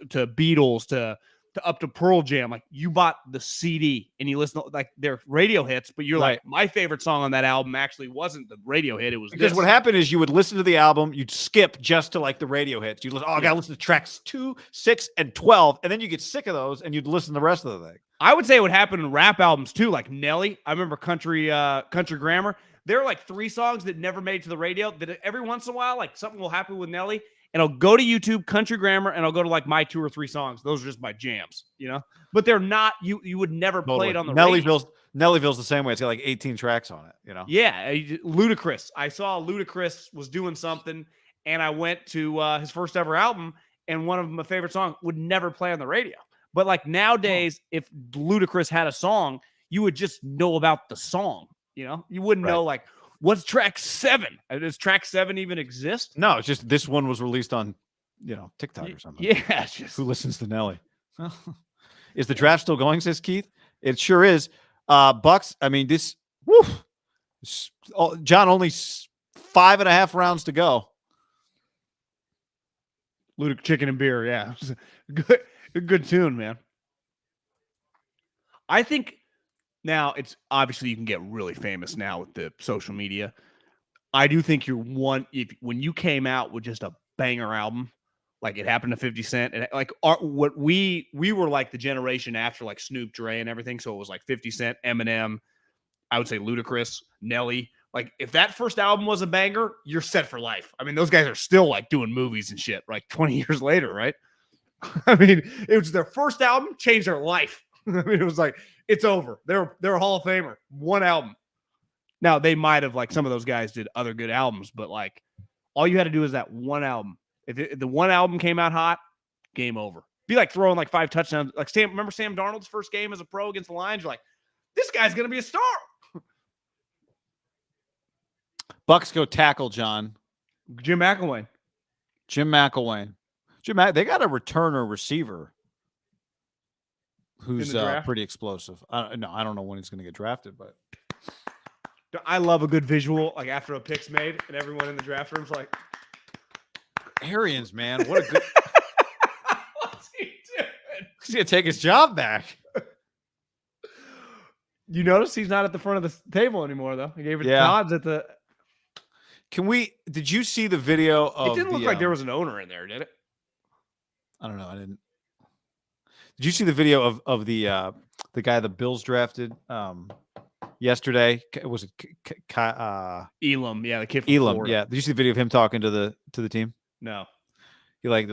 Speaker 1: to Beatles to up to Pearl Jam, like you bought the CD and you listen to like their radio hits, but you're
Speaker 2: right.
Speaker 1: like, my favorite song on that album actually wasn't the radio hit. It was
Speaker 2: because
Speaker 1: this.
Speaker 2: What happened is you would listen to the album, you'd skip just to like the radio hits. You'd listen, I gotta listen to tracks 2, 6, and 12, and then you get sick of those and you'd listen to the rest of the thing.
Speaker 1: I would say it would happen in rap albums too, like Nelly. I remember Country Grammar. There are like 3 songs that never made it to the radio that every once in a while, like something will happen with Nelly, and I'll go to YouTube, Country Grammar, and I'll go to like my 2 or 3 songs. Those are just my jams, But they're not, you would never play it on the radio.
Speaker 2: Nellyville's the same way. It's got like 18 tracks on it,
Speaker 1: Yeah, Ludacris. I saw Ludacris was doing something, and I went to his first ever album, and one of my favorite songs would never play on the radio. But like nowadays, if Ludacris had a song, you would just know about the song. You wouldn't know like what's track 7. Does track 7 even exist?
Speaker 2: No, it's just this one was released on, TikTok or something.
Speaker 1: Yeah,
Speaker 2: who listens to Nelly? Is the draft still going? Says Keith. It sure is. Bucks. I mean, this. Woo, John, only 5.5 rounds to go.
Speaker 1: Ludic Chicken and Beer. Yeah, good tune, man. I think now it's obviously you can get really famous now with the social media. I do think when you came out with just a banger album, like it happened to 50 Cent, and like what we were like the generation after like Snoop, Dre, and everything. So it was like 50 Cent, Eminem, I would say Ludacris, Nelly. Like if that first album was a banger, you're set for life. I mean, those guys are still like doing movies and shit, like 20 years later, right? I mean, it was their first album, changed their life. I mean, it was like, it's over. They're a Hall of Famer. One album. Now, they might have, like, some of those guys did other good albums, but, like, all you had to do is that one album. If the one album came out hot, game over. Be like throwing, like, 5 touchdowns. Like, remember Sam Darnold's first game as a pro against the Lions? You're like, this guy's going to be a star.
Speaker 2: Bucks go tackle, John.
Speaker 1: Jim McElwain.
Speaker 2: They got a returner receiver who's pretty explosive. I don't know when he's going to get drafted, but
Speaker 1: I love a good visual, like after a pick's made, and everyone in the draft room's like,
Speaker 2: Arians, man, what a good.
Speaker 1: What's he doing?
Speaker 2: He's going to take his job back.
Speaker 1: You notice he's not at the front of the table anymore, though. He gave it to Todd's at the.
Speaker 2: Did you see the video of
Speaker 1: it didn't look like there was an owner in there, did it?
Speaker 2: I don't know. I didn't. Did you see the video of the guy the Bills drafted yesterday? Was it
Speaker 1: Elam? Yeah, the kid from
Speaker 2: Elam.
Speaker 1: Florida.
Speaker 2: Yeah. Did you see the video of him talking to the team?
Speaker 1: No.
Speaker 2: They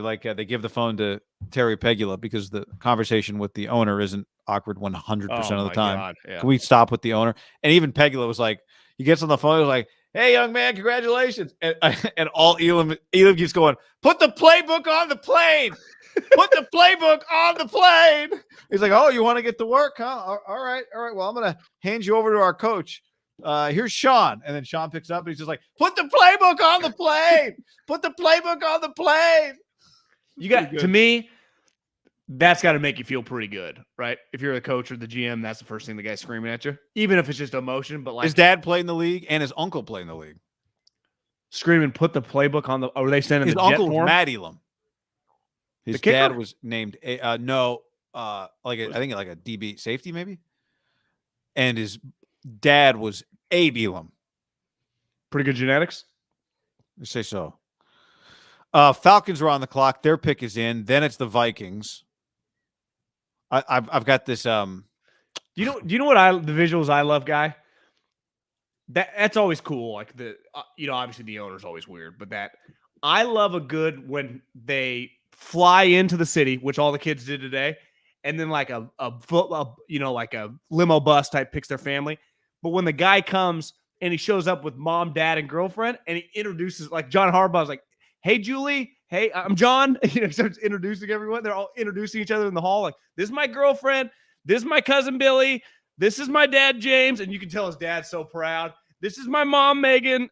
Speaker 2: give the phone to Terry Pegula because the conversation with the owner isn't awkward 100% of the time.
Speaker 1: God, yeah.
Speaker 2: Can we stop with the owner? And even Pegula was like, he gets on the phone, he was like, "Hey, young man, congratulations!" And all Elam keeps going, "Put the playbook on the plane. Put the playbook on the plane." He's like, "Oh, you want to get to work, huh? All right. Well, I'm gonna hand you over to our coach. Here's Sean." And then Sean picks up and he's just like, "Put the playbook on the plane. Put the playbook on the plane."
Speaker 1: You got to me. That's got to make you feel pretty good, right? If you're the coach or the GM, that's the first thing the guy's screaming at you, even if it's just emotion. But like
Speaker 2: his dad played in the league and his uncle played in the league.
Speaker 1: Screaming, "Put the playbook on the." Or were they sending
Speaker 2: his
Speaker 1: the
Speaker 2: uncle
Speaker 1: jet
Speaker 2: was
Speaker 1: for him?
Speaker 2: Matt Elam. His dad was named I think like a DB safety maybe, and his dad was Abe Elam.
Speaker 1: Pretty good genetics.
Speaker 2: I say so. Falcons are on the clock. Their pick is in. Then it's the Vikings. I've got this. Do
Speaker 1: you know what the visuals I love, guy? That's always cool. Like the obviously the owner's always weird, but that I love a good when they fly into the city, which all the kids did today, and then like a like a limo bus type picks their family. But when the guy comes and he shows up with mom, dad, and girlfriend, and he introduces like John Harbaugh's like, "Hey, Julie. Hey, I'm John." He starts introducing everyone. They're all introducing each other in the hall. Like, this is my girlfriend. This is my cousin Billy. This is my dad James, and you can tell his dad's so proud. This is my mom Megan.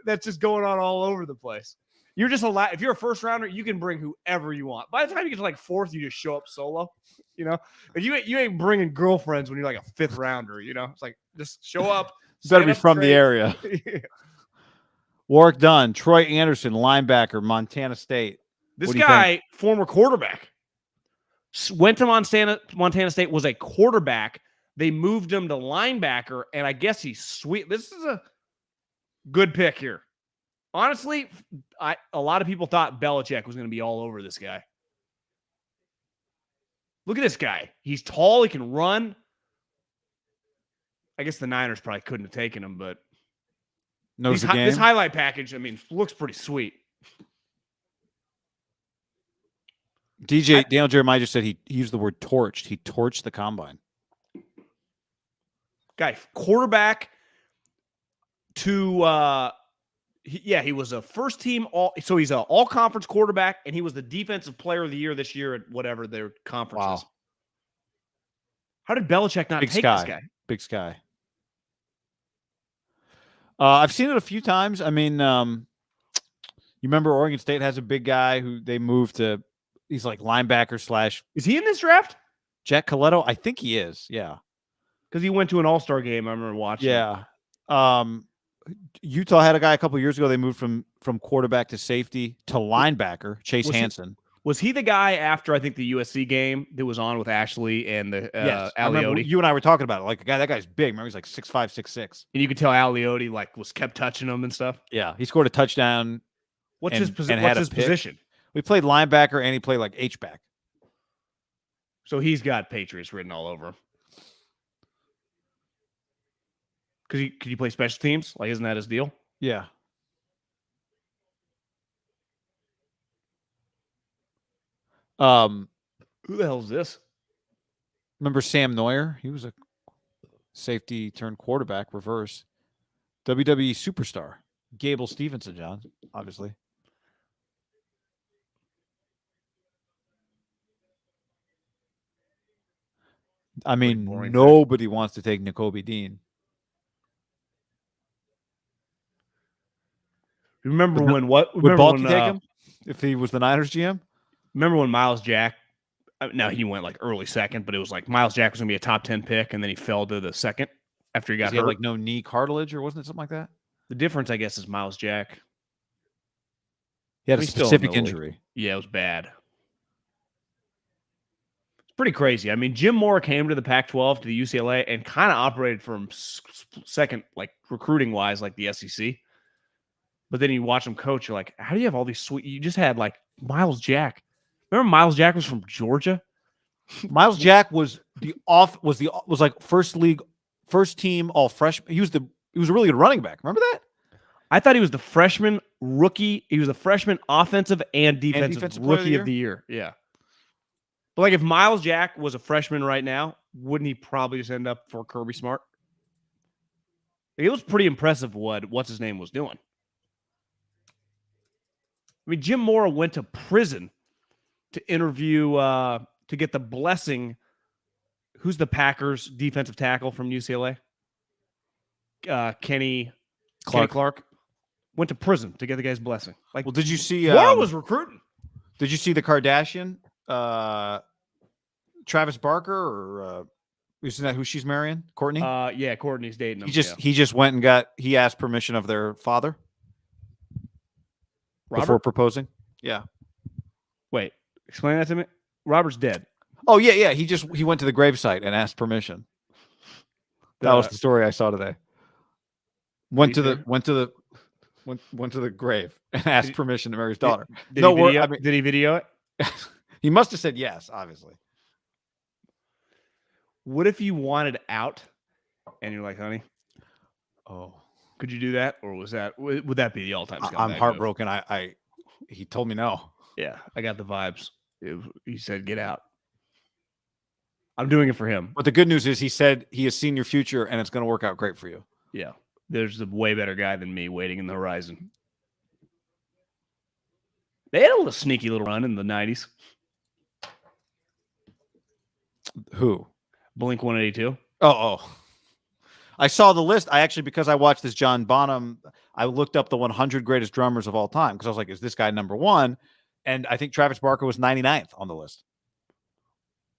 Speaker 1: That's just going on all over the place. You're just allowed, if you're a first rounder, you can bring whoever you want. By the time you get to like fourth, you just show up solo. Like you ain't bringing girlfriends when you're like a fifth rounder. It's like just show up.
Speaker 2: Better be from the area.
Speaker 1: Yeah.
Speaker 2: Warwick Dunn, Troy Anderson, linebacker, Montana State.
Speaker 1: This guy, former quarterback, went to Montana State, was a quarterback. They moved him to linebacker, and I guess he's sweet. This is a good pick here. Honestly, a lot of people thought Belichick was going to be all over this guy. Look at this guy. He's tall. He can run. I guess the Niners probably couldn't have taken him, but
Speaker 2: knows the game.
Speaker 1: This highlight package, looks pretty sweet.
Speaker 2: Daniel Jeremiah just said he used the word torched. He torched the combine.
Speaker 1: Guy, quarterback to he was a first team so he's an all conference quarterback, and he was the defensive player of the year this year at whatever their conference is. How did Belichick not take this guy?
Speaker 2: Big Sky. I've seen it a few times. You remember Oregon State has a big guy who they moved to, he's like linebacker /
Speaker 1: Is he in this draft?
Speaker 2: Jack Coletto? I think he is, yeah.
Speaker 1: Because he went to an all-star game. I remember watching.
Speaker 2: Yeah. Utah had a guy a couple years ago. They moved from quarterback to safety to linebacker, Chase Hansen.
Speaker 1: Was he the guy after, I think, the USC game that was on with Ashley and the
Speaker 2: yes,
Speaker 1: LLOYD?
Speaker 2: You and I were talking about it. Like, that guy's big. Remember, he's like 6'5", 6'6".
Speaker 1: And you could tell LLOYD kept touching him and stuff.
Speaker 2: Yeah, he scored a touchdown.
Speaker 1: What's his position?
Speaker 2: We played linebacker, and he played like H-back.
Speaker 1: So he's got Patriots written all over him. Could he play special teams? Like, isn't that his deal?
Speaker 2: Yeah.
Speaker 1: Who the hell is this?
Speaker 2: Remember Sam Neuer? He was a safety turned quarterback, reverse. WWE superstar. Gable Stevenson, John, obviously. Nobody wants to take Nakobe Dean.
Speaker 1: Remember when
Speaker 2: Balky take him if he was the Niners GM?
Speaker 1: Remember when Miles Jack? No, he went like early second, but it was like Miles Jack was going to be a top 10 pick, and then he fell to the second after he got hurt.
Speaker 2: He had like no knee cartilage, or wasn't it something like that?
Speaker 1: The difference, I guess, is Miles Jack.
Speaker 2: He had a specific injury.
Speaker 1: Yeah, it was bad. It's pretty crazy. Jim Moore came to the Pac-12 to the UCLA and kind of operated from second, like recruiting wise, like the SEC. But then you watch him coach, you're like, how do you have all these sweet? You just had like Miles Jack. Remember Miles Jack was from Georgia?
Speaker 2: Miles Jack was like first team all freshman. He was a really good running back. Remember that?
Speaker 1: I thought he was the freshman rookie. He was the freshman offensive and defensive rookie of the year. Yeah. But like if Miles Jack was a freshman right now, wouldn't he probably just end up for Kirby Smart? It was pretty impressive what's his name was doing. Jim Mora went to prison to interview, to get the blessing. Who's the Packers defensive tackle from UCLA? Kenny Clark went to prison to get the guy's blessing. Like,
Speaker 2: well, did you see?
Speaker 1: Mora was recruiting.
Speaker 2: Did you see the Kardashian, Travis Barker, or isn't that who she's marrying? Courtney?
Speaker 1: Yeah, Courtney's dating him.
Speaker 2: He just went and he asked permission of their father. Before proposing? Yeah.
Speaker 1: Wait, explain that to me. Robert's dead.
Speaker 2: Oh, yeah. He went to the gravesite and asked permission. That was the story I saw today. Went to the grave and asked permission to marry his daughter.
Speaker 1: Did he video it?
Speaker 2: He must have said yes, obviously.
Speaker 1: What if you wanted out and you're like, honey?
Speaker 2: Oh.
Speaker 1: Could you do that, or would that be the all-time scumbag?
Speaker 2: I'm heartbroken. He told me no.
Speaker 1: Yeah, I got the vibes. He said, "Get out." I'm doing it for him.
Speaker 2: But the good news is he said he has seen your future and it's going to work out great for you.
Speaker 1: Yeah. There's a way better guy than me waiting in the horizon. They had a little sneaky little run in the 90s.
Speaker 2: Who?
Speaker 1: Blink 182.
Speaker 2: Oh. I saw the list. I actually, because I watched this John Bonham, I looked up the 100 greatest drummers of all time because I was like, is this guy number one? And I think Travis Barker was 99th on the list.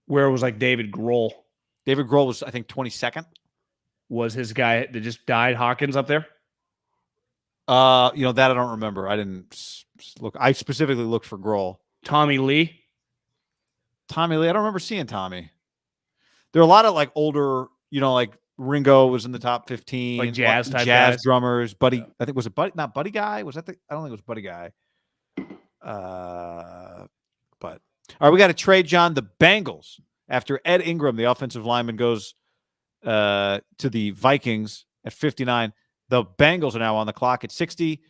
Speaker 1: Where it was like David Grohl.
Speaker 2: David Grohl was, I think, 22nd.
Speaker 1: Was his guy that just died, Hawkins, up there?
Speaker 2: That I don't remember. I didn't look. I specifically looked for Grohl.
Speaker 1: Tommy Lee.
Speaker 2: I don't remember seeing Tommy. There are a lot of like older, like Ringo was in the top 15,
Speaker 1: like jazz
Speaker 2: guys. Drummers. Buddy, yeah. I think was it Buddy, not Buddy Guy. Was that I don't think it was Buddy Guy. But all right, we got to trade John. The Bengals, after Ed Ingram, the offensive lineman, goes to the Vikings at 59. The Bengals are now on the clock at 60.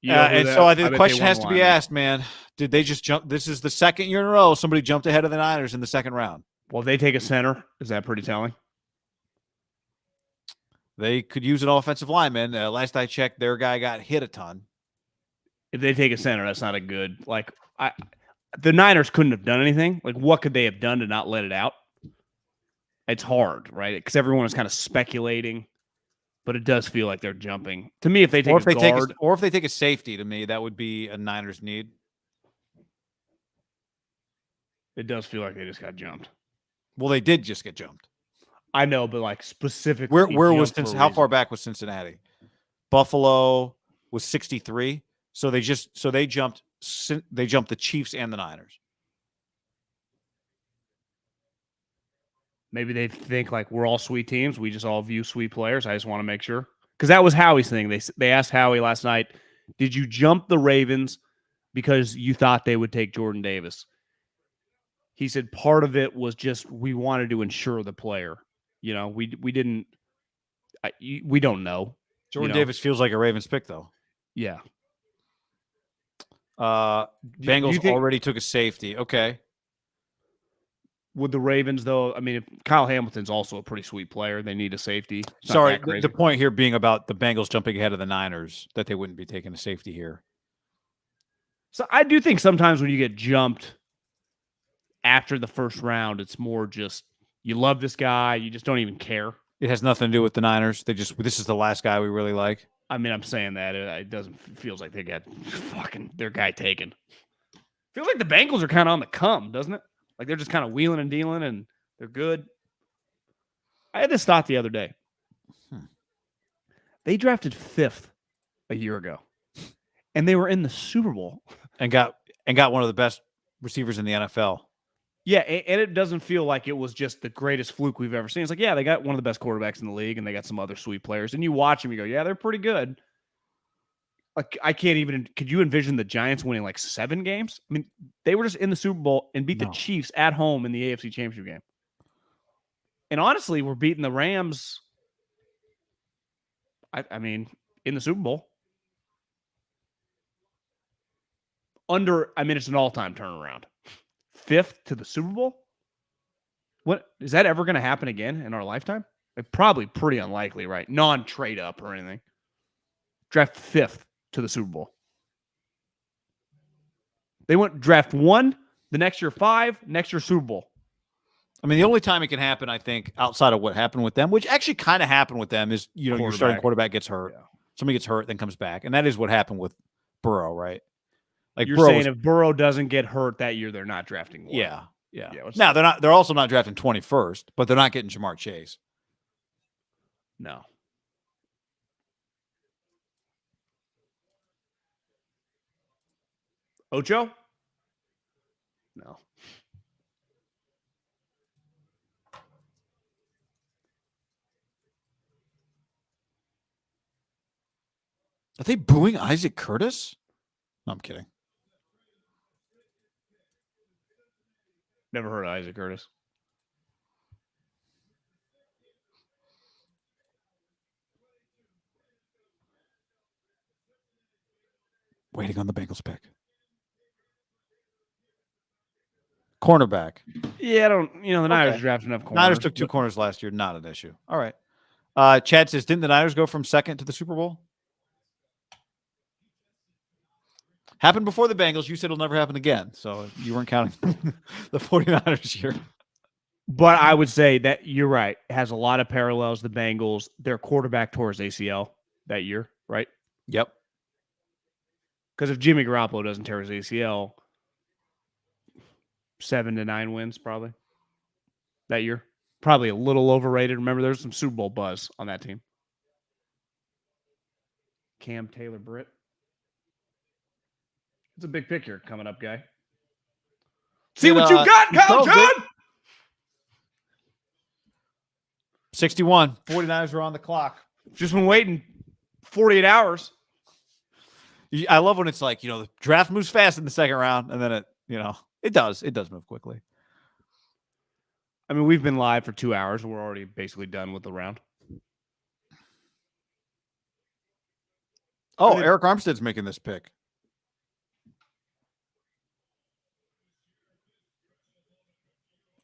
Speaker 2: And so I think the question has to be asked, man, did they just jump? This is the second year in a row somebody jumped ahead of the Niners in the second round.
Speaker 1: Well, they take a center. Is that pretty telling?
Speaker 2: They could use an offensive lineman. Last I checked, their guy got hit a ton.
Speaker 1: If they take a center, that's not a good, the Niners couldn't have done anything. Like, what could they have done to not let it out? It's hard, right? Because everyone is kind of speculating, but it does feel like they're jumping. To me, if they take a guard,
Speaker 2: or if they take a safety, to me, that would be a Niners need.
Speaker 1: It does feel like they just got jumped.
Speaker 2: Well, they did just get jumped.
Speaker 1: I know, but like specifically,
Speaker 2: where was how far back was Cincinnati? Buffalo was 63, so they jumped the Chiefs and the Niners.
Speaker 1: Maybe they think like we're all sweet teams. We just all view sweet players. I just want to make sure, because that was Howie's thing. They asked Howie last night, "Did you jump the Ravens because you thought they would take Jordan Davis?" He said part of it was just we wanted to ensure the player. We didn't. We don't know.
Speaker 2: Jordan Davis feels like a Ravens pick, though.
Speaker 1: Yeah.
Speaker 2: Bengals already took a safety. Okay.
Speaker 1: Would the Ravens, though? I mean, if Kyle Hamilton's also a pretty sweet player. They need a safety.
Speaker 2: Sorry, the point here being about the Bengals jumping ahead of the Niners, that they wouldn't be taking a safety here.
Speaker 1: So I do think sometimes when you get jumped after the first round, it's more just you love this guy, you just don't even care.
Speaker 2: It has nothing to do with the Niners. This is the last guy we really like.
Speaker 1: I mean, I'm saying that it feels like they got their guy taken. Feels like the Bengals are kind of on the come, doesn't it? Like they're just kind of wheeling and dealing, and they're good. I had this thought the other day. They drafted 5th a year ago, and they were in the Super Bowl
Speaker 2: and got one of the best receivers in the NFL.
Speaker 1: Yeah, and it doesn't feel like it was just the greatest fluke we've ever seen. It's like, yeah, they got one of the best quarterbacks in the league, and they got some other sweet players. And you watch them, you go, yeah, they're pretty good. Like, could you envision the Giants winning like 7 games? I mean, they were just in the Super Bowl and beat the Chiefs at home in the AFC Championship game. And honestly, we're beating the Rams, I mean, in the Super Bowl. It's an all-time turnaround. 5th to the Super Bowl? What is that ever going to happen again in our lifetime? Probably pretty unlikely, right? Non-trade up or anything. Draft 5th to the Super Bowl. They went draft 1, the next year 5, next year Super Bowl.
Speaker 2: I mean, the only time it can happen, I think, outside of what happened with them, which actually kind of happened with them, is your starting quarterback gets hurt. Yeah. Somebody gets hurt, then comes back, and that is what happened with Burrow, right? Like
Speaker 1: you're saying if Burrow doesn't get hurt that year, they're not drafting one.
Speaker 2: Yeah. Now they're also not drafting 21st, but they're not getting Jamar Chase.
Speaker 1: No. Ocho? No.
Speaker 2: Are they booing Isaac Curtis? No, I'm kidding.
Speaker 1: Never heard of Isaac Curtis.
Speaker 2: Waiting on the Bengals pick. Cornerback.
Speaker 1: Yeah, I don't. The Niners drafted enough corners.
Speaker 2: Niners took 2 corners last year. Not an issue. All right. Chad says, didn't the Niners go from second to the Super Bowl? Happened before the Bengals. You said it'll never happen again. So you weren't counting the 49ers year.
Speaker 1: But I would say that you're right. It has a lot of parallels. The Bengals, their quarterback tore his ACL that year, right?
Speaker 2: Yep.
Speaker 1: Because if Jimmy Garoppolo doesn't tear his ACL, 7 to 9 wins probably that year. Probably a little overrated. Remember, there's some Super Bowl buzz on that team. Cam Taylor-Britt. It's a big picture coming up, guy. See what you got, Kyle John!
Speaker 2: 61. 49ers are on the clock.
Speaker 1: Just been waiting 48 hours.
Speaker 2: I love when it's like, the draft moves fast in the second round, and then it does. It does move quickly.
Speaker 1: I mean, we've been live for 2 hours, and we're already basically done with the round.
Speaker 2: Oh, Eric Armstead's making this pick.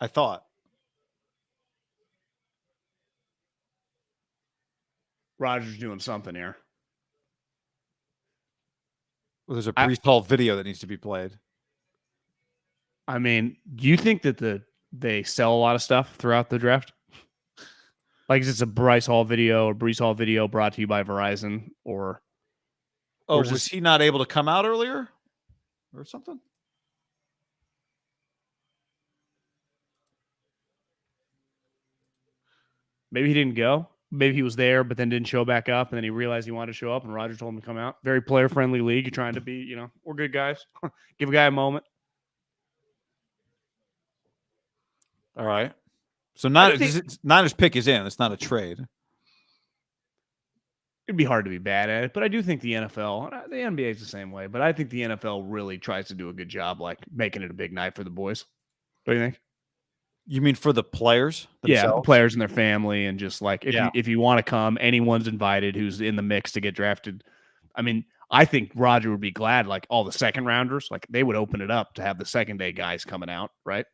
Speaker 2: I thought.
Speaker 1: Roger's doing something here.
Speaker 2: Well, there's a Breece Hall video that needs to be played.
Speaker 1: I mean, do you think that they sell a lot of stuff throughout the draft? Like, is it a Breece Hall video brought to you by Verizon? Or
Speaker 2: was he not able to come out earlier or something?
Speaker 1: Maybe he didn't go. Maybe he was there, but then didn't show back up, and then he realized he wanted to show up, and Roger told him to come out. Very player-friendly league. You're trying to be, we're good guys. Give a guy a moment.
Speaker 2: All right. So Niners pick is in. It's not a trade.
Speaker 1: It'd be hard to be bad at it, but I do think the NFL, the NBA is the same way, but I think the NFL really tries to do a good job, like making it a big night for the boys. What do you think?
Speaker 2: You mean for the players themselves?
Speaker 1: Yeah, the players and their family, and just like if you want to come, anyone's invited who's in the mix to get drafted. I mean, I think Roger would be glad, like all the second rounders, like they would open it up to have the second day guys coming out, right?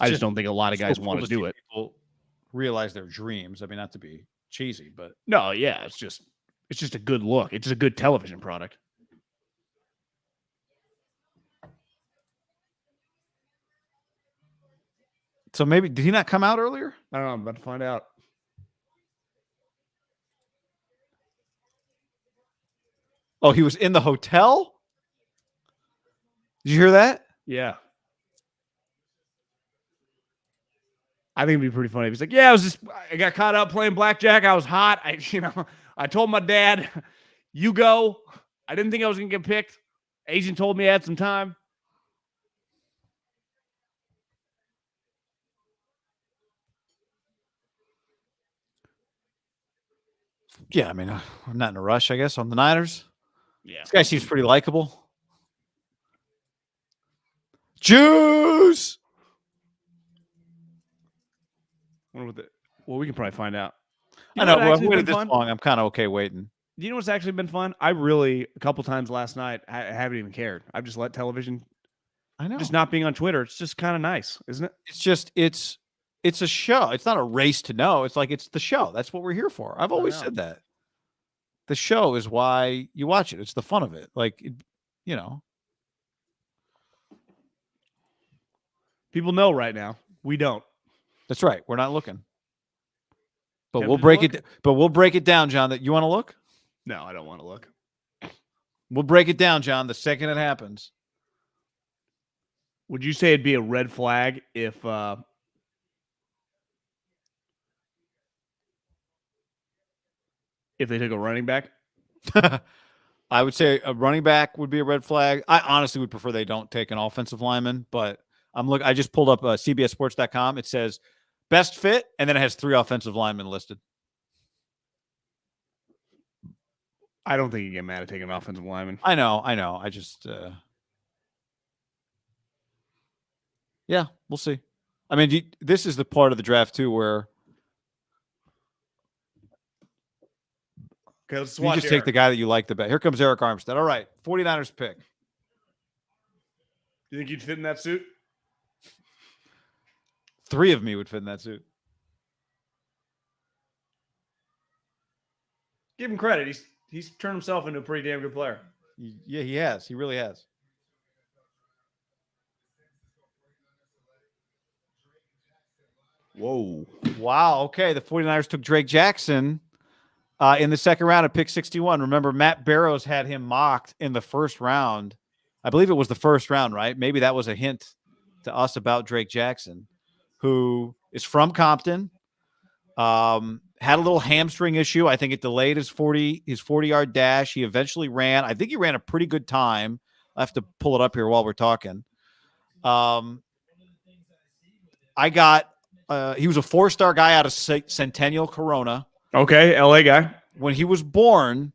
Speaker 1: I just don't think a lot of guys want to do it.
Speaker 2: People realize their dreams. I mean, not to be cheesy, but
Speaker 1: no, yeah, it's just a good look. It's just a good television product.
Speaker 2: So maybe did he not come out earlier?
Speaker 1: I don't know. I'm about to find out.
Speaker 2: Oh, he was in the hotel? Did you hear that?
Speaker 1: Yeah. I think it'd be pretty funny if he's like, yeah, I got caught up playing blackjack. I was hot. I told my dad, you go. I didn't think I was going to get picked. Agent told me I had some time.
Speaker 2: Yeah, I mean, I'm not in a rush, I guess, on the Niners.
Speaker 1: Yeah.
Speaker 2: This guy seems pretty likable. Juice!
Speaker 1: Well, we can probably find out.
Speaker 2: I know, I've waited this long. I'm kind of okay waiting.
Speaker 1: Do you know what's actually been fun? I really, a couple times last night, I haven't even cared. I've just let television.
Speaker 2: I know.
Speaker 1: Just not being on Twitter. It's just kind of nice, isn't it?
Speaker 2: It's just, it's a show. It's not a race to know. It's like, it's the show. That's what we're here for. I've always said that. The show is why you watch it. It's the fun of it. Like,
Speaker 1: People know right now. We don't.
Speaker 2: That's right. We're not looking. But we'll break it. But we'll break it down, John. That you want to look?
Speaker 1: No, I don't want to look.
Speaker 2: We'll break it down, John, the second it happens.
Speaker 1: Would you say it'd be a red flag if they took a running back?
Speaker 2: I would say a running back would be a red flag. I honestly would prefer they don't take an offensive lineman, but I just pulled up CBSSports.com. It says best fit, and then it has 3 offensive linemen listed.
Speaker 1: I don't think you get mad at taking an offensive lineman.
Speaker 2: I know. I just, yeah, we'll see. I mean, this is the part of the draft too where you just take the guy that you like the best. Here comes Eric Armstead. All right, 49ers pick.
Speaker 1: You think you'd fit in that suit?
Speaker 2: 3 of me would fit in that suit.
Speaker 1: Give him credit. He's turned himself into a pretty damn good player.
Speaker 2: Yeah, he has. He really has.
Speaker 1: Whoa.
Speaker 2: Wow. Okay. The 49ers took Drake Jackson in the second round at pick 61. Remember, Matt Barrows had him mocked in the first round. I believe it was the first round, right? Maybe that was a hint to us about Drake Jackson, who is from Compton. Had a little hamstring issue. I think it delayed his 40-yard dash. He eventually ran. I think he ran a pretty good time. I have to pull it up here while we're talking. He was a 4-star guy out of Centennial, Corona.
Speaker 1: Okay, LA guy.
Speaker 2: When he was born,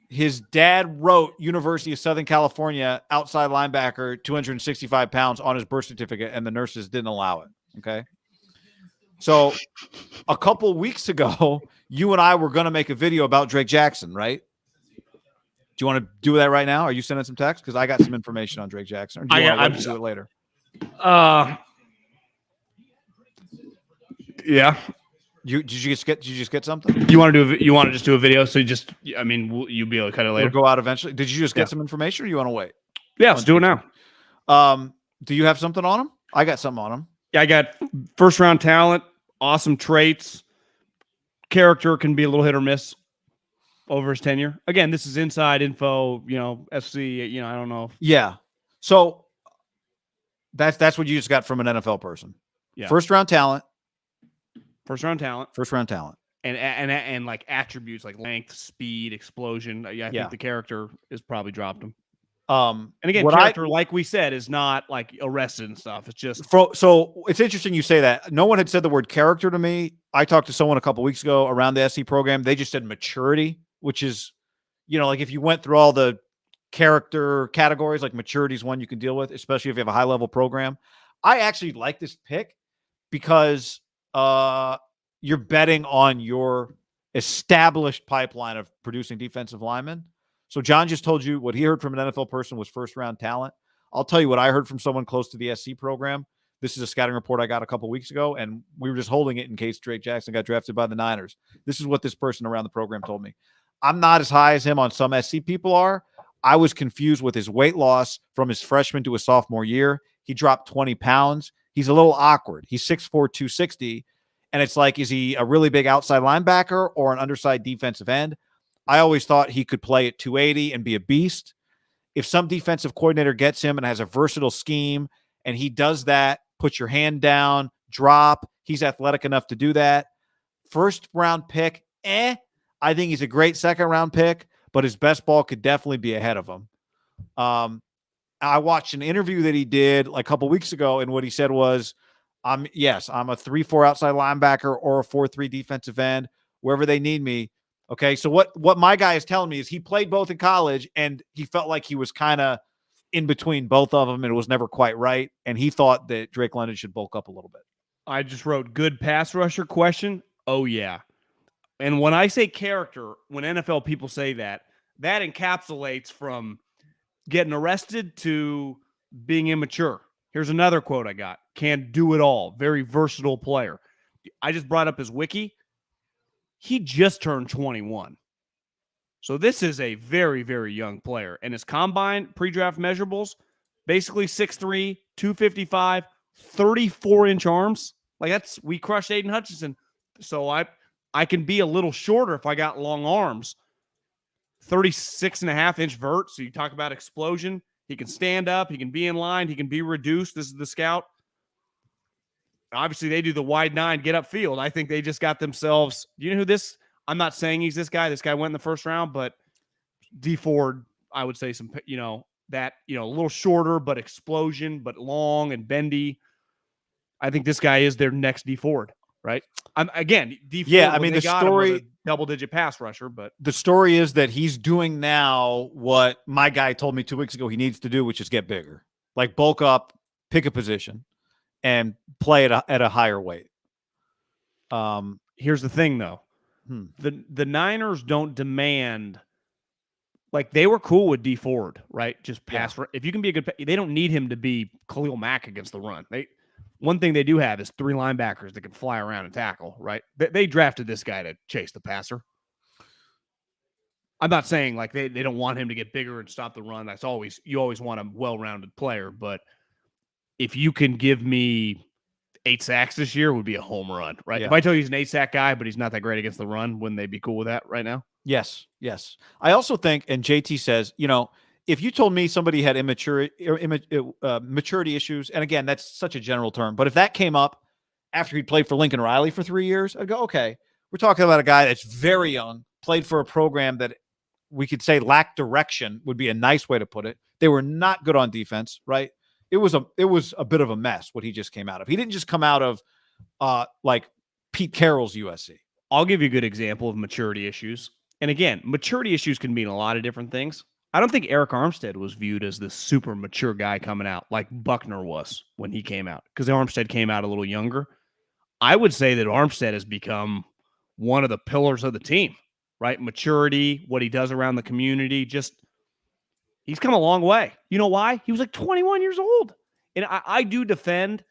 Speaker 2: his dad wrote University of Southern California outside linebacker, 265 pounds on his birth certificate, and the nurses didn't allow it. Okay. So a couple weeks ago, you and I were going to make a video about Drake Jackson, right? Do you want to do that right now? Are you sending some text? Because I got some information on Drake Jackson. Or do you want to do it later?
Speaker 1: Yeah.
Speaker 2: Did you just get something?
Speaker 1: You want to just do a video? So you'll be able to cut it later.
Speaker 2: We'll go out eventually. Did you just get some information, or you want to wait?
Speaker 1: Yeah, let's do it now.
Speaker 2: Do you have something on him? I got something on him.
Speaker 1: Yeah, I got first round talent, awesome traits. Character can be a little hit or miss over his tenure. Again, this is inside info, SC, I don't know.
Speaker 2: Yeah. So that's what you just got from an NFL person.
Speaker 1: Yeah.
Speaker 2: First round talent.
Speaker 1: And like attributes like length, speed, explosion. I think the character is probably dropped him. And again, character, like we said, is not like arrested and stuff. It's just
Speaker 2: so it's interesting you say that. No one had said the word character to me. I talked to someone a couple weeks ago around the SC program. They just said maturity, which is, like if you went through all the character categories, like maturity is one you can deal with, especially if you have a high level program. I actually like this pick because you're betting on your established pipeline of producing defensive linemen. So John just told you what he heard from an NFL person was first round talent. I'll tell you what I heard from someone close to the SC program. This is a scouting report I got a couple weeks ago, and we were just holding it in case Drake Jackson got drafted by the Niners. This is what this person around the program told me. I'm not as high as him on some SC people are. I was confused with his weight loss from his freshman to his sophomore year. He dropped 20 pounds. He's a little awkward. He's 6'4", 260. And it's like, is he a really big outside linebacker or an underside defensive end? I always thought he could play at 280 and be a beast. If some defensive coordinator gets him and has a versatile scheme and he does that, put your hand down, drop, he's athletic enough to do that. First round pick, I think he's a great second round pick, but his best ball could definitely be ahead of him. I watched an interview that he did like a couple weeks ago, and what he said was, I'm a 3-4 outside linebacker or a 4-3 defensive end, wherever they need me. Okay, so what my guy is telling me is he played both in college, and he felt like he was kind of in between both of them, and it was never quite right, and he thought that Drake London should bulk up a little bit.
Speaker 1: I just wrote good pass rusher question. Oh, yeah. And when I say character, when NFL people say that encapsulates from getting arrested to being immature. Here's another quote I got. Can do it all. Very versatile player. I just brought up his wiki. He just turned 21. So this is a very, very young player. And his combine pre-draft measurables, basically 6'3", 255, 34-inch arms. Like we crushed Aiden Hutchinson. So I can be a little shorter if I got long arms. 36.5-inch vert. So you talk about explosion. He can stand up. He can be in line. He can be reduced. This is the scout. Obviously, they do the wide 9, get up field. I think they just got themselves. You know who this? I'm not saying he's this guy. This guy went in the first round, but D Ford, I would say a little shorter, but explosion, but long and bendy. I think this guy is their next D Ford, right? D Ford.
Speaker 2: Yeah, I mean, the story,
Speaker 1: double-digit pass rusher, but
Speaker 2: the story is that he's doing now what my guy told me 2 weeks ago he needs to do, which is get bigger, like bulk up, pick a position, and play at a higher weight.
Speaker 1: Here's the thing, though. The Niners don't demand, like they were cool with D Ford, right? Just pass. Yeah. If you can be a good, they don't need him to be Khalil Mack against the run. one thing they do have is 3 linebackers that can fly around and tackle, right? They drafted this guy to chase the passer. I'm not saying like they don't want him to get bigger and stop the run. You always want a well-rounded player, but if you can give me 8 sacks this year, would be a home run, right?
Speaker 2: Yeah.
Speaker 1: If I tell you he's an 8-sack guy, but he's not that great against the run, wouldn't they be cool with that right now?
Speaker 2: Yes. I also think, and JT says, if you told me somebody had maturity issues, and again, that's such a general term, but if that came up after he played for Lincoln Riley for 3 years, I'd go, okay, we're talking about a guy that's very young, played for a program that we could say lacked direction would be a nice way to put it. They were not good on defense, right? It was a bit of a mess what he just came out of. He didn't just come out of like Pete Carroll's USC.
Speaker 1: I'll give you a good example of maturity issues. And again, maturity issues can mean a lot of different things. I don't think Eric Armstead was viewed as this super mature guy coming out like Buckner was when he came out, because Armstead came out a little younger. I would say that Armstead has become one of the pillars of the team, right? Maturity, what he does around the community, he's come a long way. You know why? He was like 21 years old. And I do defend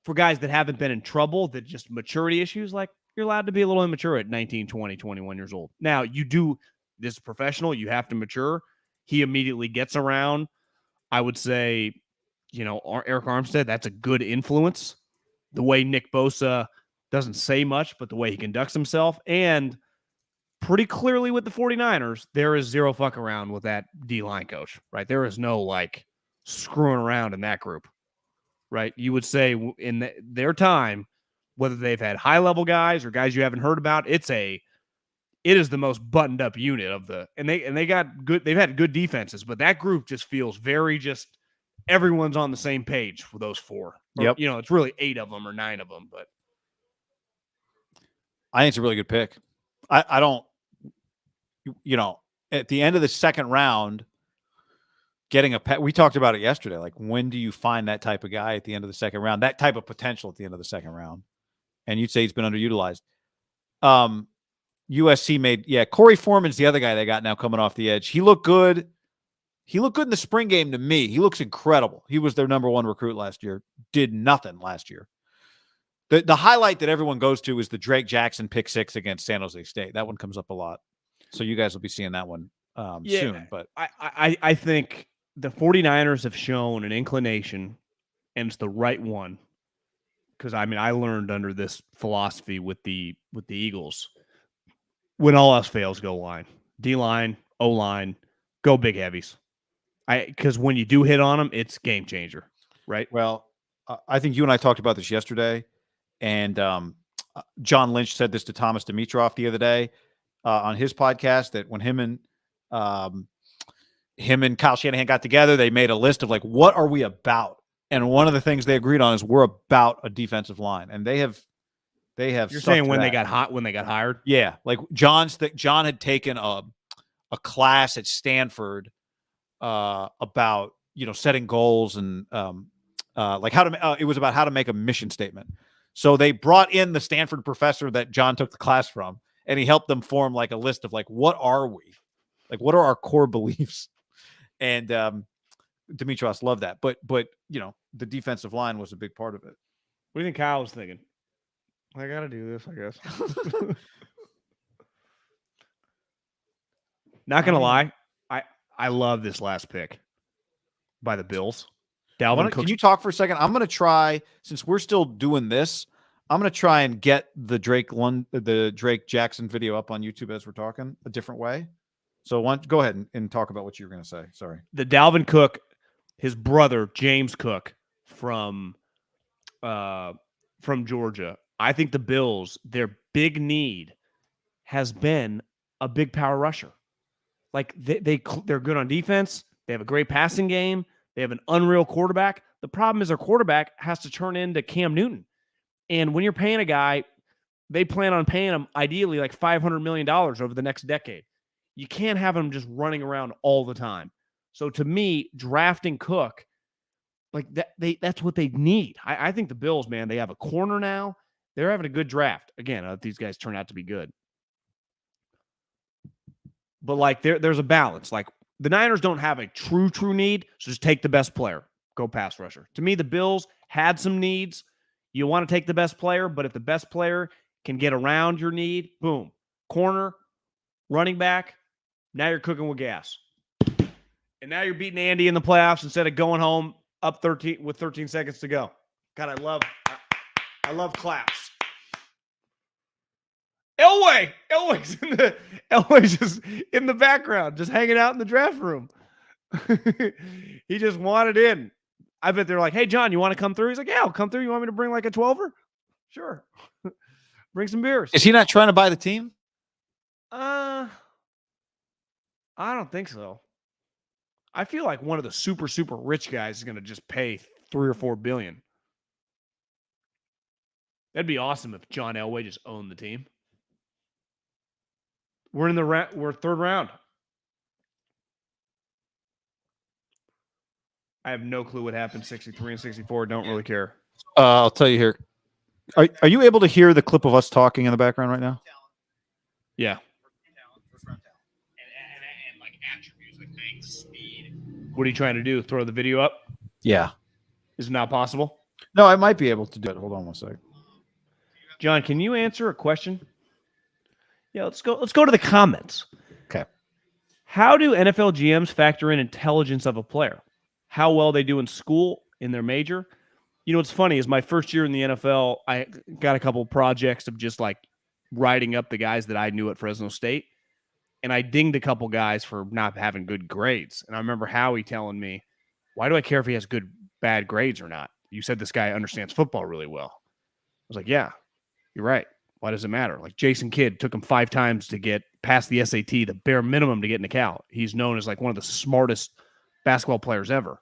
Speaker 1: for guys that haven't been in trouble, that just maturity issues, like you're allowed to be a little immature at 19, 20, 21 years old. Now, this is professional, you have to mature. He immediately gets around. I would say, Eric Armstead, that's a good influence. The way Nick Bosa doesn't say much, but the way he conducts himself. And pretty clearly with the 49ers, there is zero fuck around with that D-line coach, right? There is no, screwing around in that group, right? You would say in their time, whether they've had high-level guys or guys you haven't heard about, it is the most buttoned up unit and they've had good defenses, but that group just feels very everyone's on the same page for those 4.
Speaker 2: Yep.
Speaker 1: It's really 8 of them or 9 of them, but
Speaker 2: I think it's a really good pick. I don't, at the end of the second round, getting we talked about it yesterday. Like, when do you find that type of guy at the end of the second round, that type of potential at the end of the second round? And you'd say he's been underutilized. USC Corey Foreman's the other guy they got now coming off the edge. He looked good. He looked good in the spring game to me. He looks incredible. He was their number 1 recruit last year. Did nothing last year. The highlight that everyone goes to is the Drake Jackson pick 6 against San Jose State. That one comes up a lot. So you guys will be seeing that one soon. But
Speaker 1: I think the 49ers have shown an inclination, and it's the right one. Because, I learned under this philosophy with the Eagles, when all else fails, go line. D-line, O-line, go big heavies. Because when you do hit on them, it's game changer, right?
Speaker 2: Well, I think you and I talked about this yesterday, and John Lynch said this to Thomas Dimitroff the other day on his podcast, that when him and Kyle Shanahan got together, they made a list of what are we about? And one of the things they agreed on is we're about a defensive line, and they have. You're
Speaker 1: saying when they got hired?
Speaker 2: Yeah, John had taken a class at Stanford about setting goals and it was about how to make a mission statement. So they brought in the Stanford professor that John took the class from, and he helped them form a list of what are we, what are our core beliefs, and Dimitroff loved that. But the defensive line was a big part of it.
Speaker 1: What do you think Kyle was thinking? I got to do this, I guess. Not going to lie. I love this last pick by the Bills. Dalvin Cook.
Speaker 2: Can you talk for a second? I'm going to try, since we're still doing this, I'm going to try and get the Drake Jackson video up on YouTube as we're talking a different way. So go ahead and talk about what you were going to say. Sorry.
Speaker 1: The Dalvin Cook, his brother, James Cook from Georgia. I think the Bills, their big need has been a big power rusher. They're good on defense. They have a great passing game. They have an unreal quarterback. The problem is their quarterback has to turn into Cam Newton. And when you're paying a guy, they plan on paying him ideally $500 million over the next decade. You can't have him just running around all the time. So to me, drafting Cook, that's what they need. I think the Bills, man, they have a corner now. They're having a good draft. Again, these guys turn out to be good. But there's a balance. The Niners don't have a true need, so just take the best player. Go pass rusher. To me, the Bills had some needs. You want to take the best player, but if the best player can get around your need, boom. Corner, running back, now you're cooking with gas. And now you're beating Andy in the playoffs instead of going home up 13 with 13 seconds to go. God, I love claps. Elway's just in the background, just hanging out in the draft room. He just wanted in. I bet they're like, "Hey, John, you want to come through?" He's like, "Yeah, I'll come through. You want me to bring like a 12er? Sure. Bring some beers."
Speaker 2: Is he not trying to buy the team?
Speaker 1: I don't think so. I feel like one of the super, super rich guys is going to just pay $3 or $4 billion. That'd be awesome if John Elway just owned the team. We're in the we're third round. I have no clue what happened 63 and 64. Don't really care.
Speaker 2: I'll tell you here. Are you able to hear the clip of us talking in the background right now?
Speaker 1: Yeah. And like attributes like length, speed. What are you trying to do? Throw the video up?
Speaker 2: Yeah.
Speaker 1: Is it not possible?
Speaker 2: No, I might be able to do it. Hold on one second.
Speaker 1: John, can you answer a question? Yeah, let's go to the comments.
Speaker 2: Okay.
Speaker 1: How do NFL GMs factor in intelligence of a player? How well they do in school, in their major? You know, what's funny is my first year in the NFL, I got a couple projects of just like writing up the guys that I knew at Fresno State. And I dinged a couple guys for not having good grades. And I remember Howie telling me, why do I care if he has bad grades or not? You said this guy understands football really well. I was like, yeah, you're right. Why does it matter? Like Jason Kidd took him 5 times to get past the SAT, the bare minimum to get into Cal. He's known as like one of the smartest basketball players ever.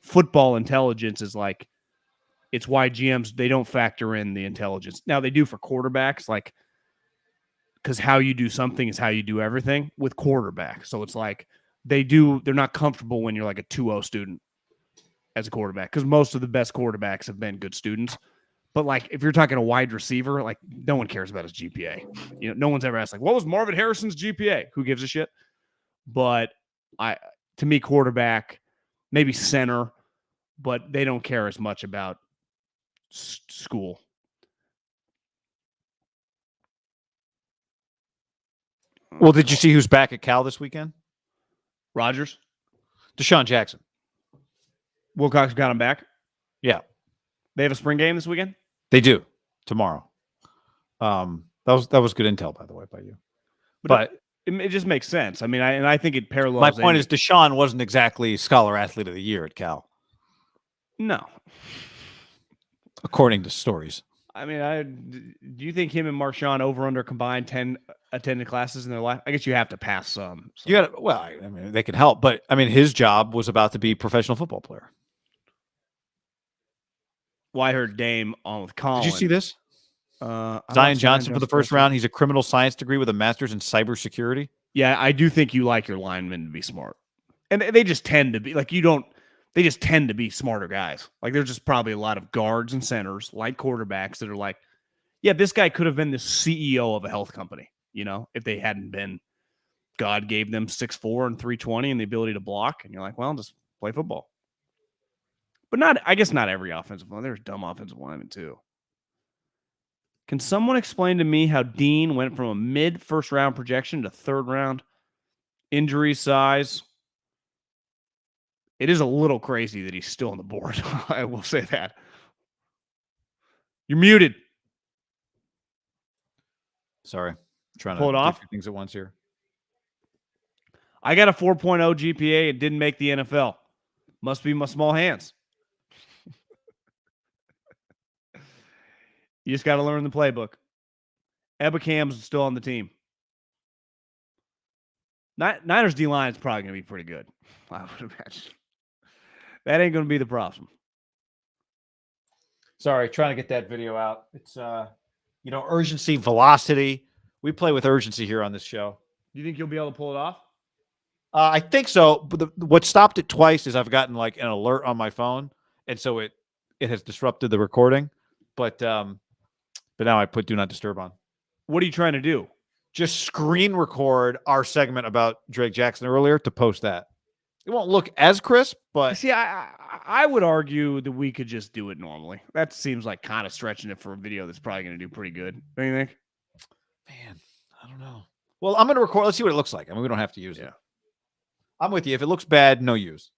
Speaker 1: Football intelligence is like, it's why GMs, they don't factor in the intelligence. Now they do for quarterbacks, like, because how you do something is how you do everything with quarterback. So it's like they're not comfortable when you're like a 2.0 student as a quarterback, because most of the best quarterbacks have been good students. But like if you're talking a wide receiver, like no one cares about his GPA. You know, no one's ever asked like, what was Marvin Harrison's GPA? Who gives a shit? But to me, quarterback, maybe center, but they don't care as much about school.
Speaker 2: Well, did you see who's back at Cal this weekend?
Speaker 1: Rodgers?
Speaker 2: Deshaun Jackson.
Speaker 1: Wilcox got him back?
Speaker 2: Yeah.
Speaker 1: They have a spring game this weekend?
Speaker 2: They do. Tomorrow. That was good intel, by the way, by you. But
Speaker 1: it just makes sense. I mean, I think it parallels.
Speaker 2: My point is Deshaun wasn't exactly Scholar Athlete of the Year at Cal.
Speaker 1: No.
Speaker 2: According to stories.
Speaker 1: I mean, do you think him and Marshawn over under combined 10 attended classes in their life? I guess you have to pass some. So.
Speaker 2: You got to, well, I mean, they can help, but I mean, his job was about to be a professional football player.
Speaker 1: Well, I heard Dame on with Colin.
Speaker 2: Did you see this? Zion Johnson for the first round. He's a criminal science degree with a master's in cybersecurity.
Speaker 1: Yeah, I do think you like your linemen to be smart. And they just tend to be like, they just tend to be smarter guys. Like there's just probably a lot of guards and centers like quarterbacks that are like, yeah, this guy could have been the CEO of a health company, you know, if they hadn't been, God gave them 6'4" and 320 and the ability to block. And you're like, well, just play football. But I guess not every offensive line. There's dumb offensive linemen too. Can someone explain to me how Dean went from a mid first round projection to third round? Injury size. It is a little crazy that he's still on the board. I will say that. You're muted.
Speaker 2: Sorry. Trying
Speaker 1: pull it off.
Speaker 2: Things at once here.
Speaker 1: I got a 4.0 GPA and didn't make the NFL. Must be my small hands. You just got to learn the playbook. Ebicam's still on the team. Niners D-line is probably going to be pretty good, I would imagine. That ain't going to be the problem.
Speaker 2: Sorry, trying to get that video out. It's, urgency, velocity. We play with urgency here on this show.
Speaker 1: Do you think you'll be able to pull it off?
Speaker 2: I think so. But what stopped it twice is I've gotten like an alert on my phone, and so it has disrupted the recording. But now I put Do Not Disturb on.
Speaker 1: What are you trying to do?
Speaker 2: Just screen record our segment about Drake Jackson earlier to post that. It won't look as crisp, but
Speaker 1: See, I would argue that we could just do it normally. That seems like kind of stretching it for a video that's probably going to do pretty good. What do you think?
Speaker 2: man, I don't know. Well, I'm going to record. Let's see what it looks like. I mean, we don't have to use it. I'm with you. If it looks bad, no use.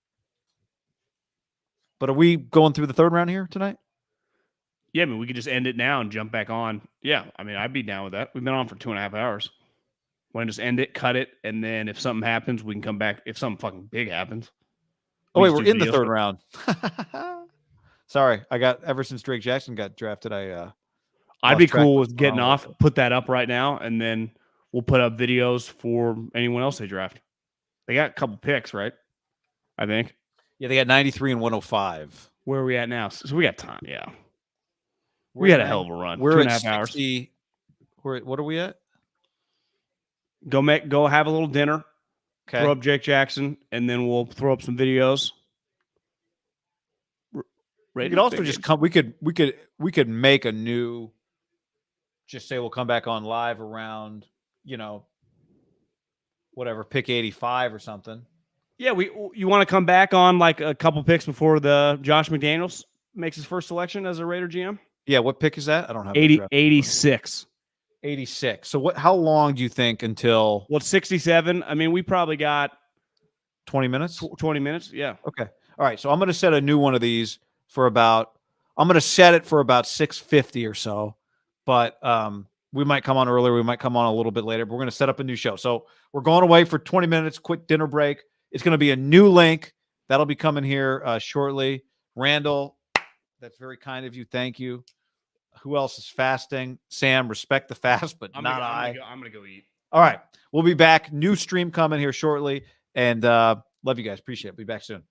Speaker 2: But are we going through the third round here tonight?
Speaker 1: Yeah, I mean, we could just end it now and jump back on. Yeah, I mean, I'd be down with that. We've been on for 2.5 hours. Want to just end it, cut it, and then if something happens, we can come back. If something fucking big happens.
Speaker 2: Oh, wait, we're in the third round. Sorry, ever since Drake Jackson got drafted,
Speaker 1: I'd be cool with getting off, put that up right now, and then we'll put up videos for anyone else they draft. They got a couple picks, right? I think.
Speaker 2: Yeah, they got 93 and 105.
Speaker 1: Where are we at now? So we got time, yeah. We had a hell of a run.
Speaker 2: We're
Speaker 1: 2.5 hours.
Speaker 2: What are we at?
Speaker 1: Go have a little dinner.
Speaker 2: Okay.
Speaker 1: Throw up Jake Jackson, and then we'll throw up some videos.
Speaker 2: We could also just come. We could make a new. Just say we'll come back on live around, whatever, pick 85 or something.
Speaker 1: Yeah, you want to come back on like a couple picks before the Josh McDaniels makes his first selection as a Raider GM?
Speaker 2: Yeah, what pick is that? I don't have
Speaker 1: 86.
Speaker 2: 86. So how long do you think until?
Speaker 1: Well, it's 67. I mean, we probably got
Speaker 2: 20 minutes.
Speaker 1: 20 minutes, yeah.
Speaker 2: Okay. All right. So I'm going to set a new one of these for about. I'm going to set it for about 6:50 or so, but we might come on earlier. We might come on a little bit later. But we're going to set up a new show. So we're going away for 20 minutes. Quick dinner break. It's going to be a new link that'll be coming here shortly. Randall, that's very kind of you. Thank you. Who else is fasting? Sam, respect the fast, but I'm going
Speaker 1: to go eat.
Speaker 2: All right. We'll be back. New stream coming here shortly. And love you guys. Appreciate it. Be back soon.